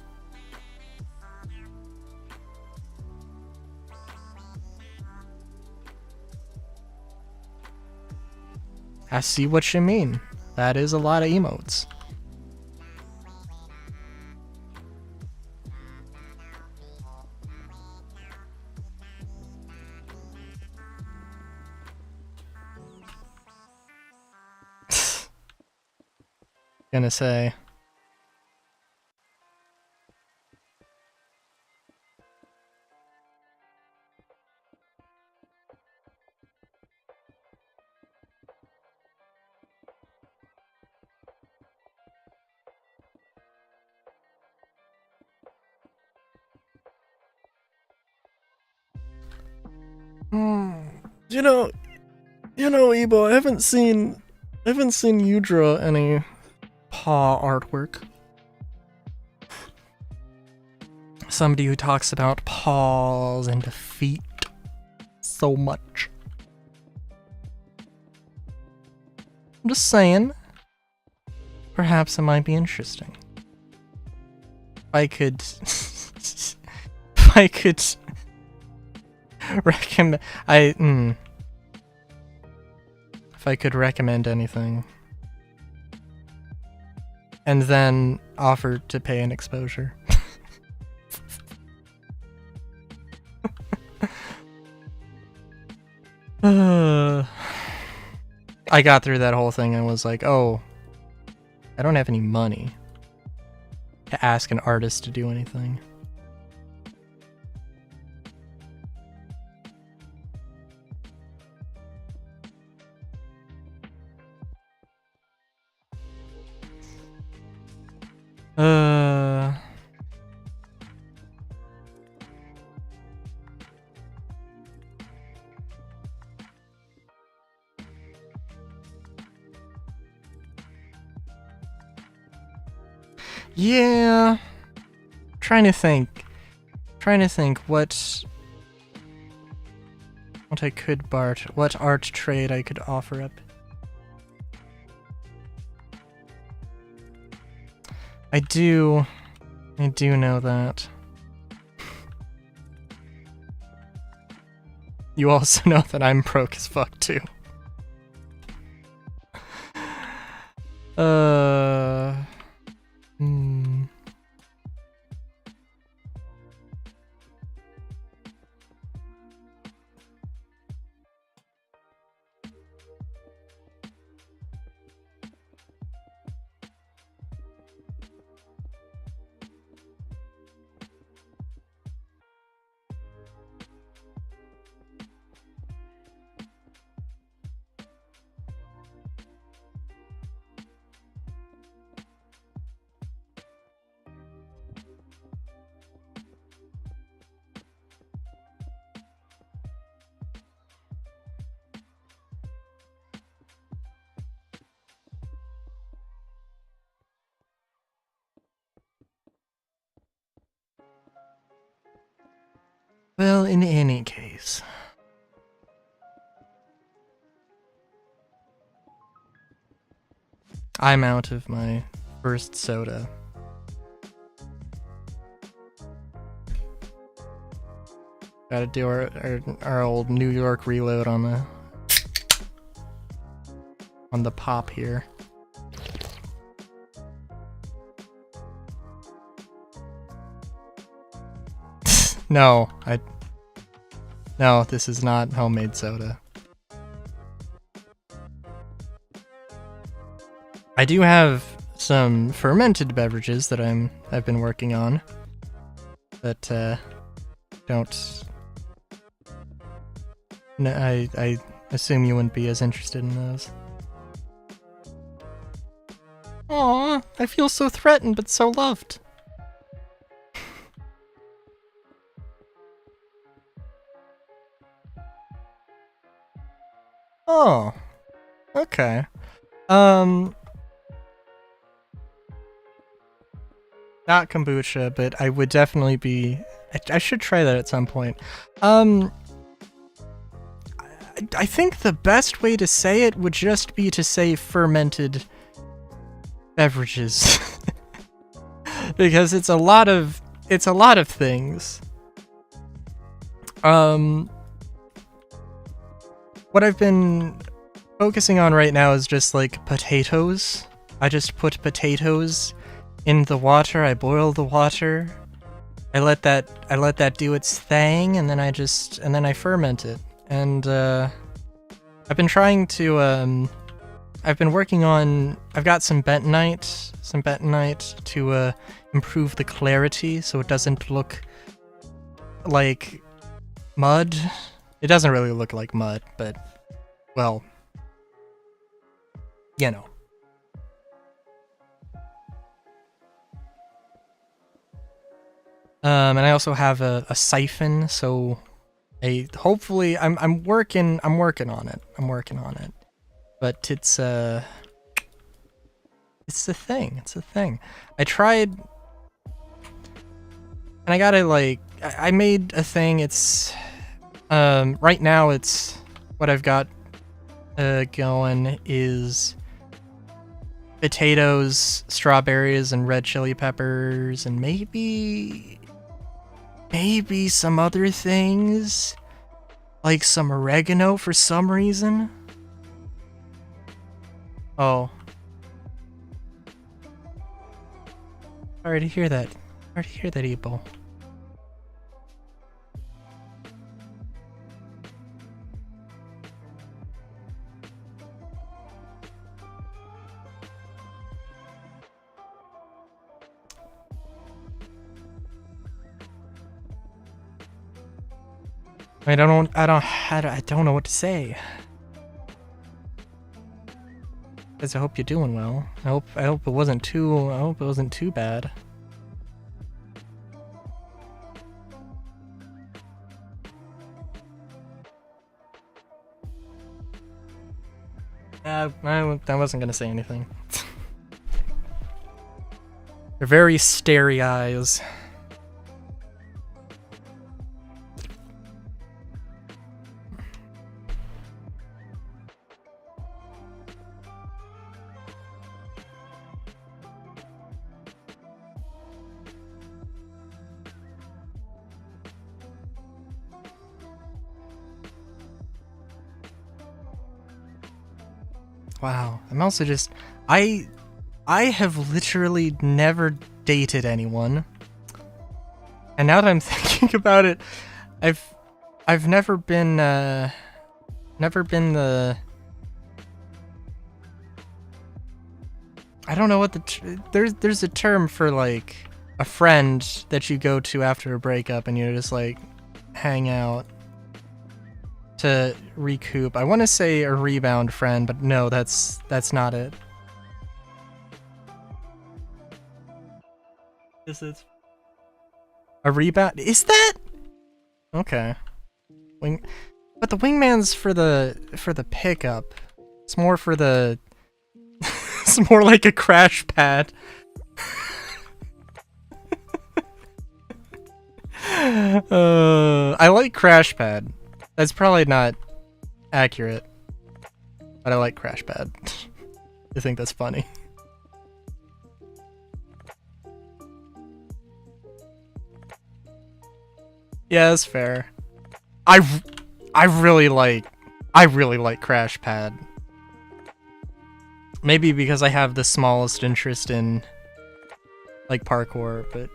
I see what you mean. That is a lot of emotes. Gonna say. You know, Ebo, I haven't seen you draw any paw artwork. Somebody who talks about paws and feet so much. I'm just saying, perhaps it might be interesting. If I could recommend, if I could recommend anything, and then offer to pay an exposure. I got through that whole thing and was like, oh, I don't have any money to ask an artist to do anything. Yeah. Trying to think what I could what art trade I could offer up. I do know that. You also know that I'm broke as fuck too. Well, in any case, I'm out of my first soda. Gotta do our old New York reload on the pop here. No, this is not homemade soda. I do have some fermented beverages that I've been working on that don't. No, I assume you wouldn't be as interested in those. Aw, I feel so threatened but so loved. Oh, okay. Not kombucha, but I would definitely be. I should try that at some point. I think the best way to say it would just be to say fermented beverages, because it's a lot of things. What I've been focusing on right now is just like potatoes. I just put potatoes in the water. I boil the water. I let that do its thing, and then I ferment it. And I've been trying to I've been working on. I've got some bentonite to improve the clarity so it doesn't look like mud. It doesn't really look like mud, but, well, you know. And I also have a siphon, so Hopefully I'm working on it. But it's the thing. I tried, and I gotta like I made a thing. It's right now it's what I've got going is potatoes, strawberries, and red chili peppers, and maybe some other things, like some oregano for some reason. Oh. Sorry to hear that. Ebo. I don't know what to say. Guys, I hope you're doing well. I hope it wasn't too bad. I wasn't gonna say anything. They're very starry eyes. Wow. I'm also just I have literally never dated anyone. And now that I'm thinking about it, I've never been the I don't know what there's a term for like a friend that you go to after a breakup and you just like hang out to recoup. I want to say a rebound friend, but no, that's not it. Is it a rebound? Is that okay? But the wingman's for the pickup. It's more for the. It's more like a crash pad. I like crash pad. That's probably not accurate, but I like crash pad. I think that's funny. Yeah, that's fair. I really like crash pad. Maybe because I have the smallest interest in like parkour, but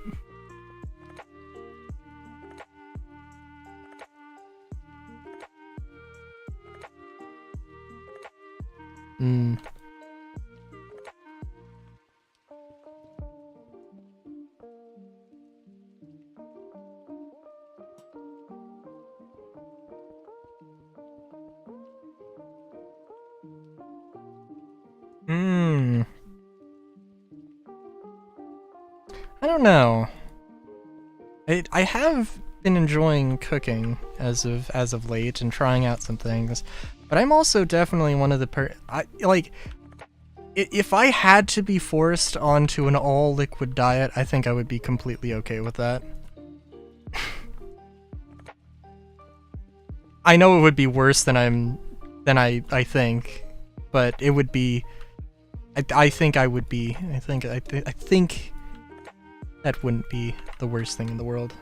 I don't know. I have been enjoying cooking as of late and trying out some things, but I'm also definitely one of the if I had to be forced onto an all liquid diet, I think I would be completely okay with that. I know it would be worse than I think, but it would be. I think I would be. I think that wouldn't be the worst thing in the world.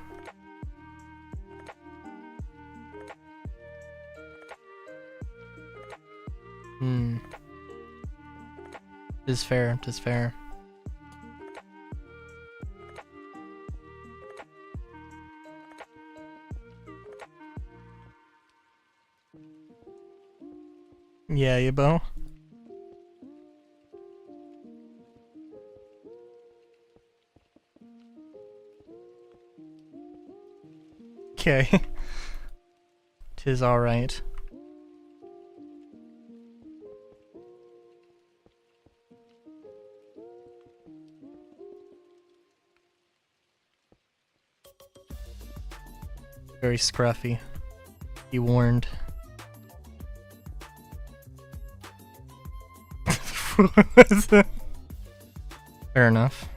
Is fair. Yeah, Yabo. Okay. 'Tis alright. Very scruffy. Be warned. Fair enough.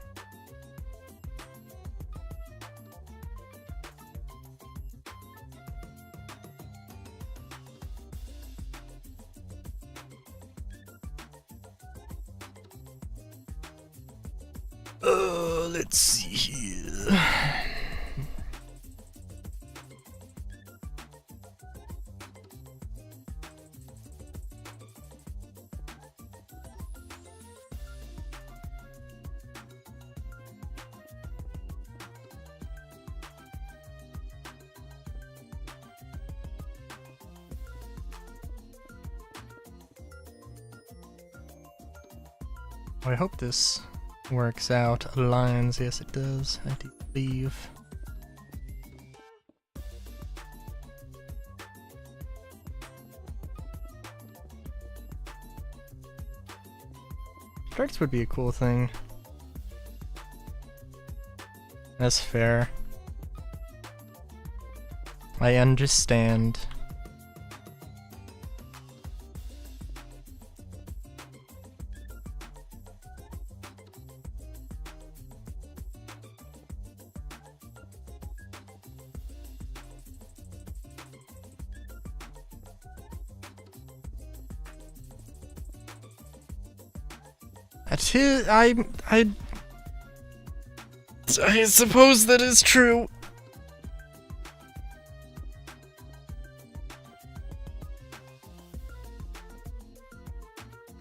Let's see here. I hope this works out, aligns. Yes, it does. I do believe. Strikes would be a cool thing. That's fair. I understand. I suppose that is true.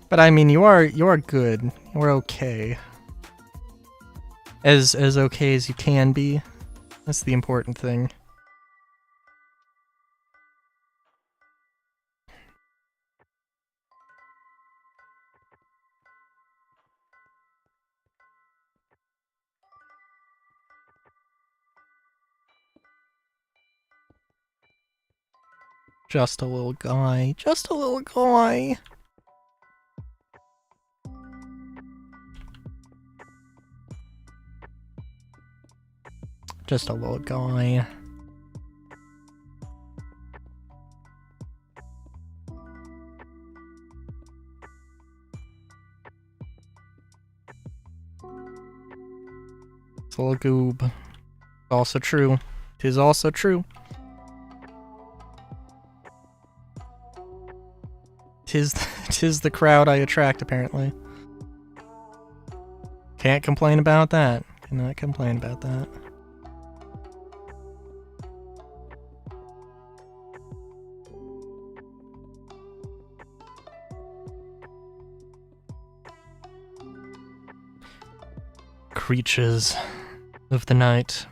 But I mean, you are good. You're okay. As okay as you can be. That's the important thing. Just a little guy. Just a little guy. Just a little guy. It's a little goob. Also true. 'Tis also true. Tis the crowd I attract, apparently. Can't complain about that. Cannot complain about that. Creatures of the night.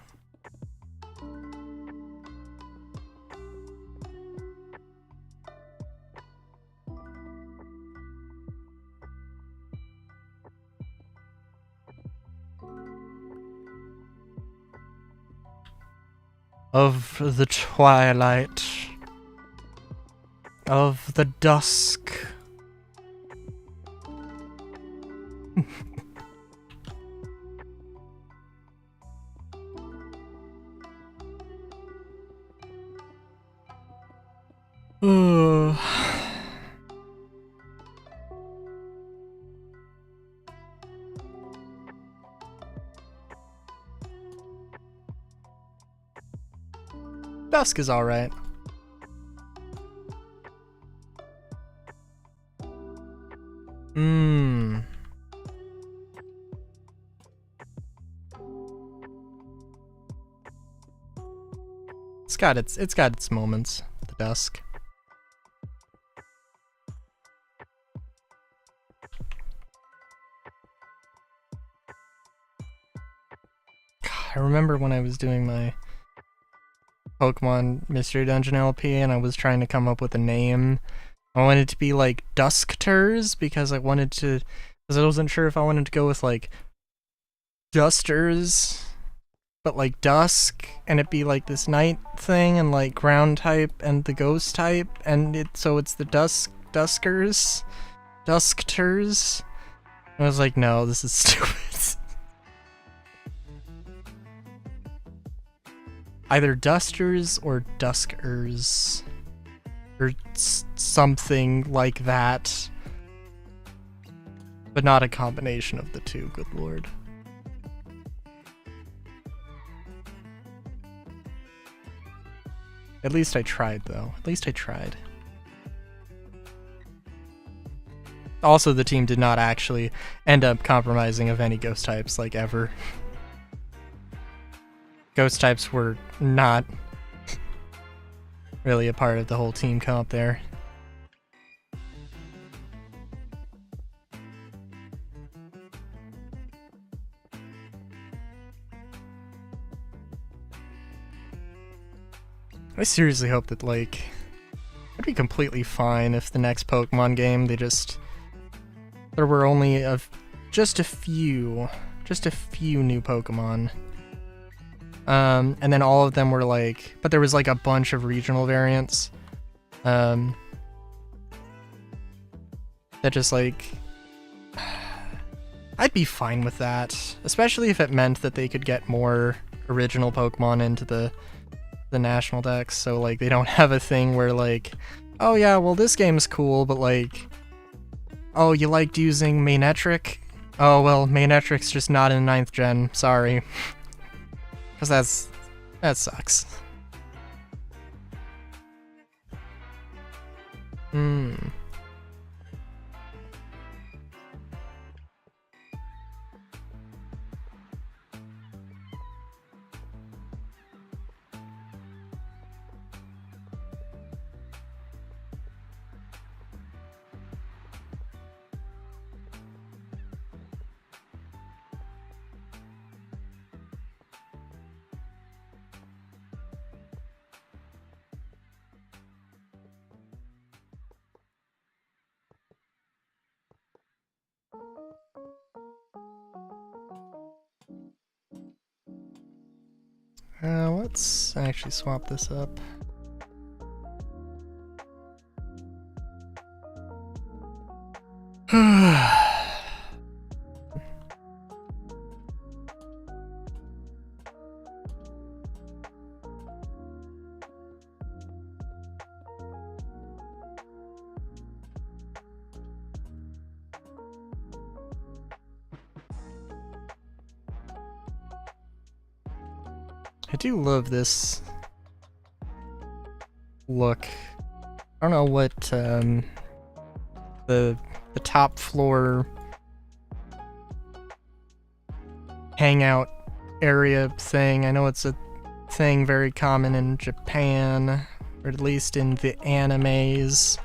Of the twilight, of the dusk. Dusk is alright. It's got its moments, the dusk. I remember when I was doing my Pokemon Mystery Dungeon LP and I was trying to come up with a name. I wanted it to be like Duskters because I wasn't sure if I wanted to go with like Dusters, but like Dusk, and it'd be like this night thing and like ground type and the ghost type, and so it's the Duskters. I was like, no, this is stupid. Either Dusters or Duskers. or something like that. But not a combination of the two, good lord. At least I tried, though. At least I tried. Also, the team did not actually end up compromising of any ghost types, like, ever. Ghost types were not really a part of the whole team comp there. I seriously hope that, like, I'd be completely fine if the next Pokemon game, there were only just a few new Pokemon. And then all of them were like, but there was like a bunch of regional variants. That just like, I'd be fine with that, especially if it meant that they could get more original Pokemon into the national decks, so like they don't have a thing where like, oh yeah, well this game's cool, but like, oh, you liked using Manectric? Oh well, Manectric's just not in 9th gen, sorry. Because that sucks. Let's actually swap this up. I do love this look. I don't know what the top floor hangout area thing. I know it's a thing very common in Japan, or at least in the animes.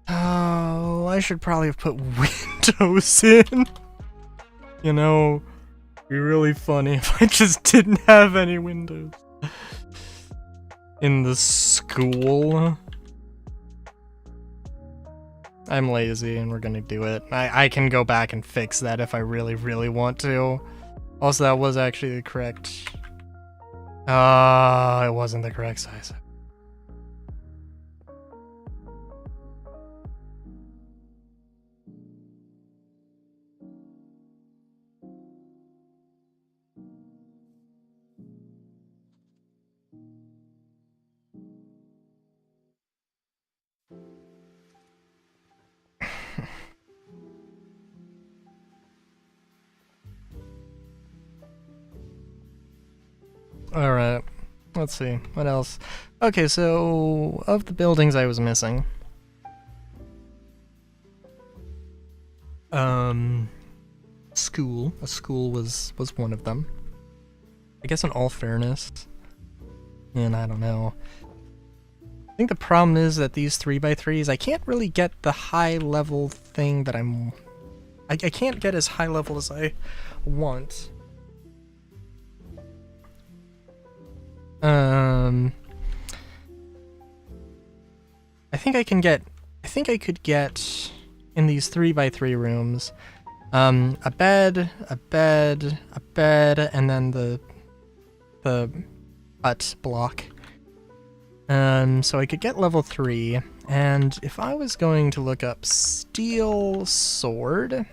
Oh, I should probably have put windows in. You know, it'd be really funny if I just didn't have any windows in the school. I'm lazy and we're gonna do it. I can go back and fix that if I really, really want to. Also, that was actually the correct... it wasn't the correct size. Alright, let's see, what else? Okay, so, of the buildings I was missing, a school was one of them. I guess in all fairness, and I don't know. I think the problem is that these 3x3s, I can't really get the high level thing that I can't get as high level as I want. think I can get. I think I could get in these 3x3 rooms, a bed, a bed, a bed, and then the hut block. So I could get level 3, and if I was going to look up steel sword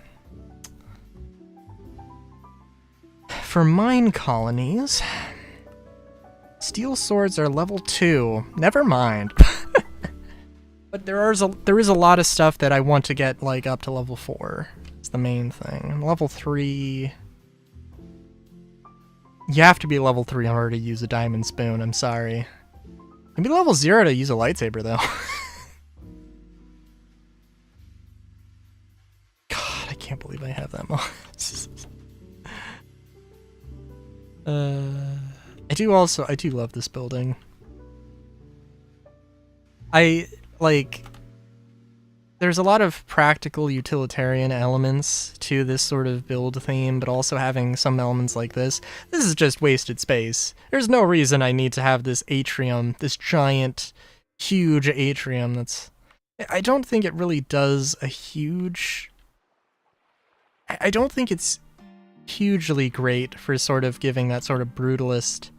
for mine colonies, steel swords are level 2. Never mind. But there is a lot of stuff that I want to get like up to level 4. It's the main thing. And level 3. You have to be level 3 in order to use a diamond spoon. I'm sorry. You can be level 0 to use a lightsaber though. God, I can't believe I have that much. I do love this building. There's a lot of practical utilitarian elements to this sort of build theme, but also having some elements like this. This is just wasted space. There's no reason I need to have this atrium, this giant, huge atrium that's... I don't think it really does a huge... I don't think it's hugely great for sort of giving that sort of brutalist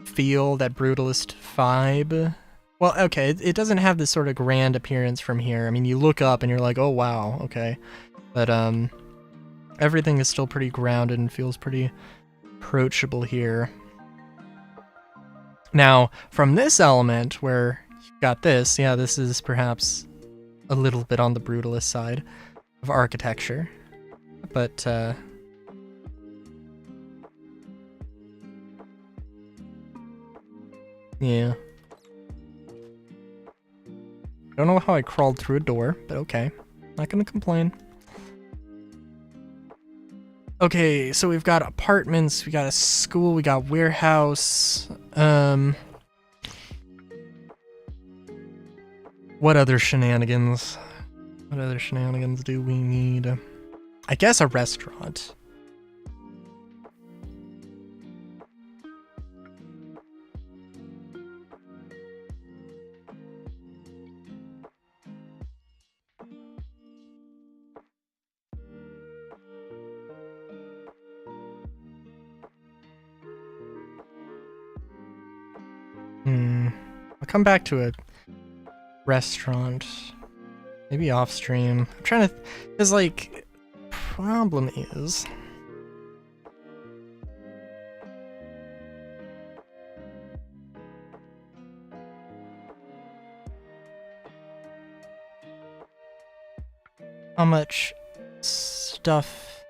feel, that brutalist vibe. Well, okay, it doesn't have this sort of grand appearance from here. I mean, you look up and you're like, oh wow, okay. But everything is still pretty grounded and feels pretty approachable here. Now, from this element where you've got this, yeah, this is perhaps a little bit on the brutalist side of architecture. But yeah. Don't know how I crawled through a door, but okay. Not gonna complain. Okay, so we've got apartments, we got a school, we got warehouse. What other shenanigans? What other shenanigans do we need? I guess a restaurant. I'll come back to a restaurant. Maybe off stream. I'm trying to... Because, like, problem is... how much stuff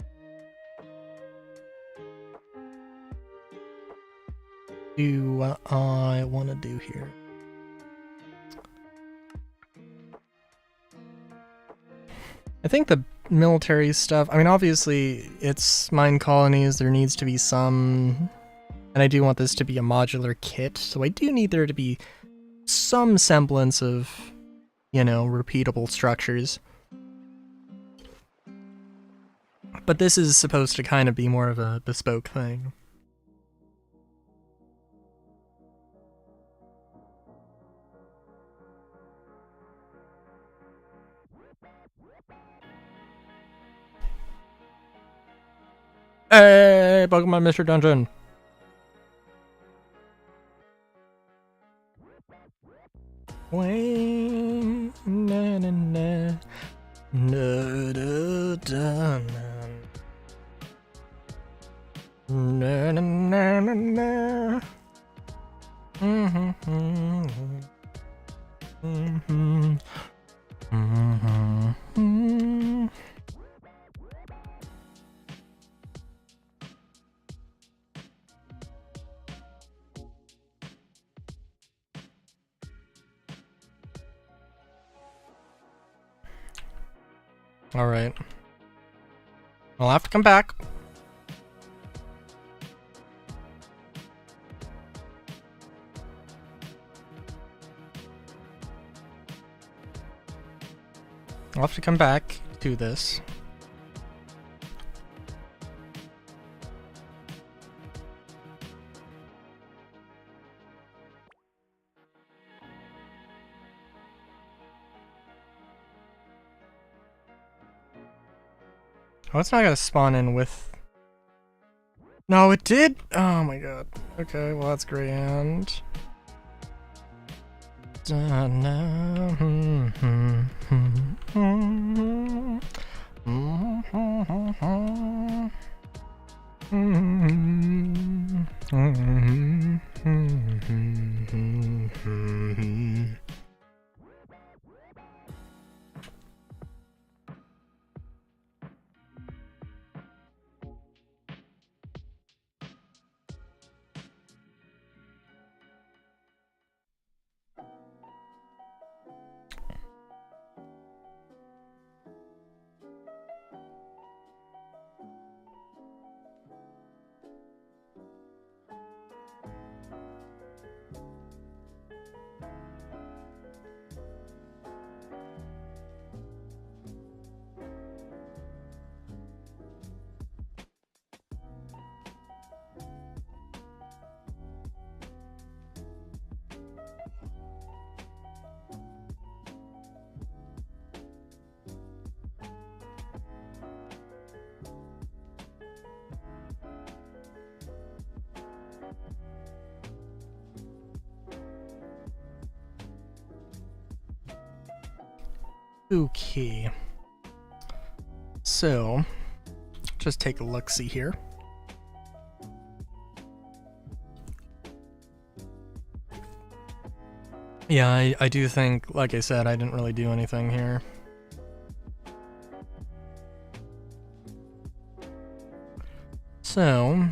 do I want to do here? I think the military stuff, I mean, obviously it's mine colonies, there needs to be some, and I do want this to be a modular kit, so I do need there to be some semblance of, you know, repeatable structures. But this is supposed to kind of be more of a bespoke thing. Hey, Pokemon Mr. Dungeon! Wait, na na na, na da da na, na na na na na. Alright. I'll have to come back. I'll have to come back to this. Oh, it's not gonna spawn in with... No, it did? Oh my god. Okay, well that's grand. Okay. So, just take a look-see here. Yeah, I do think, like I said, I didn't really do anything here. So...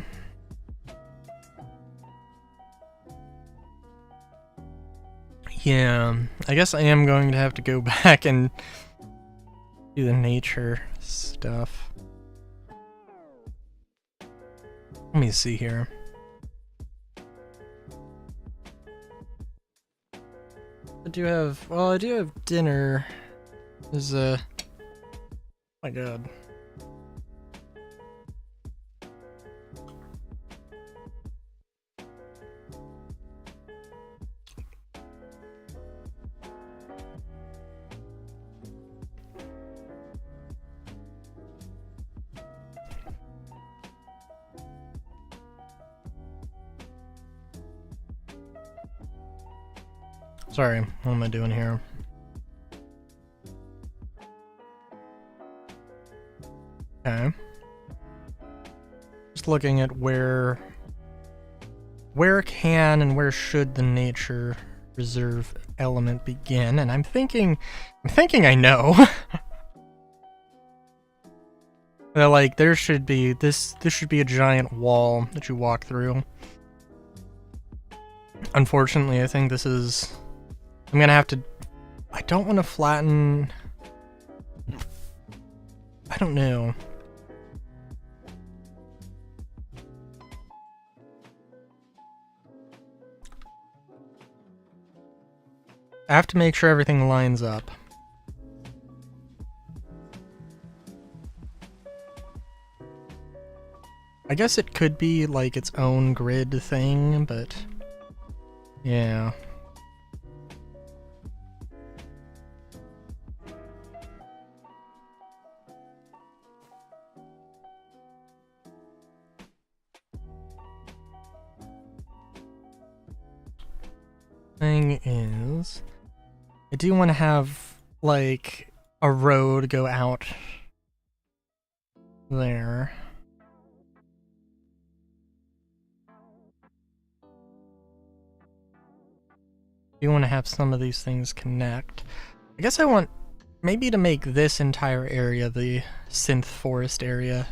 yeah, I guess I am going to have to go back and do the nature stuff. Let me see here. I do have dinner. There's oh my god. Sorry, what am I doing here? Okay. Just looking at where can and where should the nature reserve element begin, and I'm thinking I know. That like there should be this should be a giant wall that you walk through. Unfortunately, I think this is... I'm gonna have to... I don't want to flatten... I don't know. I have to make sure everything lines up. I guess it could be like its own grid thing, but... yeah. Thing is, I do want to have like a road go out there. I do want to have some of these things connect. I guess I want maybe to make this entire area the synth forest area.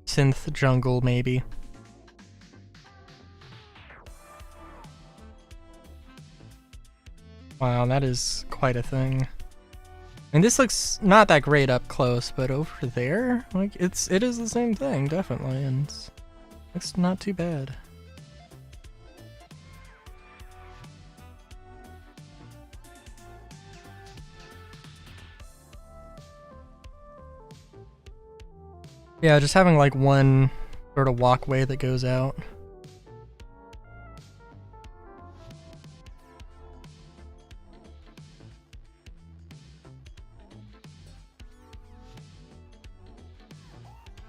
Synth jungle, maybe. Wow, that is quite a thing. And this looks not that great up close, but over there, like it is the same thing, definitely, and it's not too bad. Yeah, just having like one sort of walkway that goes out.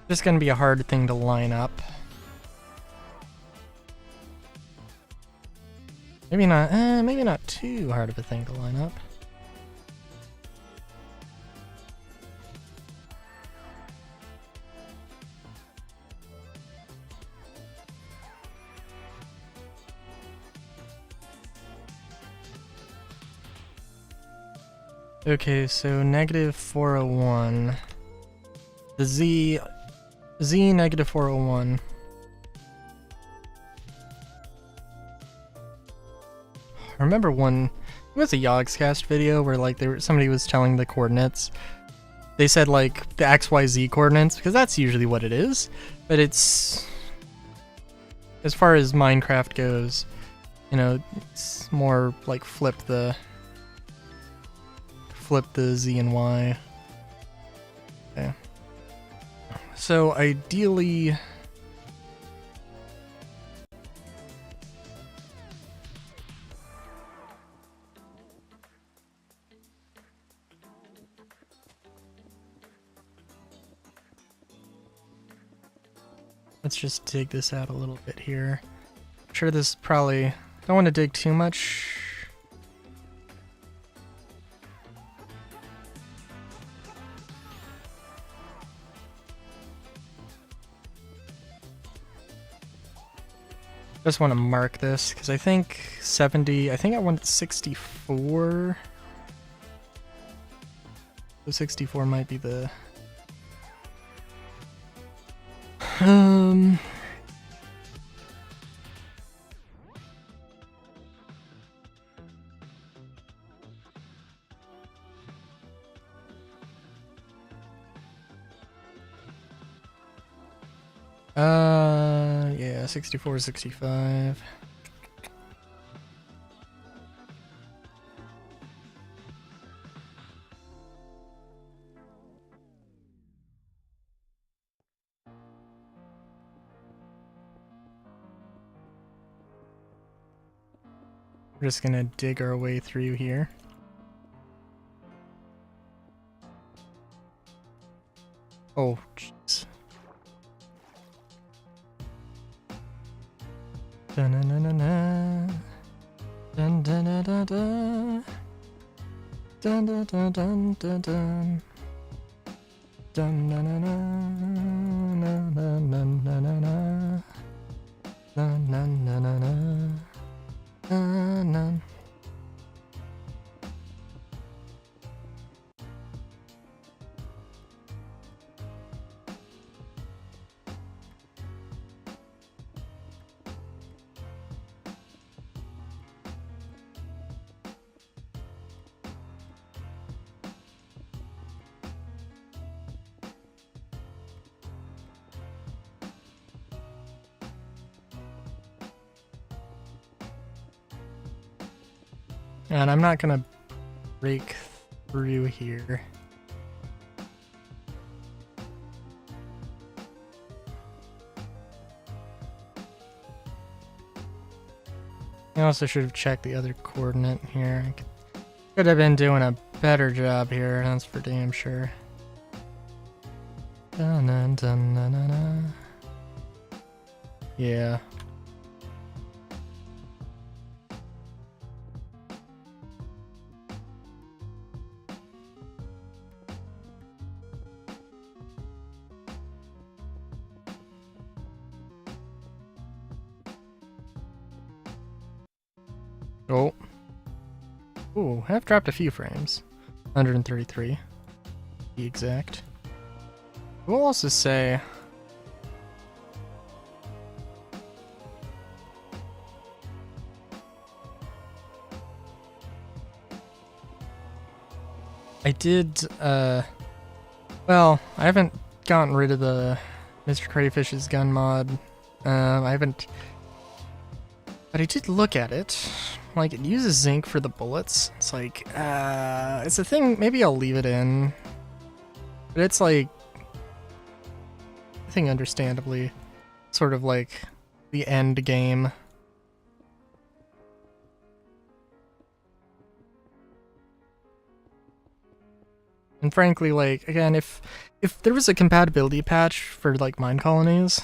Just gonna be a hard thing to line up. Maybe not too hard of a thing to line up. Okay, so negative 401. The Z negative 401. I remember one, it was a Yogscast video where like somebody was telling the coordinates. They said like the XYZ coordinates, because that's usually what it is. But it's, as far as Minecraft goes, you know, it's more like flip the Z and Y. Okay. So ideally, let's just dig this out a little bit here. I'm sure this probably, don't want to dig too much. Just want to mark this because I think 70, I think I want 64. So 64 might be the yeah, 64, 65. We're just gonna dig our way through here. Oh, jeez. Dun-dun-dun-dun-dun. Dun-dun-dun-dun-dun. Dun-dun-dun-dun-dun-dun. Dun-dun-dun-dun-dun-dun-dun-dun-dun. Dun-dun-dun-dun-dun. Dun-dun. And I'm not gonna break through here. I also should have checked the other coordinate here. I could have been doing a better job here, that's for damn sure. Dun-dun-dun-dun-dun-dun. Yeah. Oh. Ooh, I've dropped a few frames. 133. To be exact. We'll also say I did, well, I haven't gotten rid of the Mr. Crayfish's gun mod. I haven't, but I did look at it. Like, it uses zinc for the bullets. It's like, it's a thing, maybe I'll leave it in. But it's like, I think understandably, sort of like the end game. And frankly, like, again, if there was a compatibility patch for, like, mine colonies,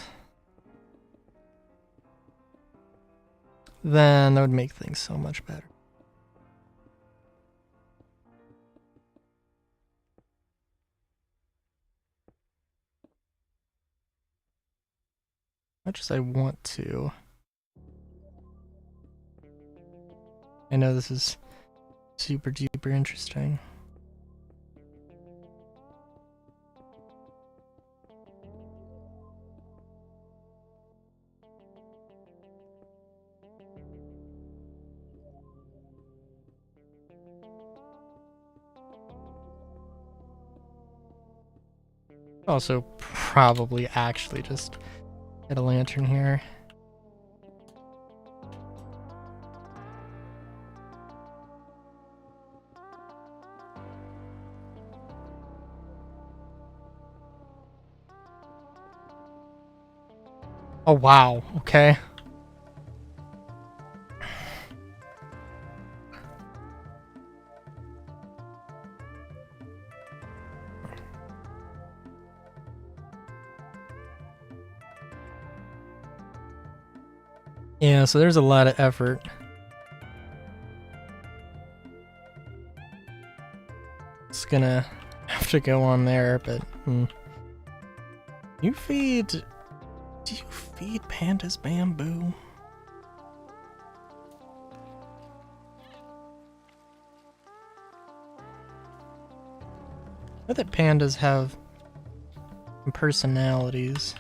then that would make things so much better. Much as I want to. I know this is super duper interesting. Also, probably actually just get a lantern here. Oh wow, okay. Yeah, so there's a lot of effort. It's gonna have to go on there, but you feed... Do you feed pandas bamboo? I know that pandas have personalities.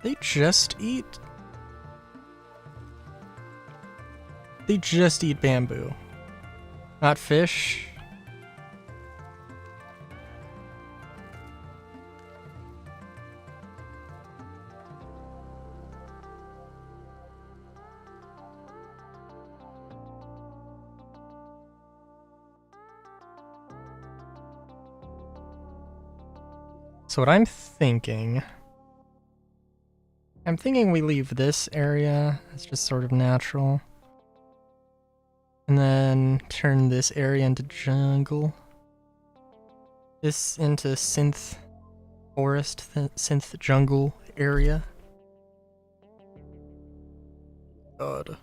They just eat bamboo. Not fish. So what I'm thinking we leave this area as just sort of natural. And then turn this area into jungle. This into synth forest, synth jungle area. God.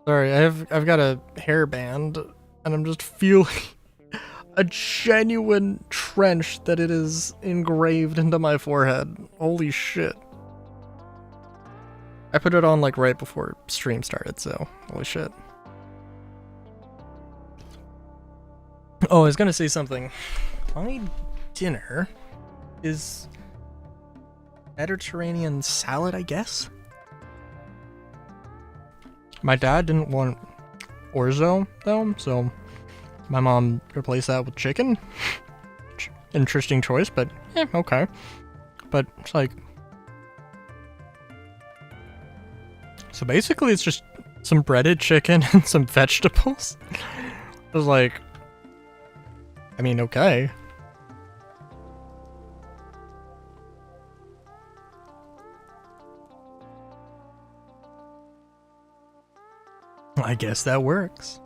Sorry, I've got a hairband, and I'm just feeling a genuine trench that it is engraved into my forehead. Holy shit. I put it on like right before stream started, so holy shit. Oh, I was gonna say something. My dinner is Mediterranean salad, I guess? My dad didn't want orzo, though, so my mom replaced that with chicken. Interesting choice, but okay. But it's like... So basically it's just some breaded chicken and some vegetables. I was like... I mean, okay. I guess that works.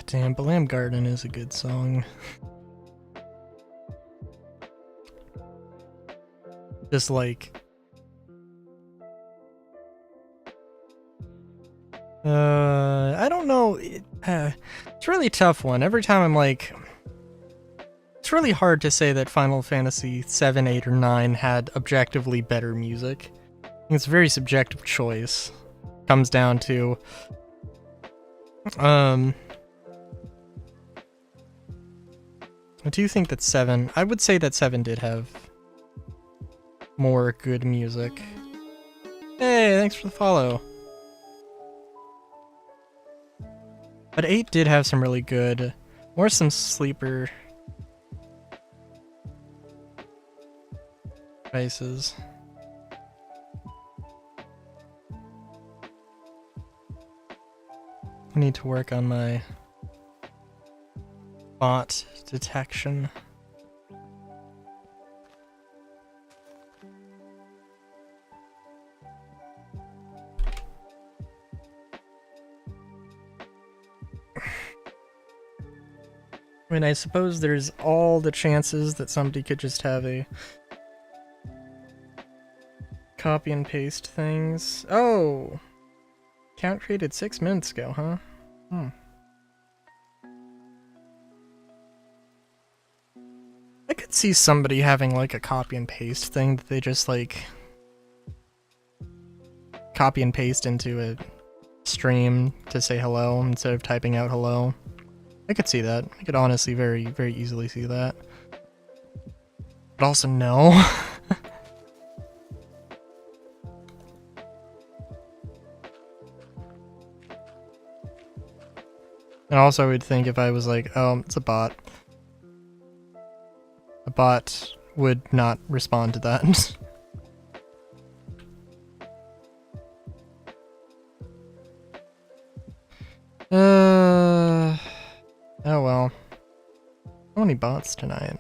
Damn, Balam Garden is a good song. Just like... I don't know. It's a really tough one. Every time I'm like... It's really hard to say that Final Fantasy 7, 8, or 9 had objectively better music. It's a very subjective choice. Comes down to... I do think that 7... I would say that 7 did have more good music. Hey, thanks for the follow. But 8 did have some really good... Or some sleeper... devices. I need to work on my bot detection. I mean, I suppose there's all the chances that somebody could just have a copy and paste things. Oh! Count created 6 minutes ago, huh? I could see somebody having like a copy and paste thing that they just like copy and paste into a stream to say hello instead of typing out hello. I could see that. I could honestly very, very easily see that. But also no. And also I would think if I was like, oh, it's a bot would not respond to that. Oh well. How many bots tonight?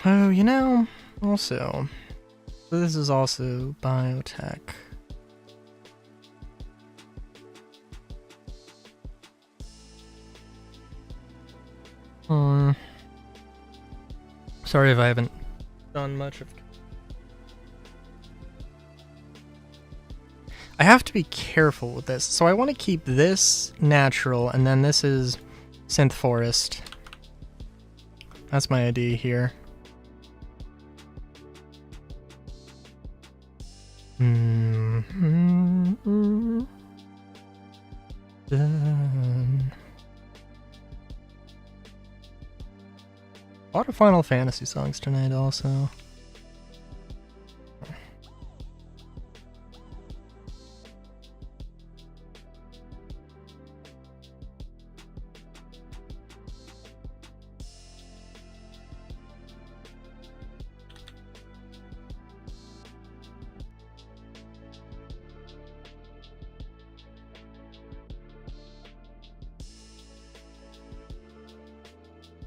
Oh, you know, also, this is also biotech. Sorry if I haven't done much of... I have to be careful with this. So I want to keep this natural, and then this is synth forest. That's my idea here. Done. A lot of Final Fantasy songs tonight also.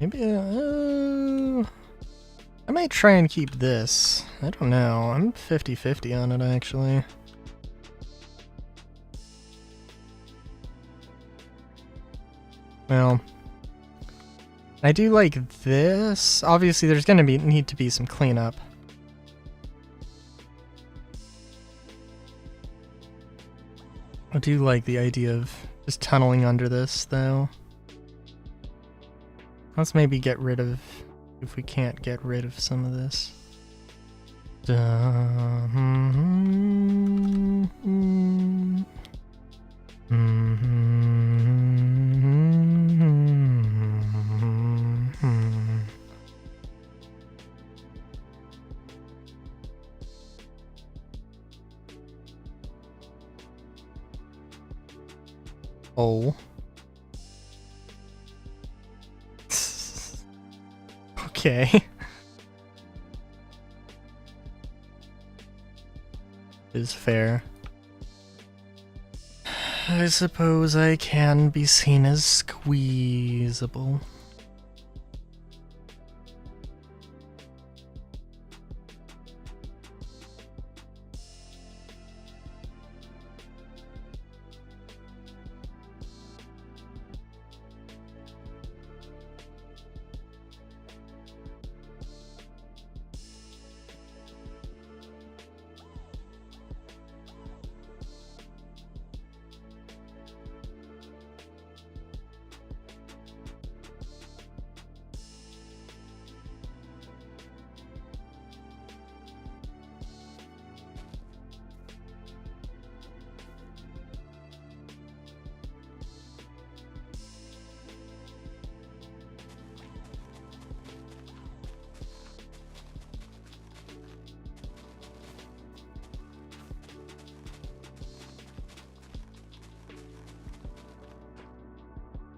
Maybe, I might try and keep this. I don't know. I'm 50-50 on it, actually. Well, I do like this. Obviously, there's gonna need to be some cleanup. I do like the idea of just tunneling under this, though. Let's maybe get rid of, if we can't get rid of some of this. Oh. Okay. Is fair. I suppose I can be seen as squeezable.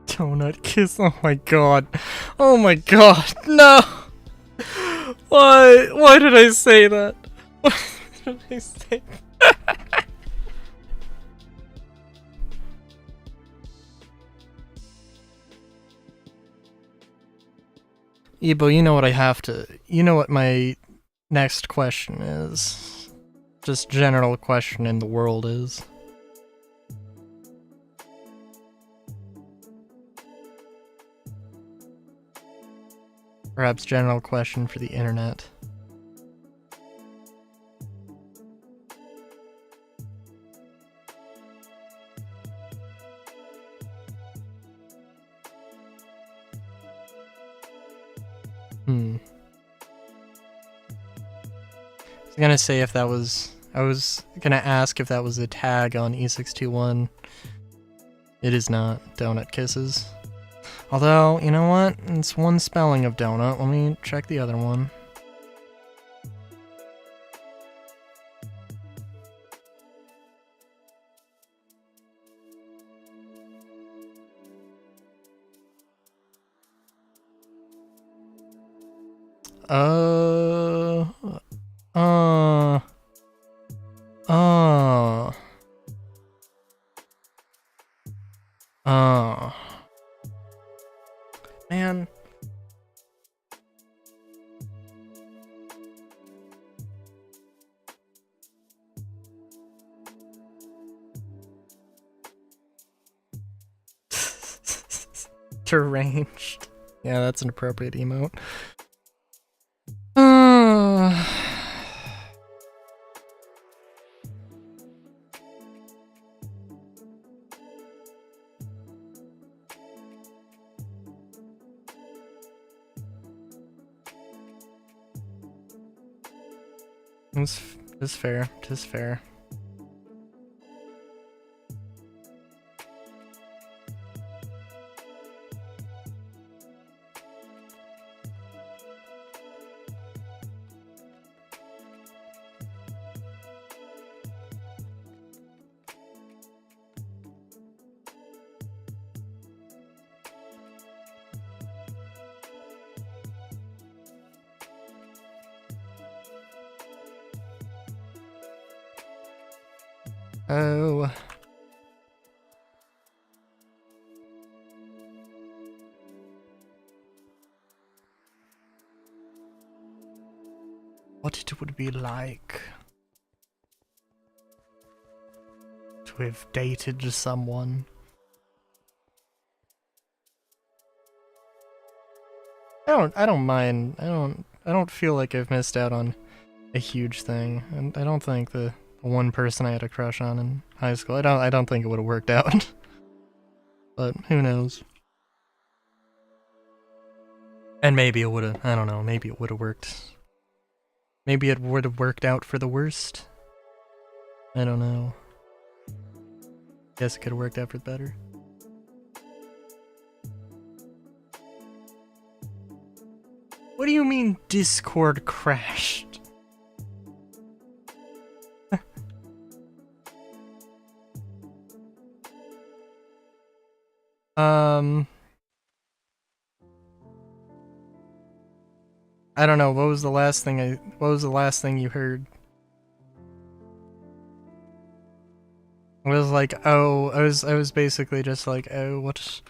Donut kiss, oh my god. Oh my god, no! Why did I say that? Why did I say that? Ebo, you know what you know what my next question is. Just general question in the world is. Perhaps general question for the internet. I was gonna ask if that was a tag on E621. It is not. Donut kisses. Although, you know what? It's one spelling of donut. Let me check the other one. Man. Deranged. Yeah, that's an appropriate emote. Tis fair. Tis fair. Oh. What it would be like to have dated someone. I don't mind. I don't feel like I've missed out on a huge thing. And I don't think the one person I had a crush on in high school, I don't think it would have worked out. But who knows? And maybe it would have, I don't know, maybe it would have worked. Maybe it would have worked out for the worst. I don't know. Guess it could have worked out for the better. What do you mean Discord crashed? I don't know, what was the last thing you heard? I was like, oh, I was basically just like, oh, what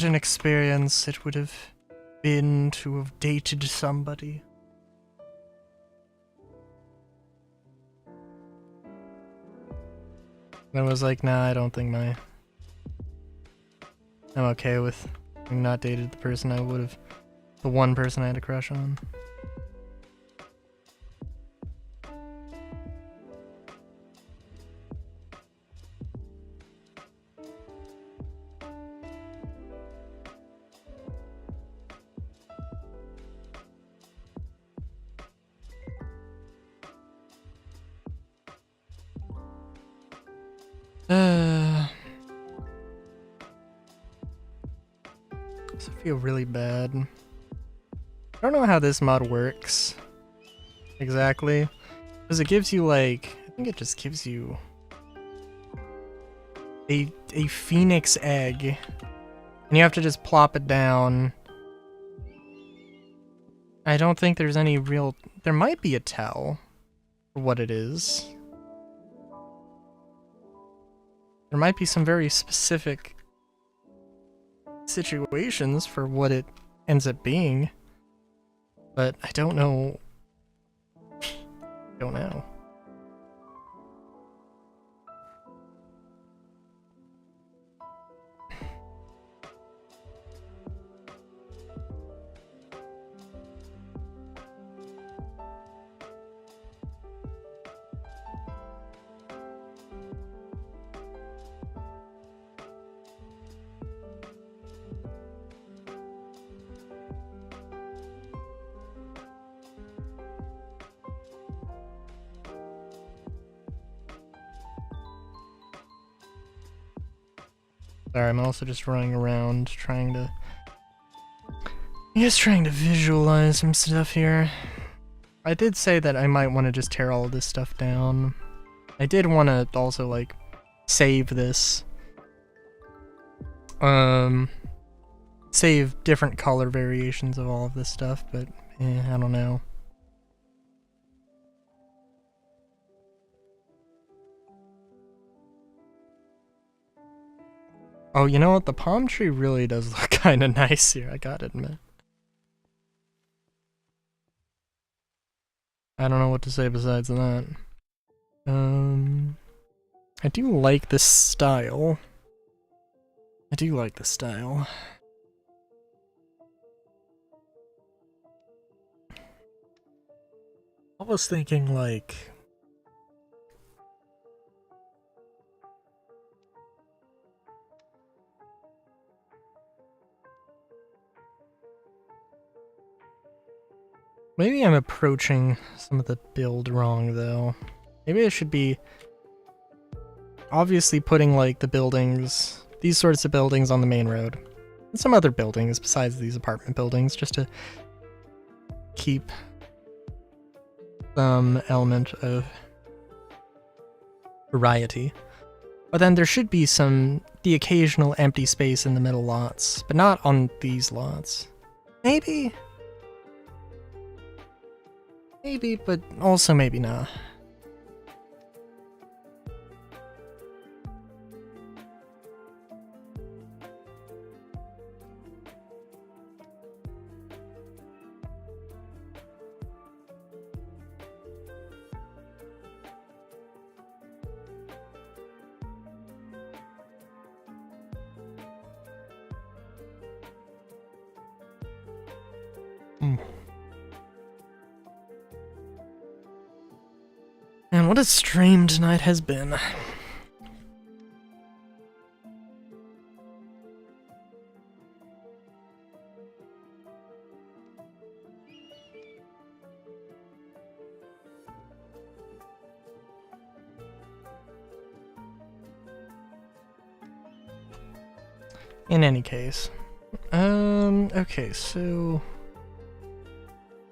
an experience it would have been to have dated somebody. And I was like, nah, I don't think I'm okay with having not dated the person I would have, the one person I had a crush on. I feel really bad. I don't know how this mod works exactly, because it gives you like, I think it just gives you a phoenix egg, and you have to just plop it down. I don't think there's any real, there might be a tell for what it is. There might be some very specific situations for what it ends up being, but I don't know. Don't know. Sorry, I'm also just running around trying to visualize some stuff here. I did say that I might want to just tear all of this stuff down. I did want to also, like, save this. Save different color variations of all of this stuff, but, I don't know. Oh, you know what? The palm tree really does look kind of nice here, I gotta admit. I don't know what to say besides that. I do like this style. I was thinking, like, maybe I'm approaching some of the build wrong, though. Maybe I should be obviously putting, like, the buildings, these sorts of buildings on the main road. And some other buildings besides these apartment buildings, just to keep some element of variety. But then there should be the occasional empty space in the middle lots, but not on these lots. Maybe, but also maybe not. And what a stream tonight has been. In any case, okay, so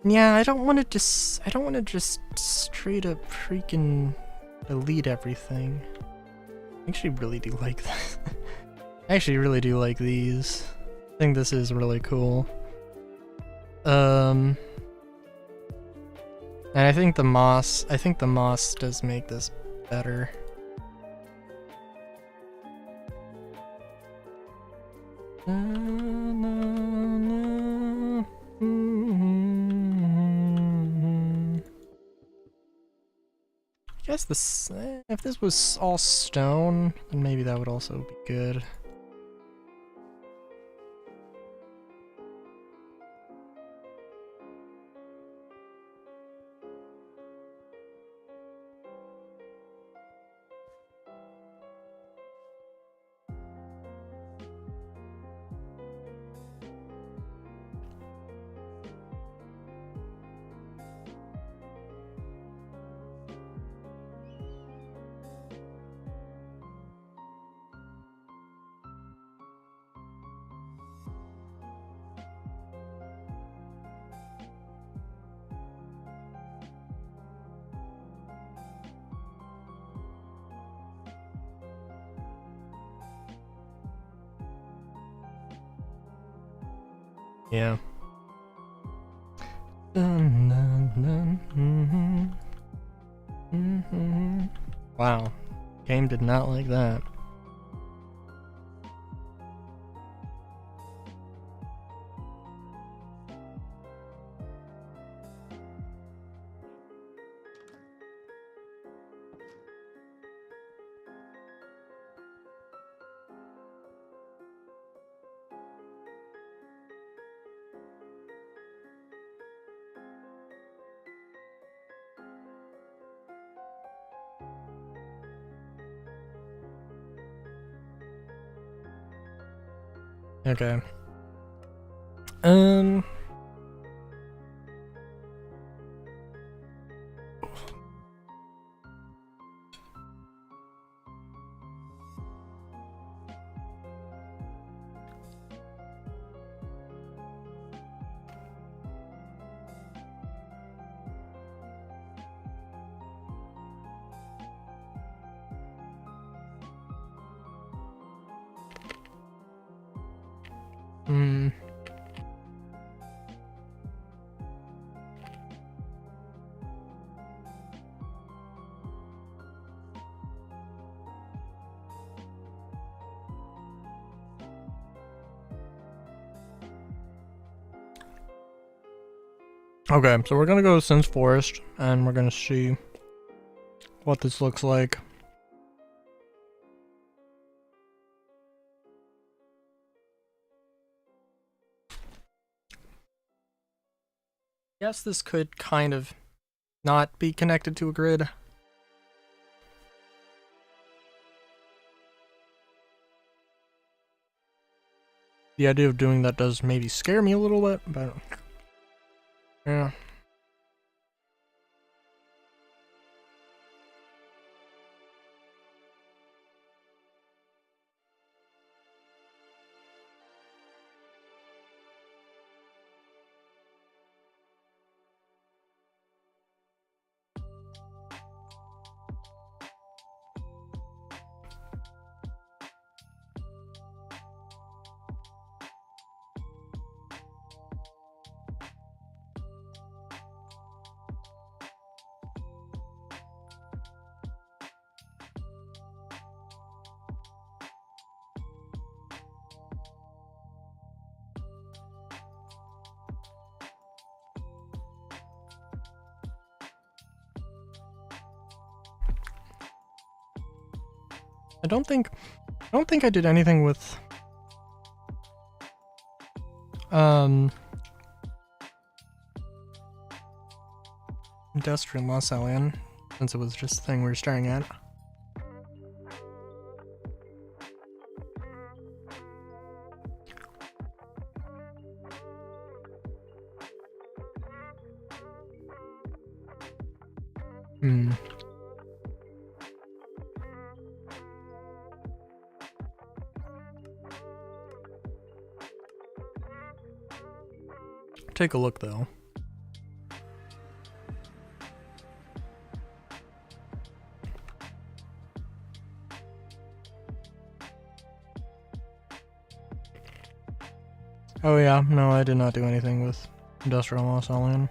yeah, I don't want to just straight up freaking delete everything. I actually really do like this. I actually really do like these. I think this is really cool. And I think the moss does make this better. I guess this, if this was all stone, then maybe that would also be good. Yeah. Wow. Game did not like that. Okay. Okay, so we're gonna go to Sin's Forest, and we're gonna see what this looks like. Yes, this could kind of not be connected to a grid. The idea of doing that does maybe scare me a little bit, but yeah. I don't think I did anything with Industrial Los Alien, since it was just the thing we were staring at. Take a look though. Oh yeah, no, I did not do anything with Industrial Los Alien.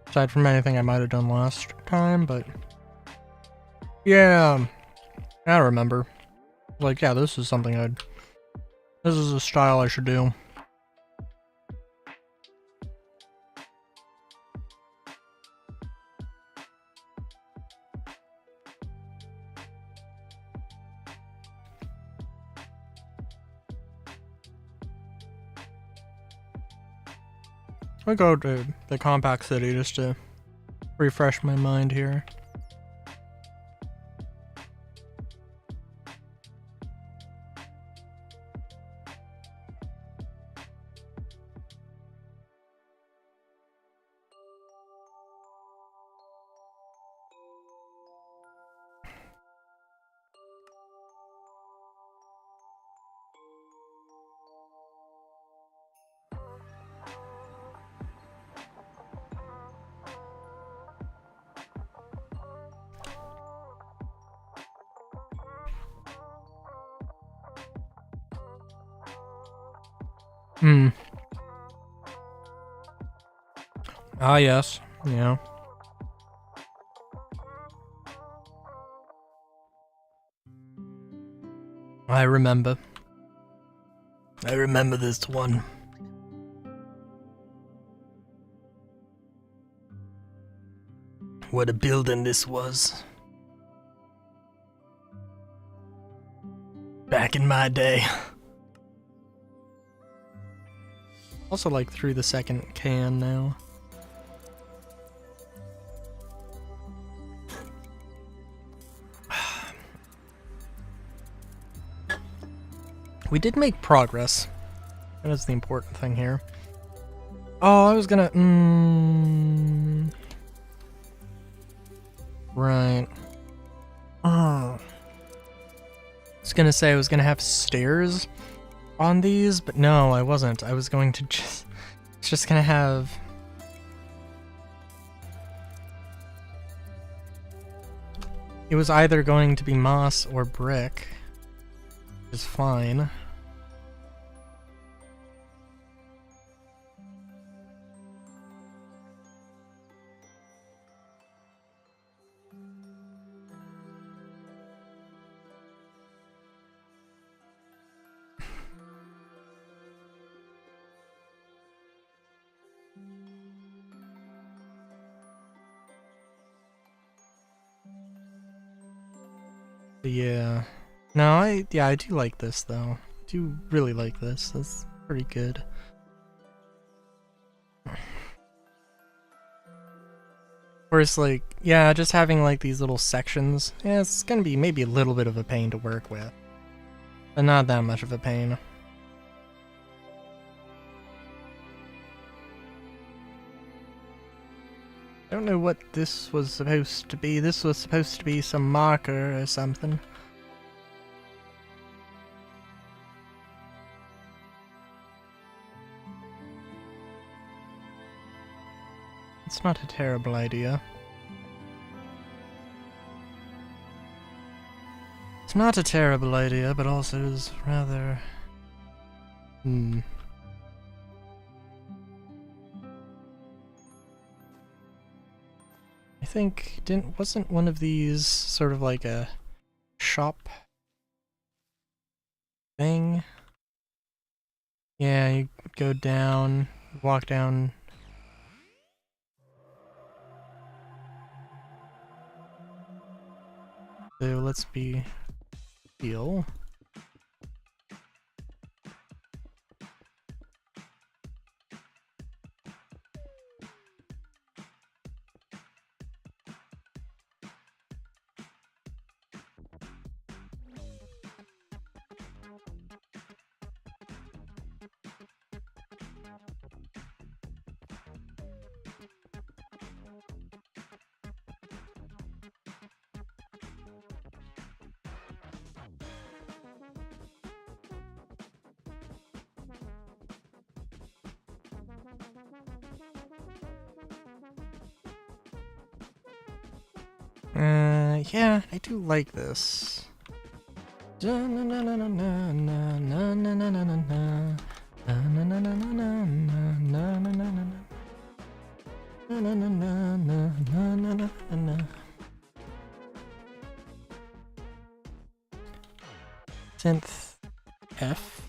Aside from anything I might have done last time, but yeah, I remember. Like, yeah, this is something this is a style I should do. I'll go to the Compact City just to refresh my mind here. Ah, yes. Yeah. I remember. I remember this one. What a building this was. Back in my day. Also, like, through the second can now. We did make progress. That is the important thing here. Oh, I was gonna... Right. Oh. I was gonna say I was gonna have stairs on these, but no, I wasn't. I was going to just gonna have... It was either going to be moss or brick, which is fine. Yeah. No, I do like this though. I do really like this. That's pretty good. Whereas, like, yeah, just having like these little sections, yeah, it's gonna be maybe a little bit of a pain to work with. But not that much of a pain. I don't know what this was supposed to be. This was supposed to be some marker or something. It's not a terrible idea. It's not a terrible idea, but also is rather... I think, wasn't one of these sort of like a shop thing? Yeah, you go down, walk down. So let's be real. Yeah, I do like this. Na, na, na, na, na, na, na, na, na. Synth F.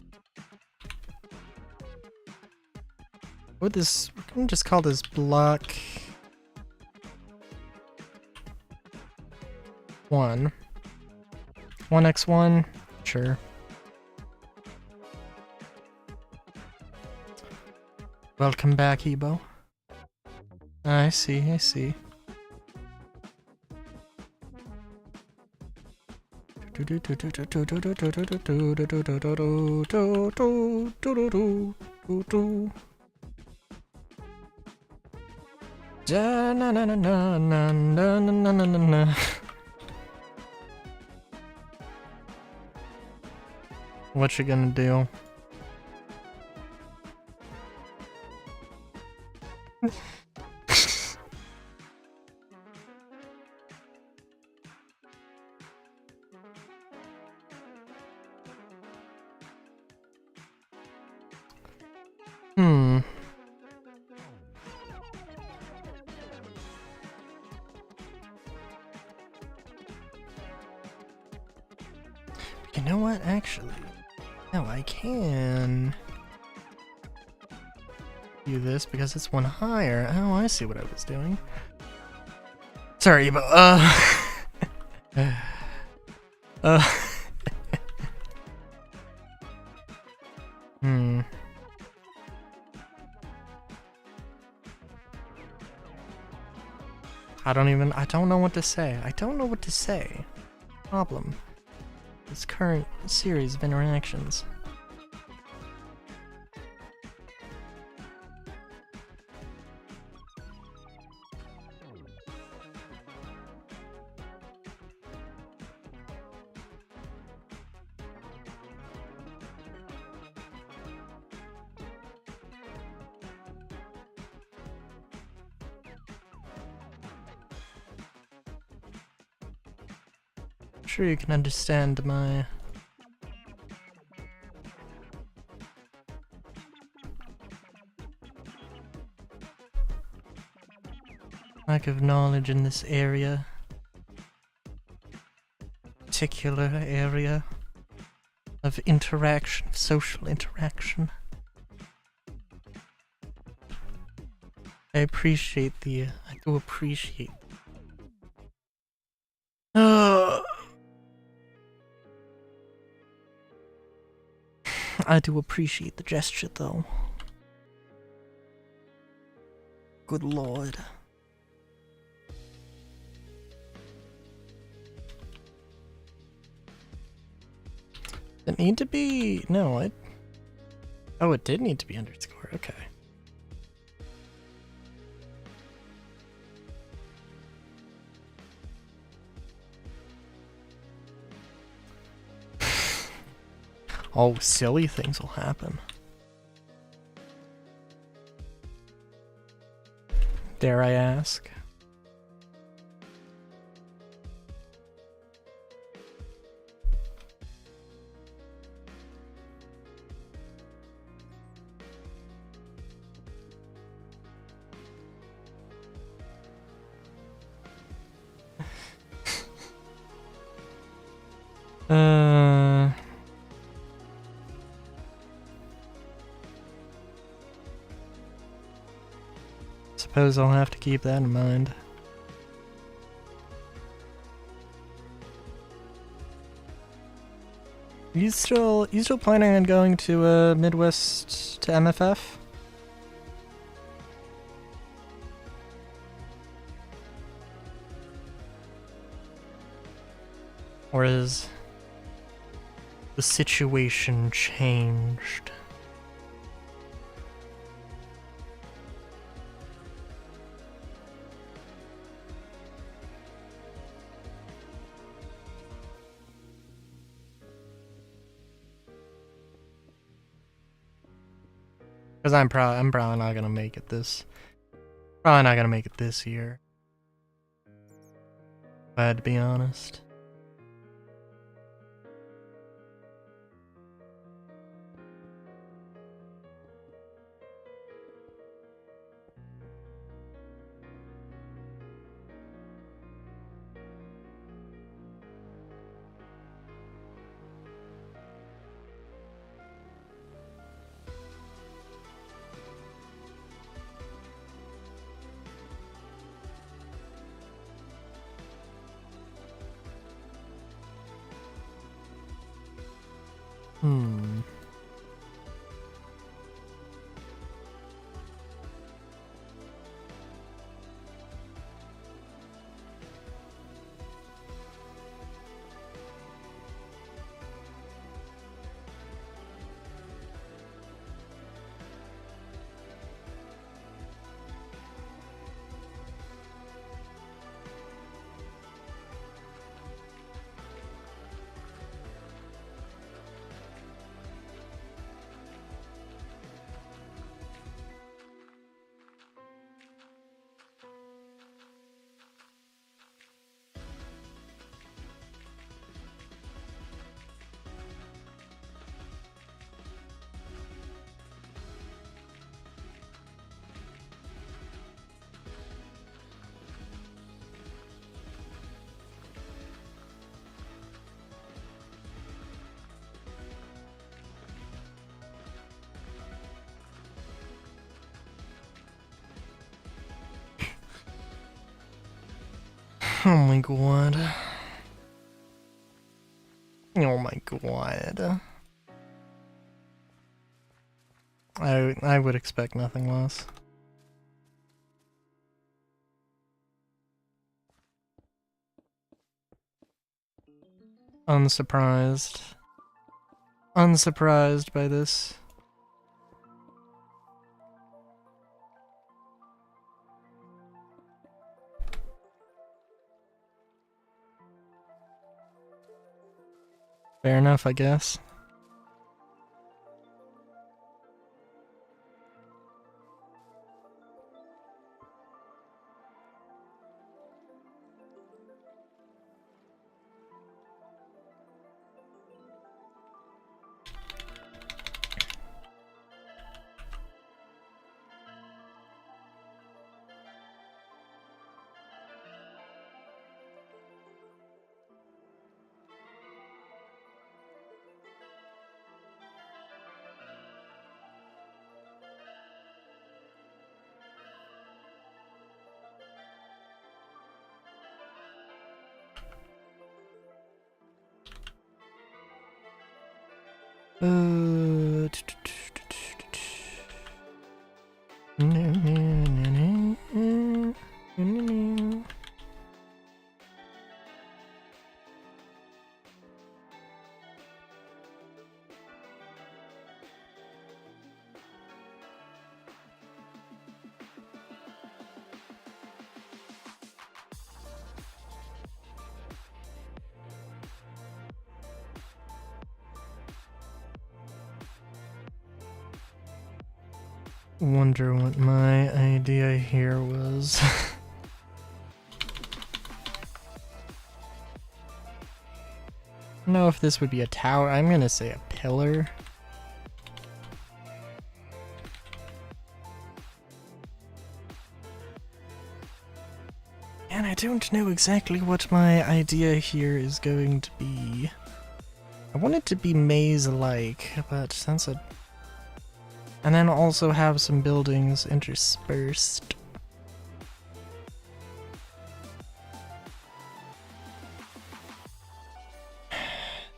What this? We can just call this block 1. 1x1. Sure. Welcome back, Ebo. I see, I see. Da, na, na, na, na, na, na, na, na, na, na. What you gonna do? You know what? Actually, no, I can do this because it's one higher. Oh, I see what I was doing. Sorry, but I don't know what to say. I don't know what to say. Problem. This current series of interactions. I'm sure you can understand my lack of knowledge in this area. Particular area of interaction, of social interaction. I do appreciate. I do appreciate the gesture, though. Good lord. It need to be... No, it... Oh, it did need to be underscore, okay. Oh, silly things will happen. Dare I ask? Suppose I'll have to keep that in mind. You still planning on going to Midwest to MFF? Or is the situation changed? Because I'm probably not gonna make it this. Probably not gonna make it this year. If I had to be honest. Hmm. Oh my god. Oh my god. I would expect nothing less. Unsurprised. Unsurprised by this. Fair enough, I guess. Wonder what my idea here was. I don't know if this would be a tower. I'm gonna say a pillar. And I don't know exactly what my idea here is going to be. I want it to be maze-like, but that's a... And then also have some buildings interspersed.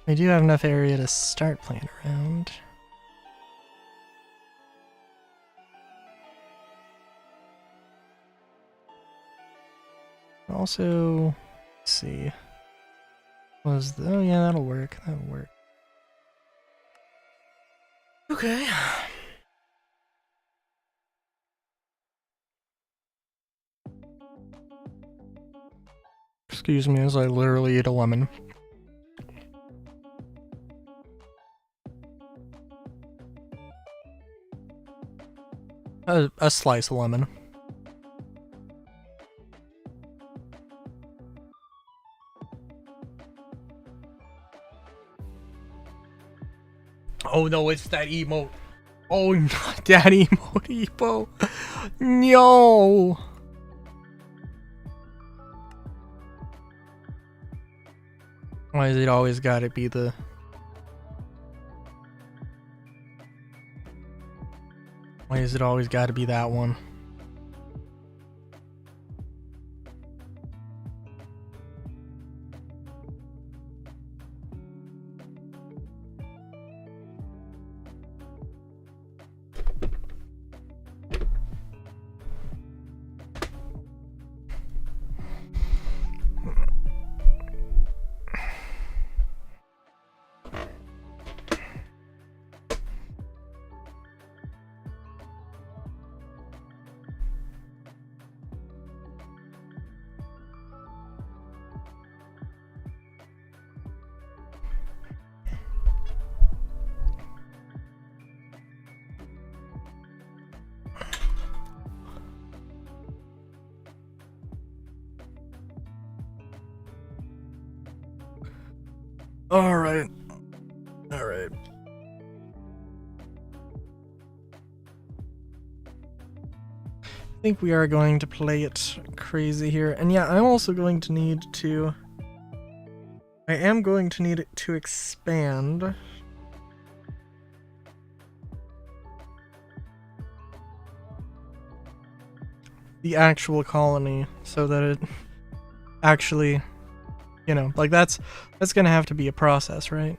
We do have enough area to start playing around. Also, let's see. Oh yeah, that'll work. That'll work. Okay. Excuse me as I literally eat a lemon. A slice of lemon. Oh no, it's that emote. Oh, not that emote, No! Why is it always gotta be the... Why is it always gotta be that one? Alright. Alright. I think we are going to play it crazy here. And yeah, I'm also going to need to... I am going to need it to expand. The actual colony so that it actually, you know, like that's gonna have to be a process, right?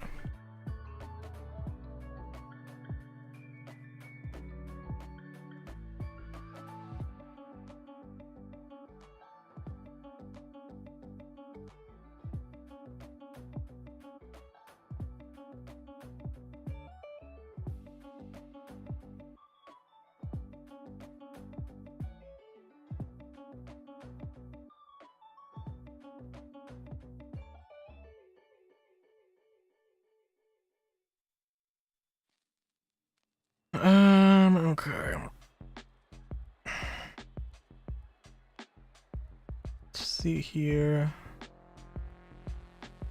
Okay. Let's see here.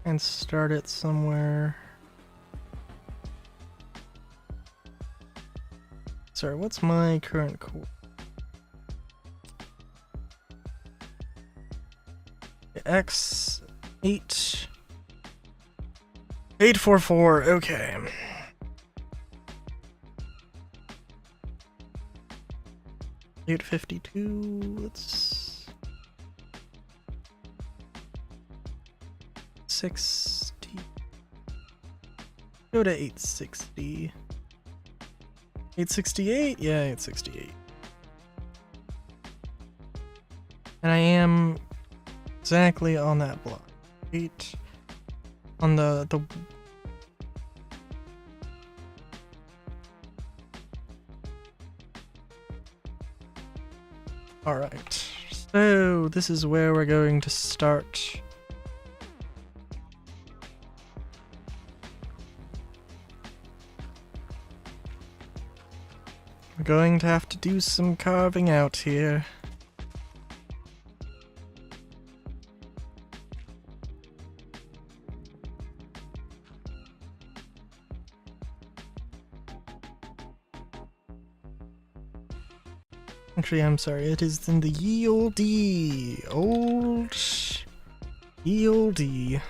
And start it somewhere. Sorry, what's my current core? X8 844. Okay. $852. Let's 60. Go to 860. 868? Yeah, 868. And I am exactly on that block. 8 on the Alright. So this is where we're going to start. We're going to have to do some carving out here. Actually, I'm sorry, it is in the ye olde old ye olde.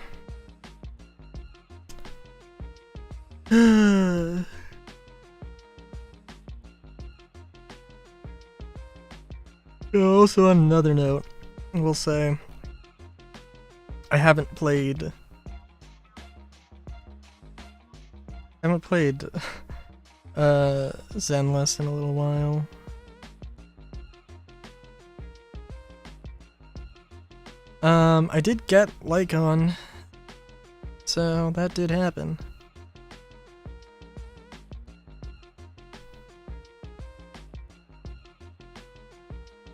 Also, on another note, I will say I haven't played Zenless in a little while. I did get Lycon, so that did happen.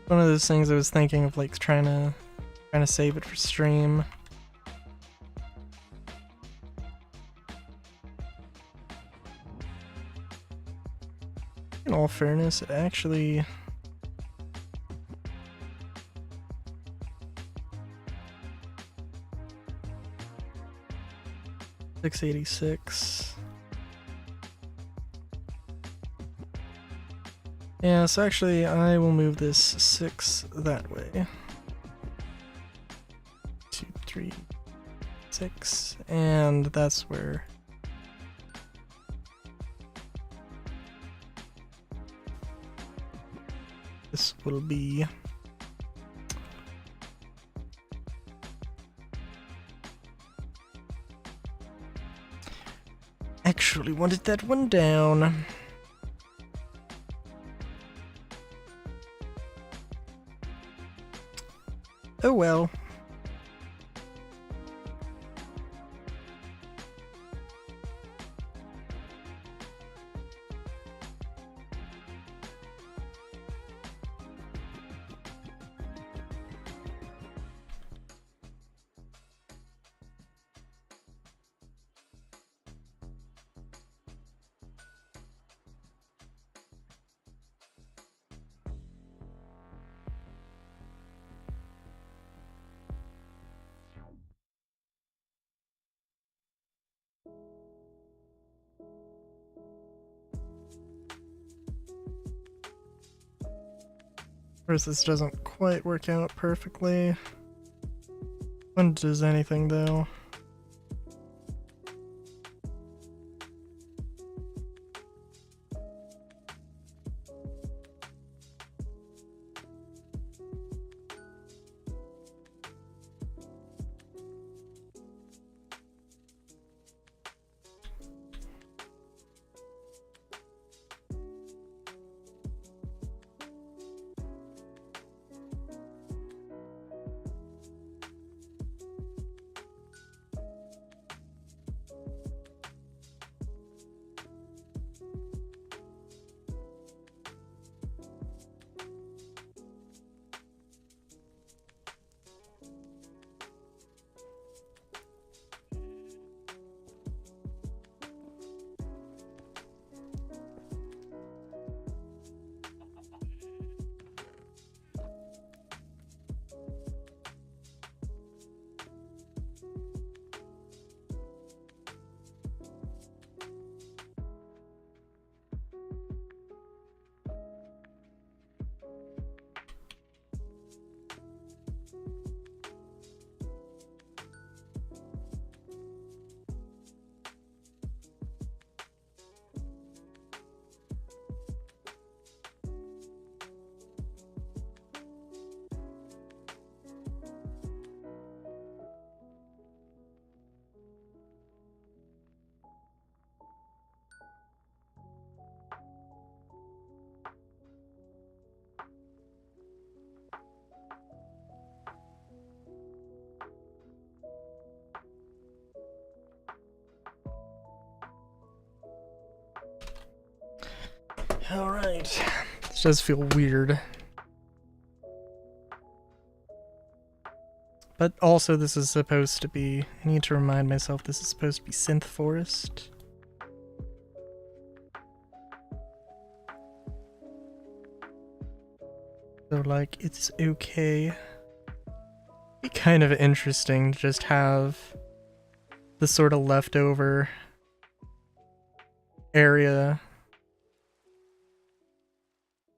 One of those things I was thinking of, like trying to save it for stream. In all fairness, it actually... $686. Yeah, so actually I will move this 6 that way. 2, 3, 6, and that's where this will be. Actually wanted that one down. Oh well. course, this doesn't quite work out perfectly. When does anything, though? Alright. This does feel weird. But also this is supposed to be... I need to remind myself this is supposed to be Synth Forest. So, like, it's okay. Be kind of interesting to just have the sort of leftover area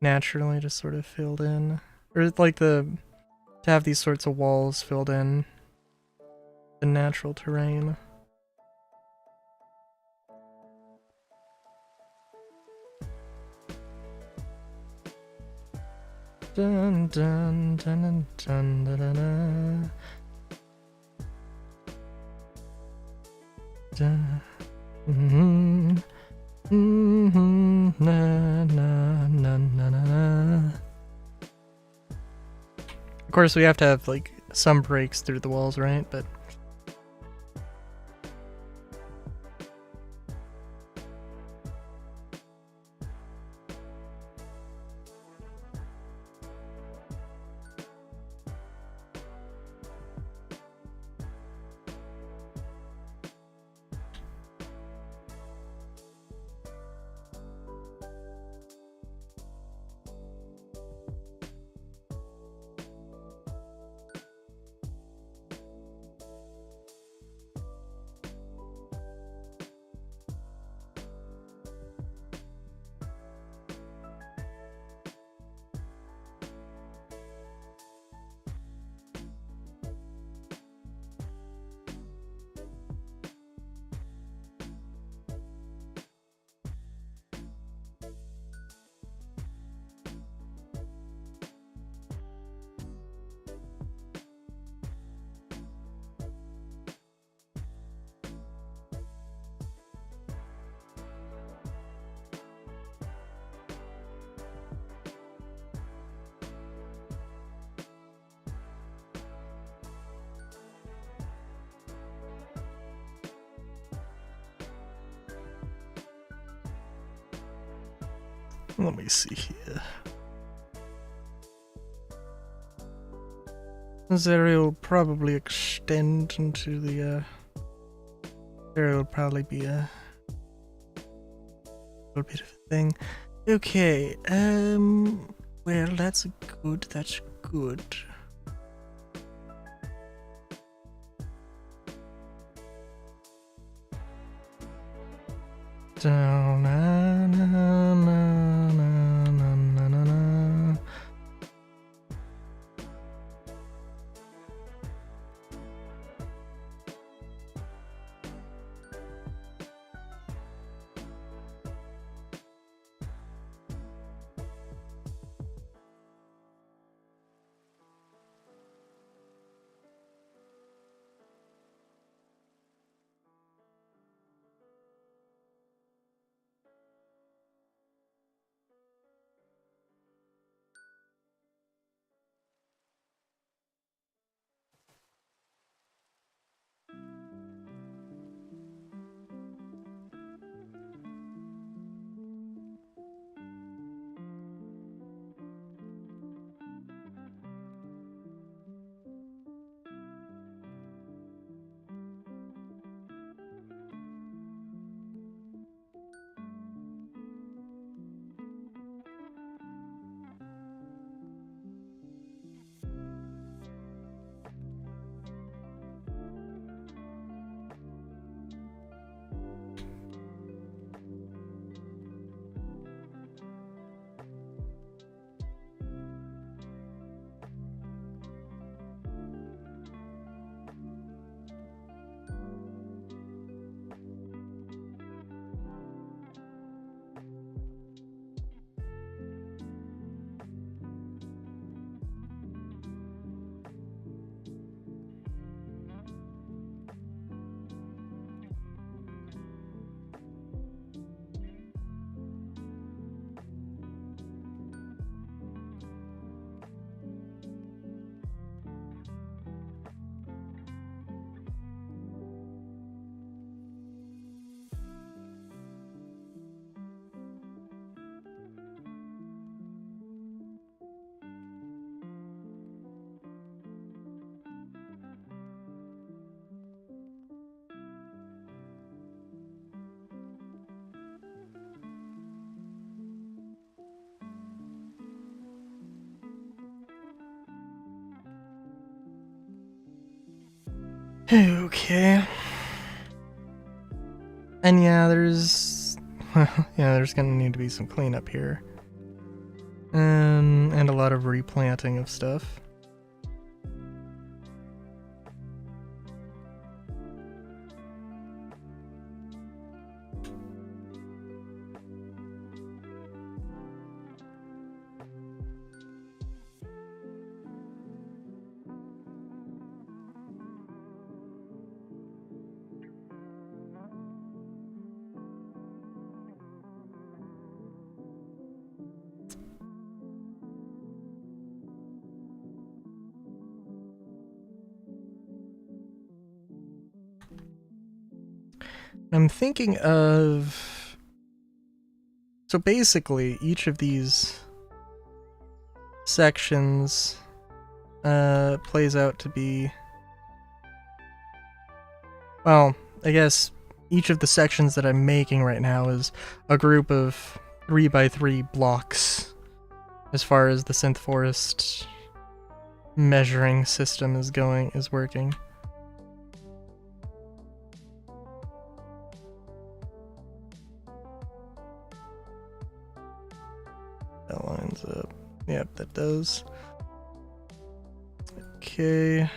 naturally just sort of filled in. Or like to have these sorts of walls filled in the natural terrain. Dun dun dun dun dun dun dun. Dun. Mm-hmm. Mm-hmm. Na, na, na, na, na. Of course, we have to have like some breaks through the walls, right? But let me see here. This area will probably extend into the, there will probably be a little bit of a thing. Okay, well, that's good, that's good. Down, na, na, na, na, na, na, na. Okay. And yeah, there's gonna need to be some cleanup here. And a lot of replanting of stuff. I'm thinking of... So basically, each of these sections plays out to be... Well, I guess each of the sections that I'm making right now is a group of 3x3 blocks as far as the synth forest measuring system is working. That lines up. Yep, that does. Okay.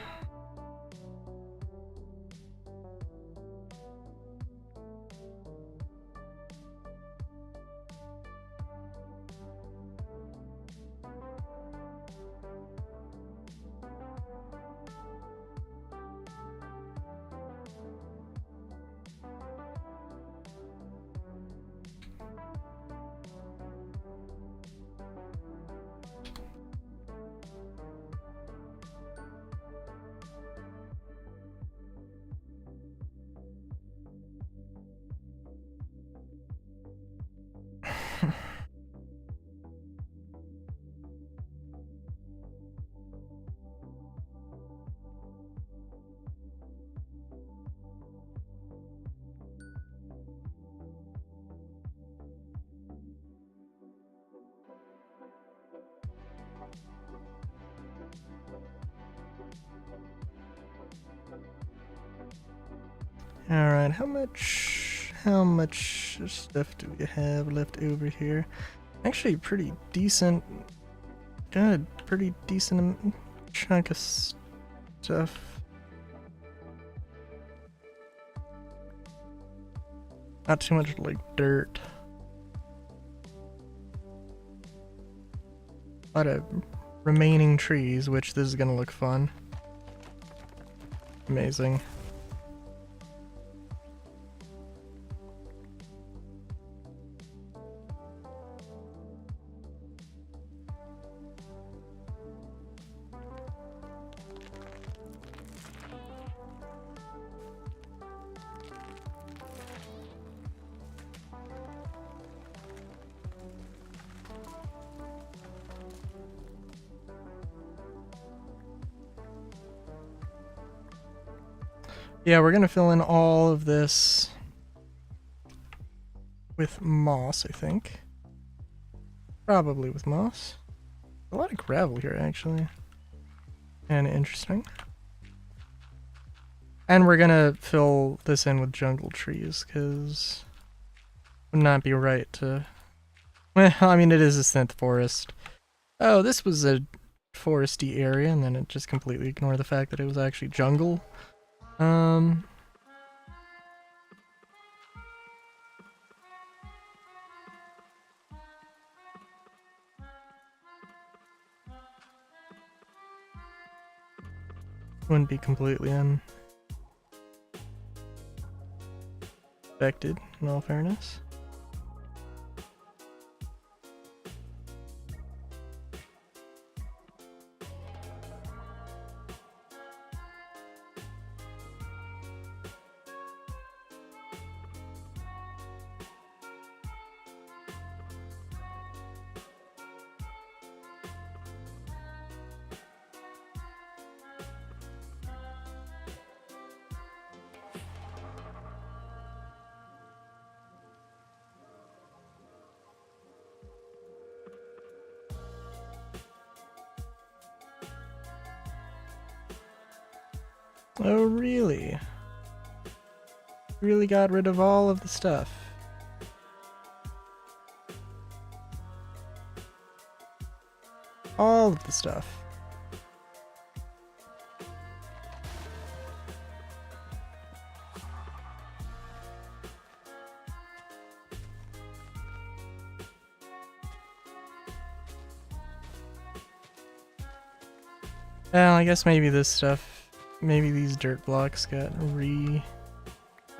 Alright, how much stuff do we have left over here? Actually, pretty decent. Got a pretty decent chunk of stuff. Not too much like dirt. A lot of remaining trees, which this is gonna look fun. Amazing. Yeah, we're gonna fill in all of this with moss, I think. Probably with moss. A lot of gravel here, actually. And interesting. And we're gonna fill this in with jungle trees, because it would not be right to... Well, I mean, it is a synth forest. Oh, this was a foresty area, and then it just completely ignored the fact that it was actually jungle. Wouldn't be completely unaffected, in all fairness. Oh, really? Really got rid of all of the stuff. All of the stuff. Well, I guess maybe this stuff, maybe these dirt blocks got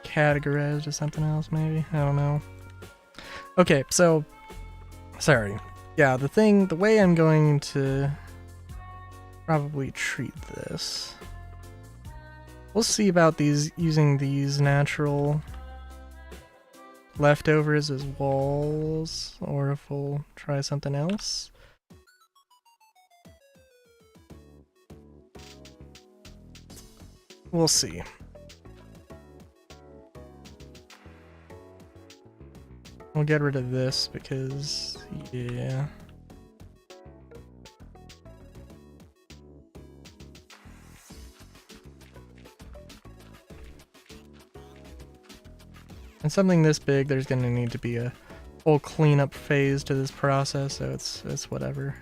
categorized as something else, maybe? I don't know. Okay, so, sorry. Yeah, the way I'm going to probably treat this. We'll see about using these natural leftovers as walls, or if we'll try something else. We'll see. We'll get rid of this because, yeah. And something this big, there's gonna need to be a whole cleanup phase to this process, so it's whatever.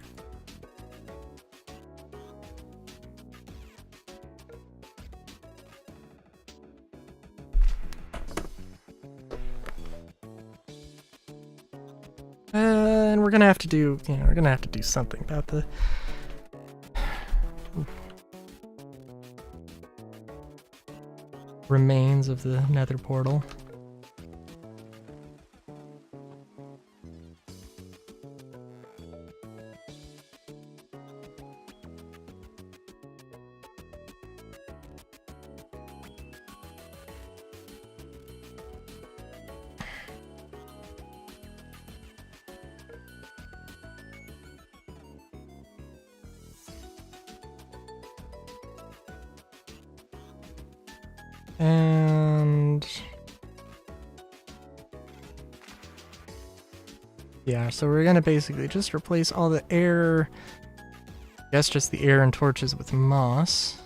And we're gonna have to do, we're gonna have to do something about the remains of the nether portal. And yeah, so we're gonna basically just replace all the air, I guess just the air and torches with moss.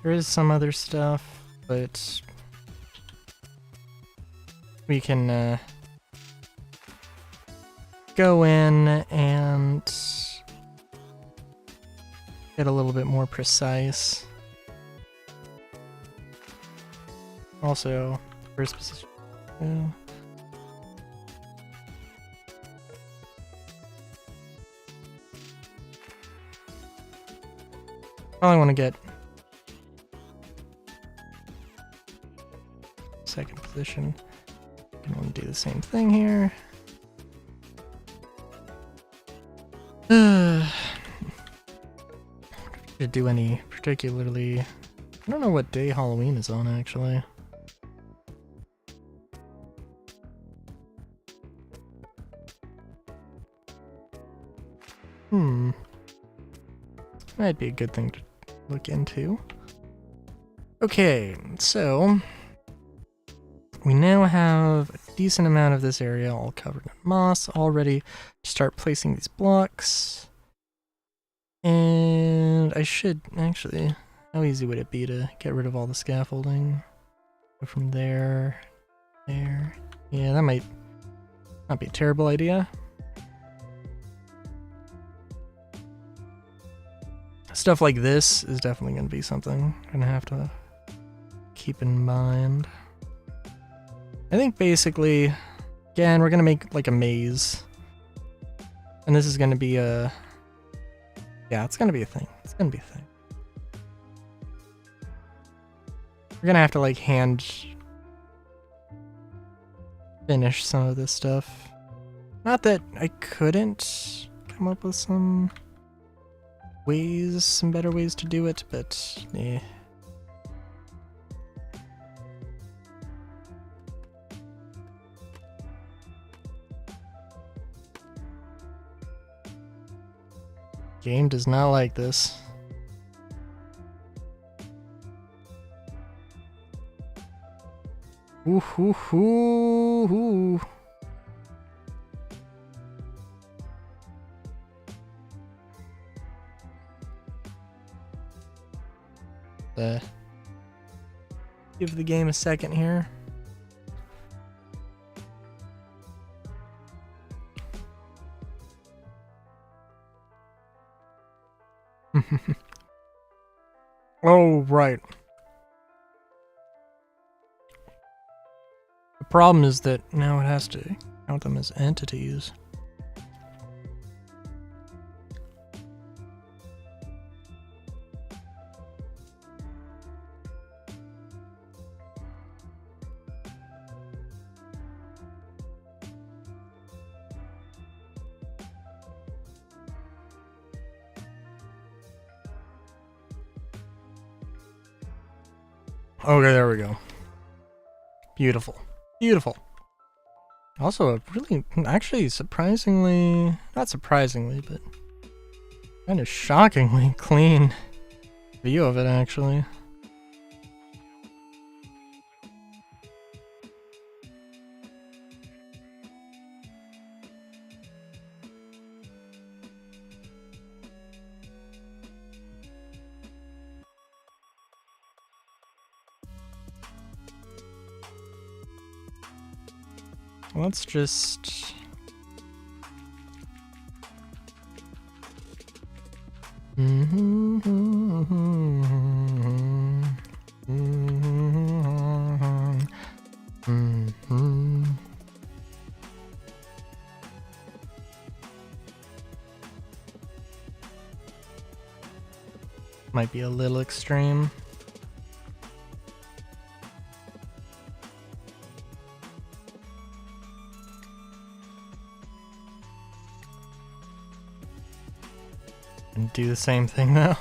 There is some other stuff, but we can go in and get a little bit more precise. Also, first position. Yeah. Probably want to get second position. I'm going to do the same thing here. To do any particularly, I don't know what day Halloween is on actually. Might be a good thing to look into. Okay, so we now have a decent amount of this area all covered in moss, all ready to start placing these blocks. And I should actually, how easy would it be to get rid of all the scaffolding? Go from there, there. Yeah, that might not be a terrible idea. Stuff like this is definitely going to be something I'm going to have to keep in mind. I think basically, again, we're going to make like a maze. And this is going to be a... Yeah, it's going to be a thing. It's going to be a thing. We're going to have to like hand finish some of this stuff. Not that I couldn't come up with some ways, some better ways to do it, but yeah. Game does not like this. Ooh, ooh, ooh, ooh. Give the game a second here. Oh, right. The problem is that now it has to count them as entities. Okay, there we go. Beautiful. Beautiful. Also, a really, actually, surprisingly, not surprisingly, but kind of shockingly clean view of it, actually. Let's just... Might be a little extreme. And do the same thing though.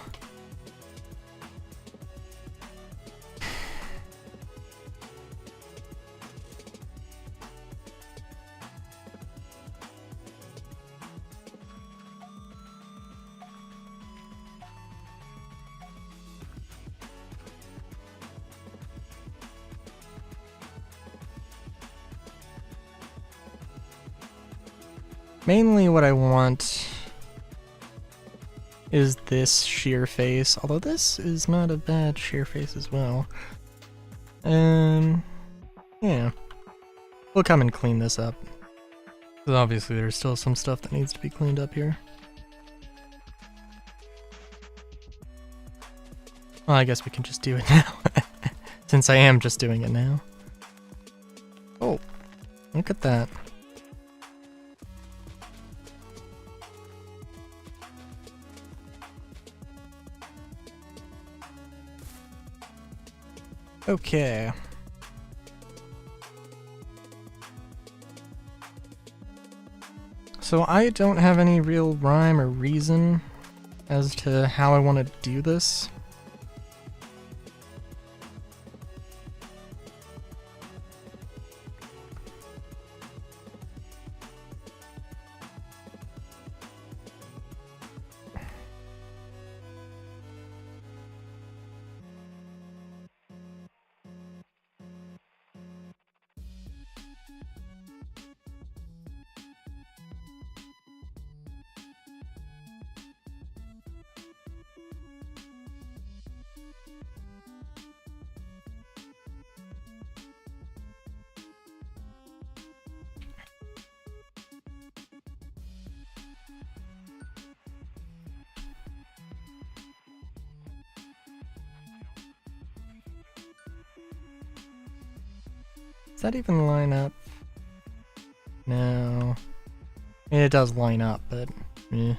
Mainly what I want is this sheer face, although this is not a bad sheer face as well. Yeah. We'll come and clean this up. Because obviously there's still some stuff that needs to be cleaned up here. Well, I guess we can just do it now. Since I am just doing it now. Oh, look at that. Okay. So I don't have any real rhyme or reason as to how I want to do this. Does that even line up? No. I mean, it does line up, but eh.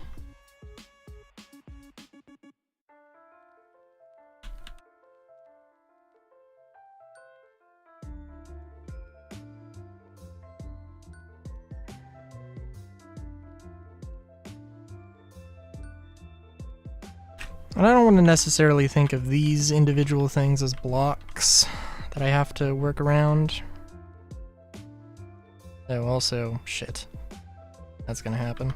And I don't want to necessarily think of these individual things as blocks that I have to work around. Oh, also, shit. That's gonna happen.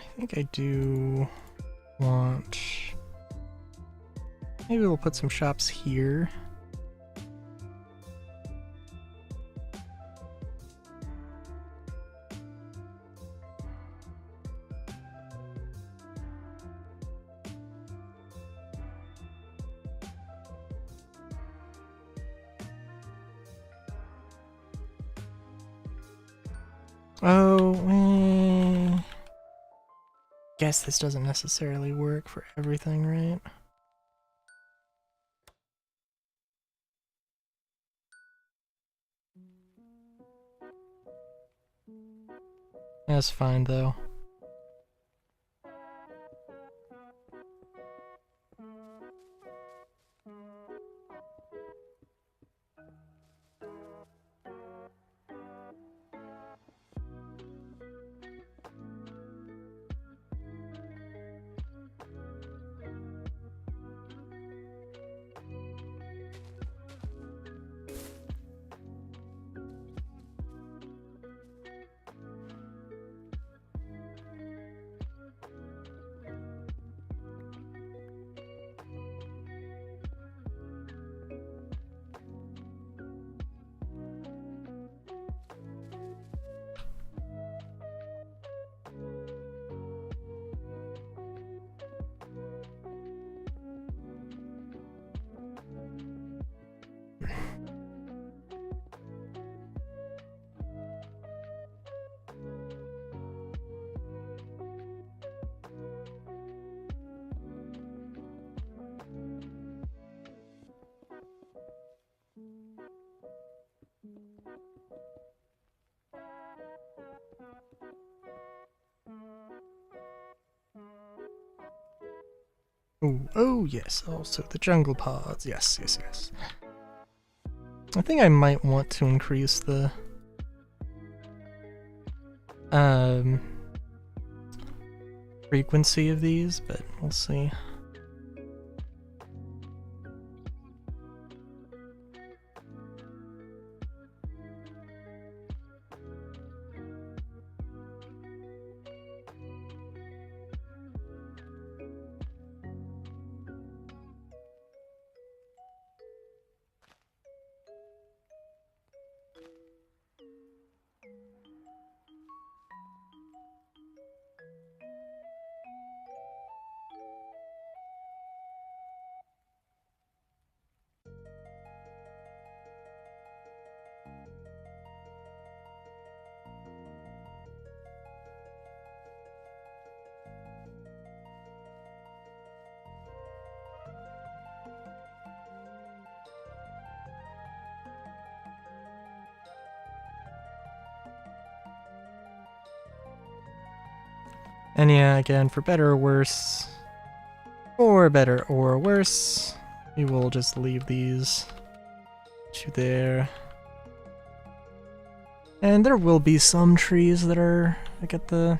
I think I do want... Maybe we'll put some shops here. Oh, guess this doesn't necessarily work for everything, right? That's fine though. Oh yes, also the jungle pods. Yes, yes, yes. I think I might want to increase the frequency of these, but we'll see. And yeah, again, for better or worse, we will just leave these to there. And there will be some trees that get the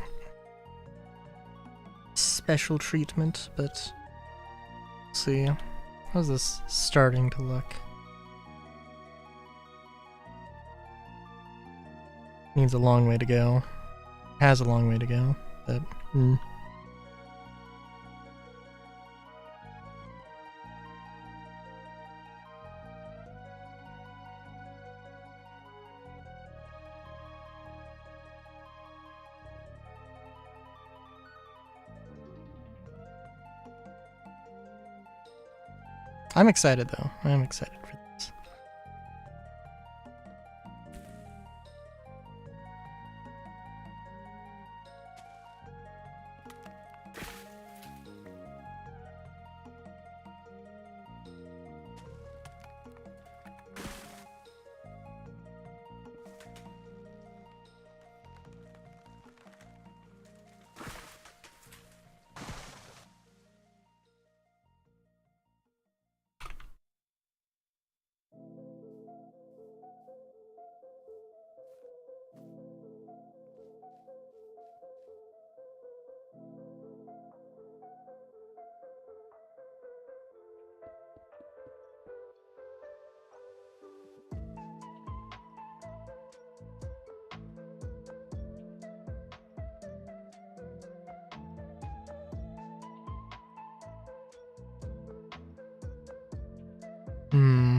special treatment, but let's see. How's this starting to look? Needs a long way to go. Has a long way to go, but I'm excited though. I'm excited for this. Hmm.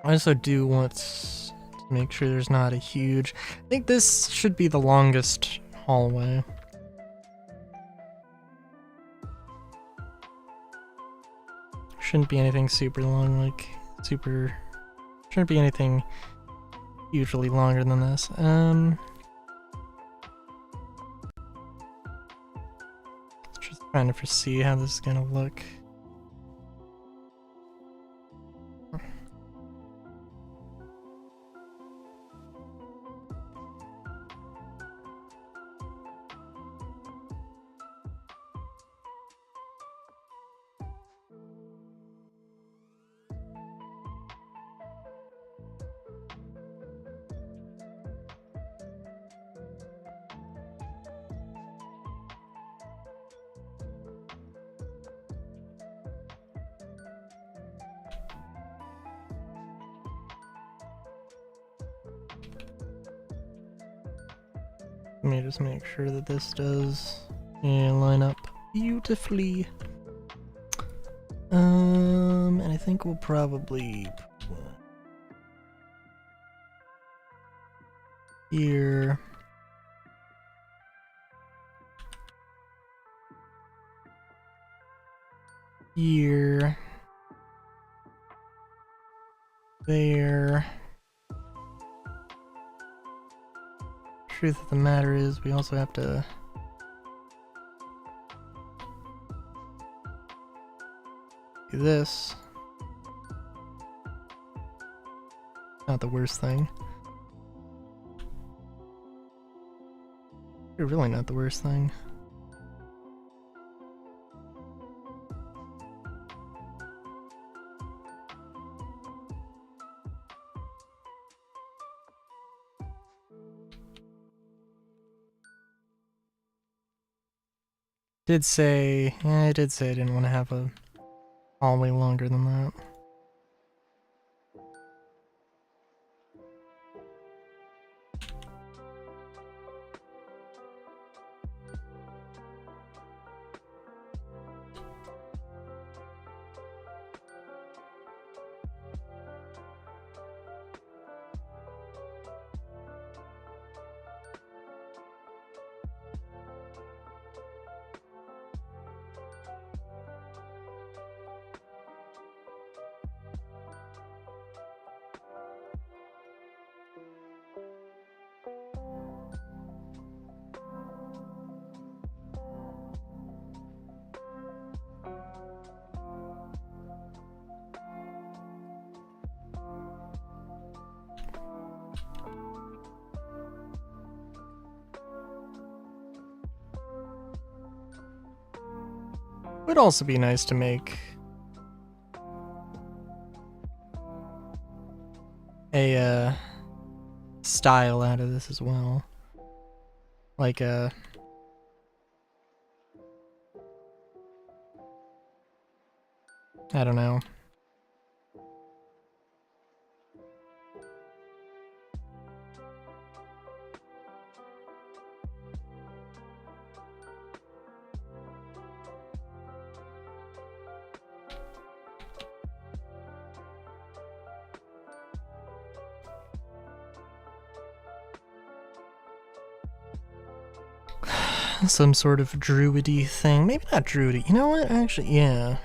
I also do want to make sure there's not a huge... I think this should be the longest hallway. Shouldn't be anything super long, like, super... Shouldn't be anything usually longer than this. Just trying to foresee how this is gonna look. Let me just make sure that this does line up beautifully. And I think we'll probably put one here. Here. There. Truth of the matter is, we also have to do this. Not the worst thing. Really not the worst thing. I did say I didn't want to have a hallway longer than that. Would also be nice to make a style out of this as well. Like a I don't know. Some sort of druidy thing. Maybe not druidy. You know what? Actually, yeah.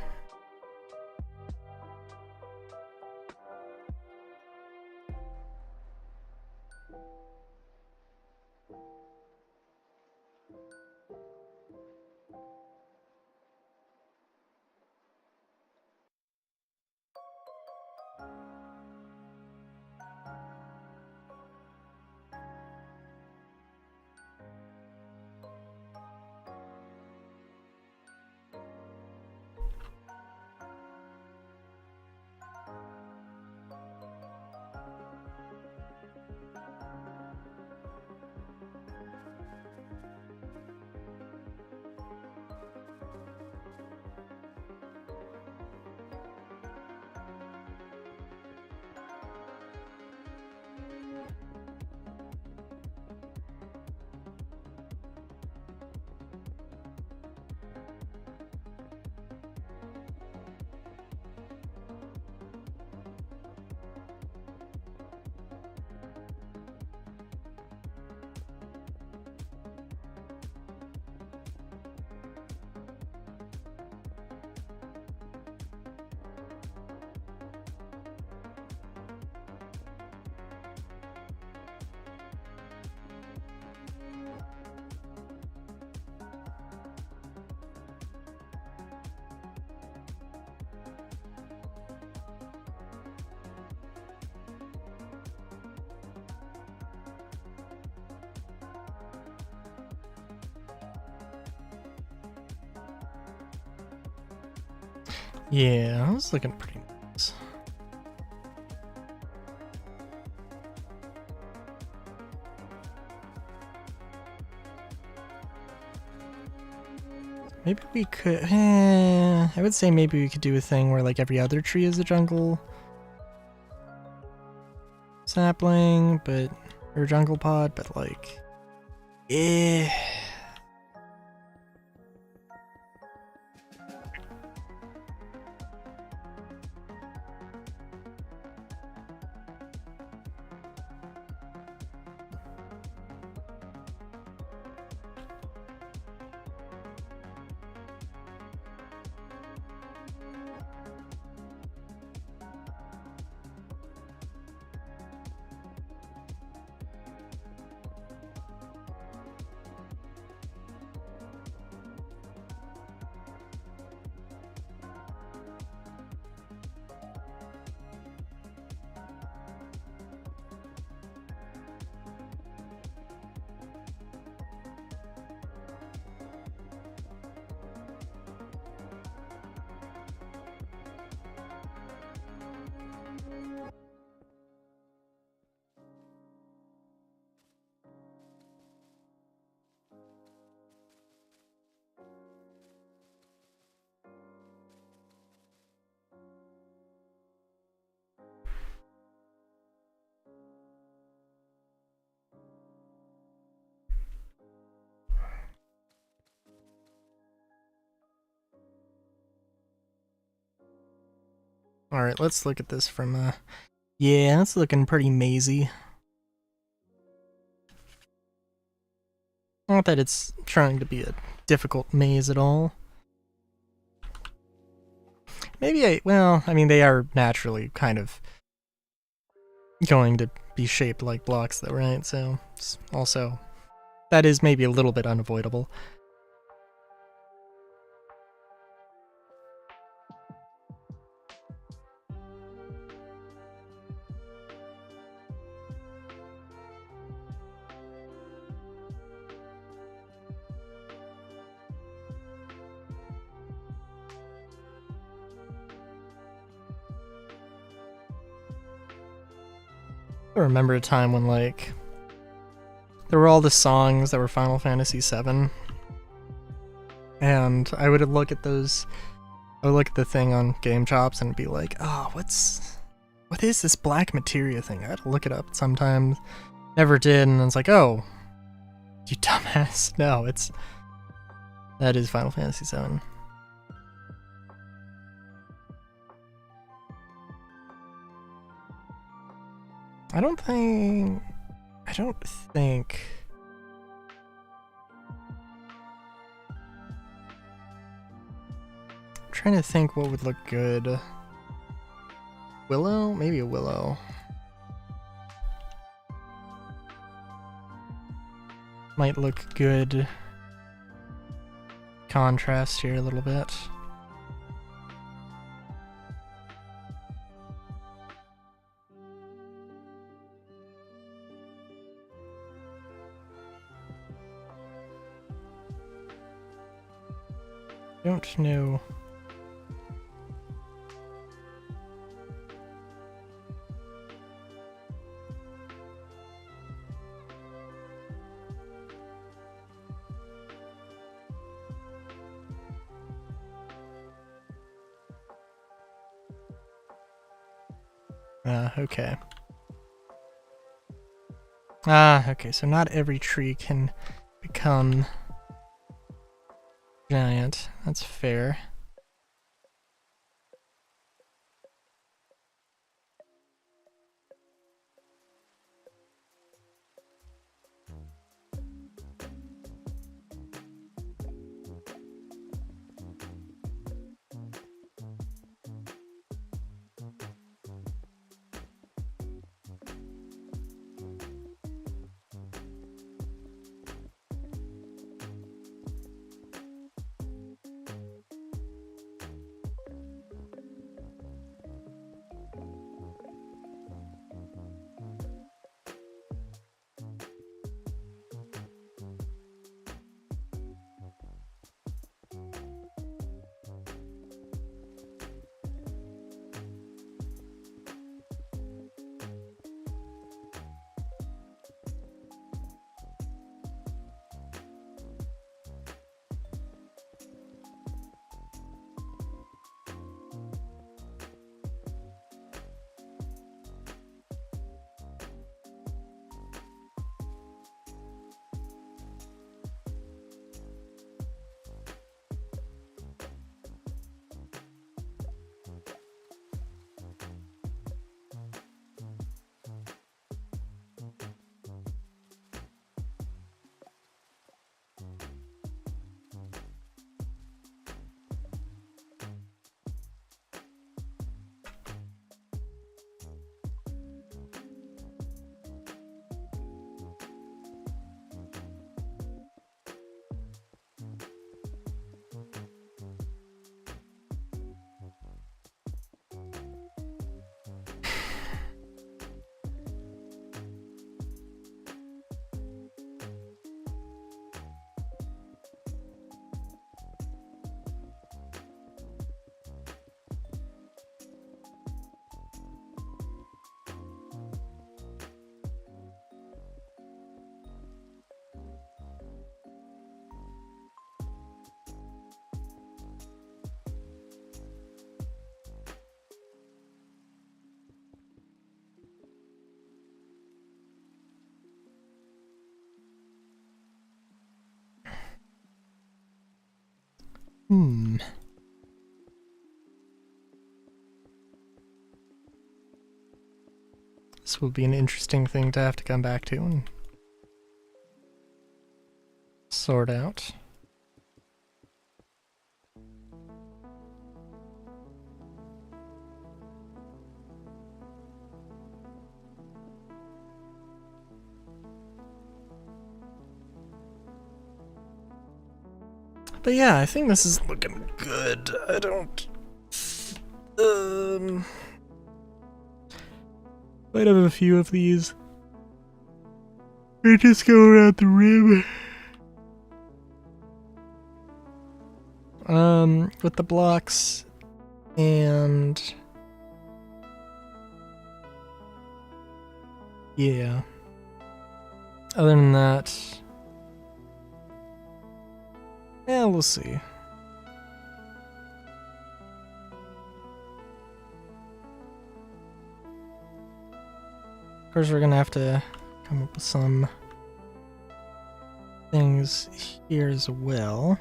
Yeah, I was looking pretty nice. Maybe we could. I would say maybe we could do a thing where like every other tree is a jungle sapling, but or jungle pod, but like, eh. All right, let's look at this from yeah, that's looking pretty mazy. Not that it's trying to be a difficult maze at all. Maybe well, I mean, they are naturally kind of going to be shaped like blocks though, right? So it's also, that is maybe a little bit unavoidable. I remember a time when like there were all the songs that were Final Fantasy VII, and I would look at those. I would look at the thing on Game Chops and be like, "Oh, what is this black materia thing?" I had to look it up sometimes. Never did, and it's like, "Oh, you dumbass!" No, that is Final Fantasy VII. I don't think. I'm trying to think what would look good. Willow? Maybe a willow. Might look good. Contrast here a little bit. Don't know. Okay. Okay, so not every tree can become giant. That's fair. This will be an interesting thing to have to come back to and sort out. But yeah, I think this is looking good. I don't... might have a few of these. We just go around the rim. With the blocks and... yeah. Other than that... yeah, we'll see. Of course, we're gonna have to come up with some things here as well.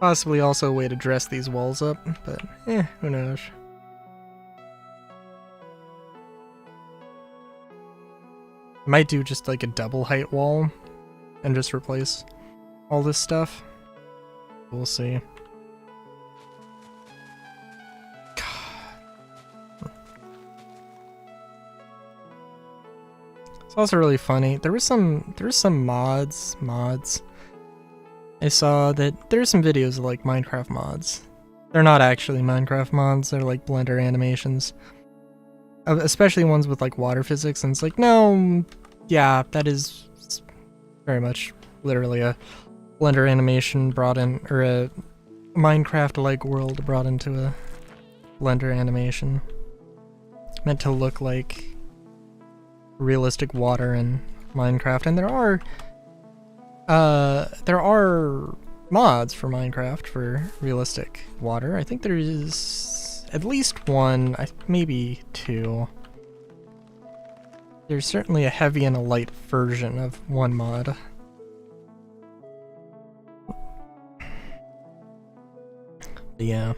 Possibly also a way to dress these walls up, but who knows. Might do just like a double height wall and just replace all this stuff. We'll see. It's also really funny. There were some mods. I saw that there's some videos of like Minecraft mods. They're not actually Minecraft mods, they're like Blender animations. Especially ones with like water physics, and it's like, no, yeah, that is very much literally a Blender animation brought in, or a Minecraft-like world brought into a Blender animation. Meant to look like realistic water in Minecraft, and there are mods for Minecraft for realistic water. I think there is at least one, maybe two. There's certainly a heavy and a light version of one mod. But yeah.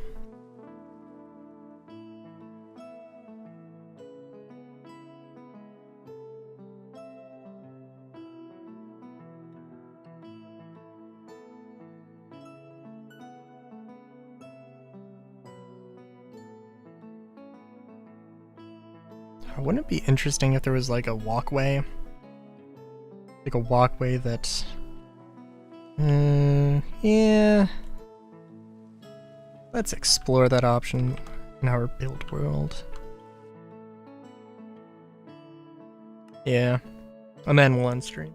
Wouldn't it be interesting if there was like a walkway? Like a walkway that... yeah. Let's explore that option in our build world. Yeah. And then we'll end stream.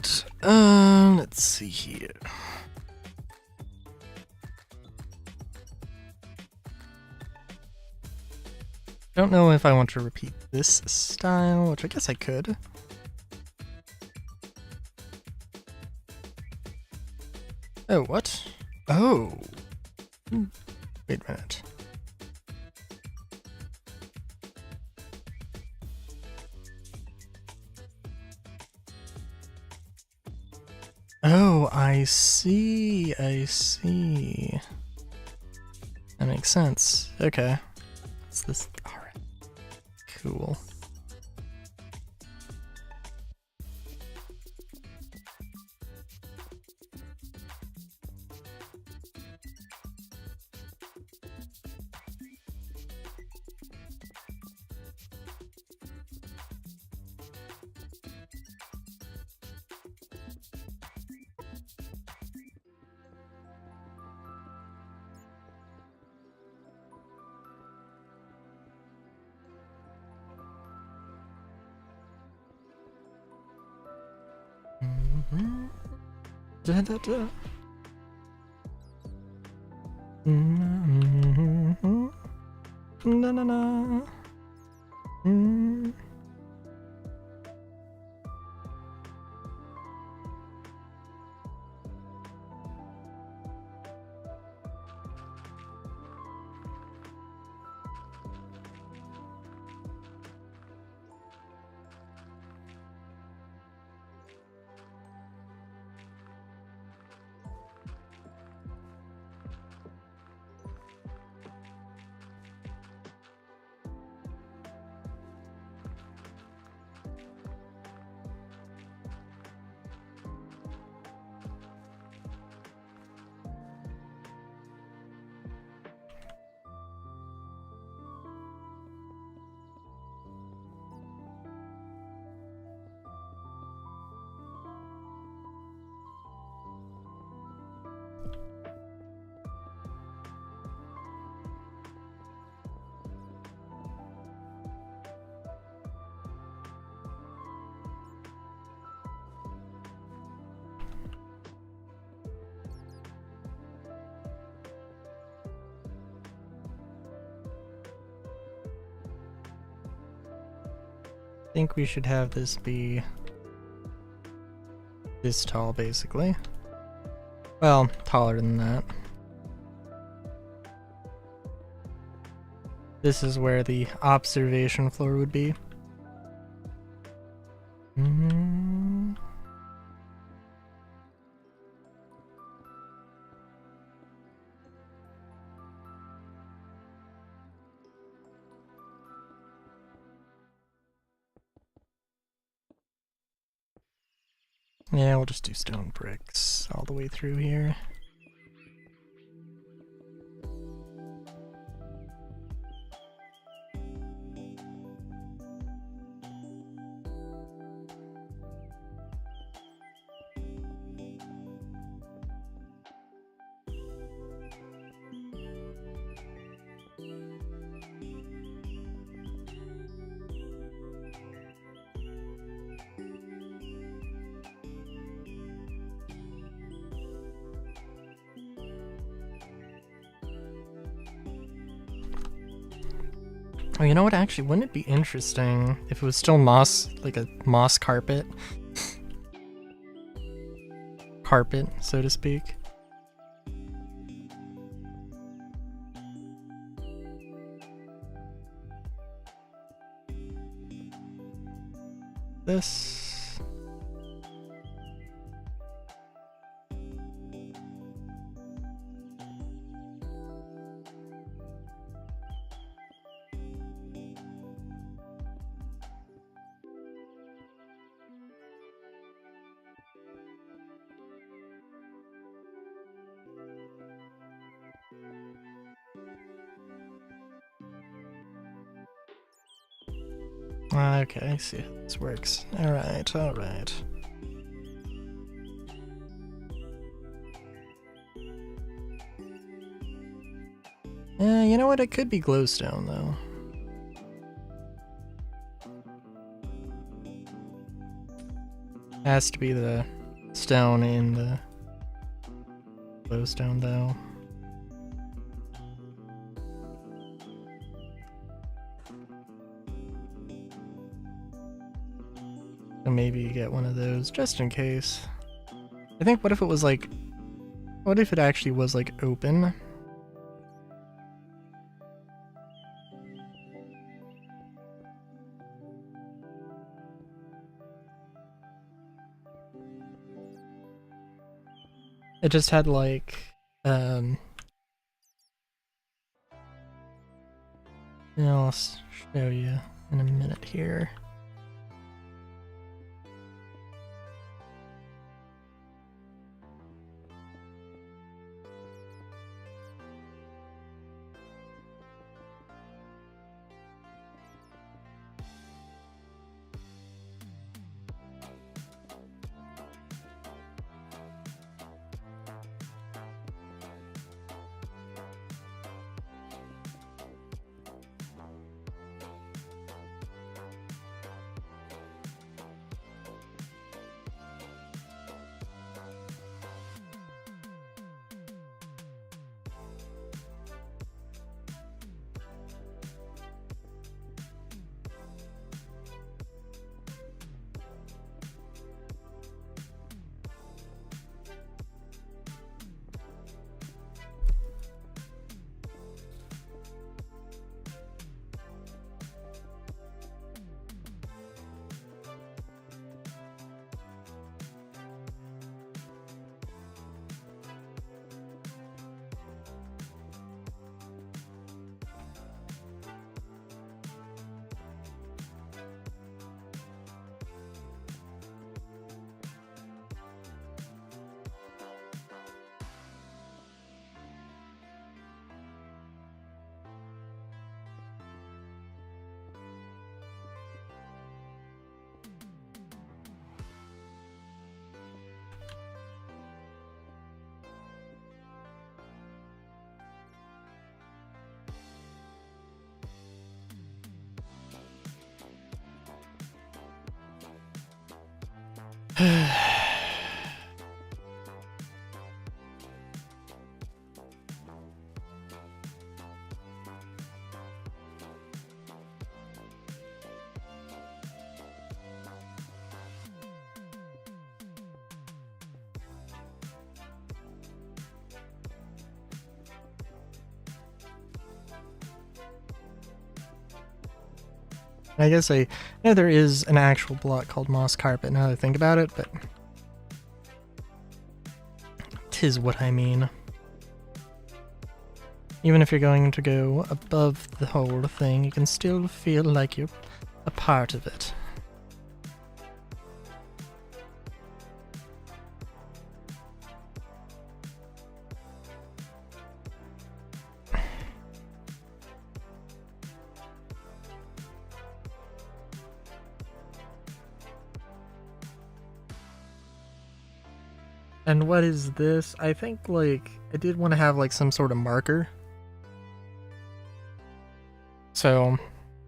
right. Let's see here. Don't know if I want to repeat this style, which I guess I could. Oh, what? Oh. Wait a minute. Oh, I see. I see. That makes sense. Okay. What's this? Alright. Cool. Da, da, da. Na na na. I think we should have this be this tall, basically. Well, taller than that. This is where the observation floor would be. Yeah, we'll just do stone bricks all the way through here. Oh, you know what? Actually, wouldn't it be interesting if it was still moss, like a moss carpet? Carpet, so to speak. This. Okay, I see how this works. Alright, alright. You know what? It could be glowstone, though. Has to be the stone in the glowstone, though. So maybe you get one of those, just in case. I think, what if it was like... What if it actually was, like, open? It just had, like, I'll show you in a minute here. I guess I know there is an actual block called moss carpet now that I think about it, but 'tis what I mean. Even if you're going to go above the whole thing, you can still feel like you're a part of it. And what is this? I think, like, I did want to have, like, some sort of marker. So,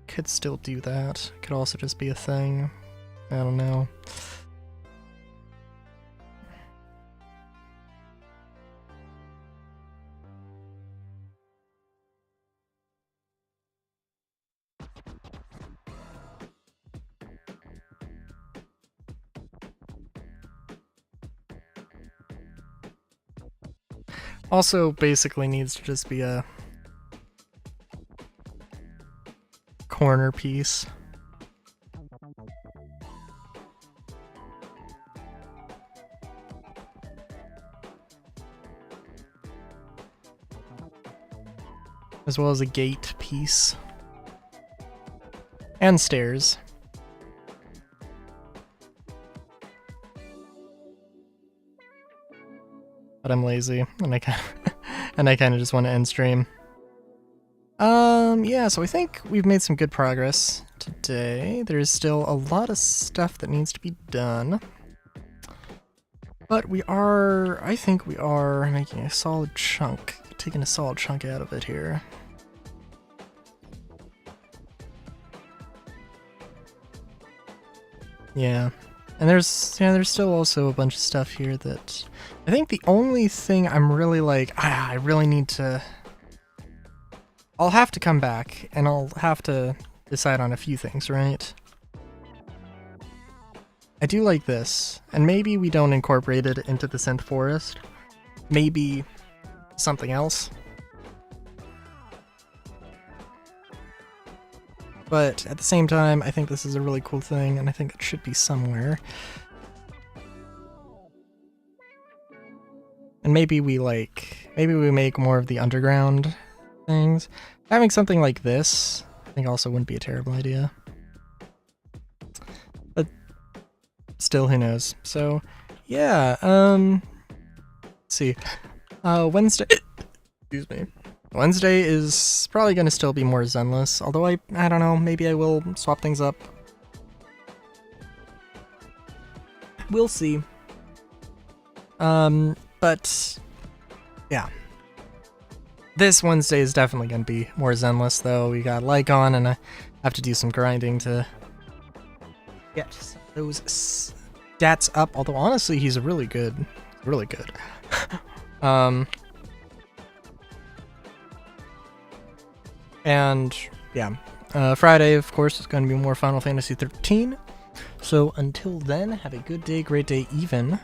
could still do that. Could also just be a thing. I don't know. Also, basically needs to just be a corner piece. As well as a gate piece. And stairs. But I'm lazy, and I kind of just want to end stream. Yeah, so I think we've made some good progress today. There's still a lot of stuff that needs to be done. But I think we are making a solid chunk, taking a solid chunk out of it here. Yeah. And there's still also a bunch of stuff here that I think the only thing I'm really like, I really need to. I'll have to come back and I'll have to decide on a few things, right? I do like this, and maybe we don't incorporate it into the Synth Forest. Maybe something else. But at the same time, I think this is a really cool thing, and I think it should be somewhere. And maybe we make more of the underground things. Having something like this, I think also wouldn't be a terrible idea. But still, who knows? So, yeah, let's see. Wednesday, excuse me. Wednesday is probably going to still be more zenless, although I don't know, maybe I will swap things up. We'll see. But yeah. This Wednesday is definitely going to be more zenless, though. We got Lycon, and I have to do some grinding to get those stats up, although honestly, he's really good. Really good. And yeah, Friday, of course, is going to be more Final Fantasy 13. So until then, have a good day, great day, even.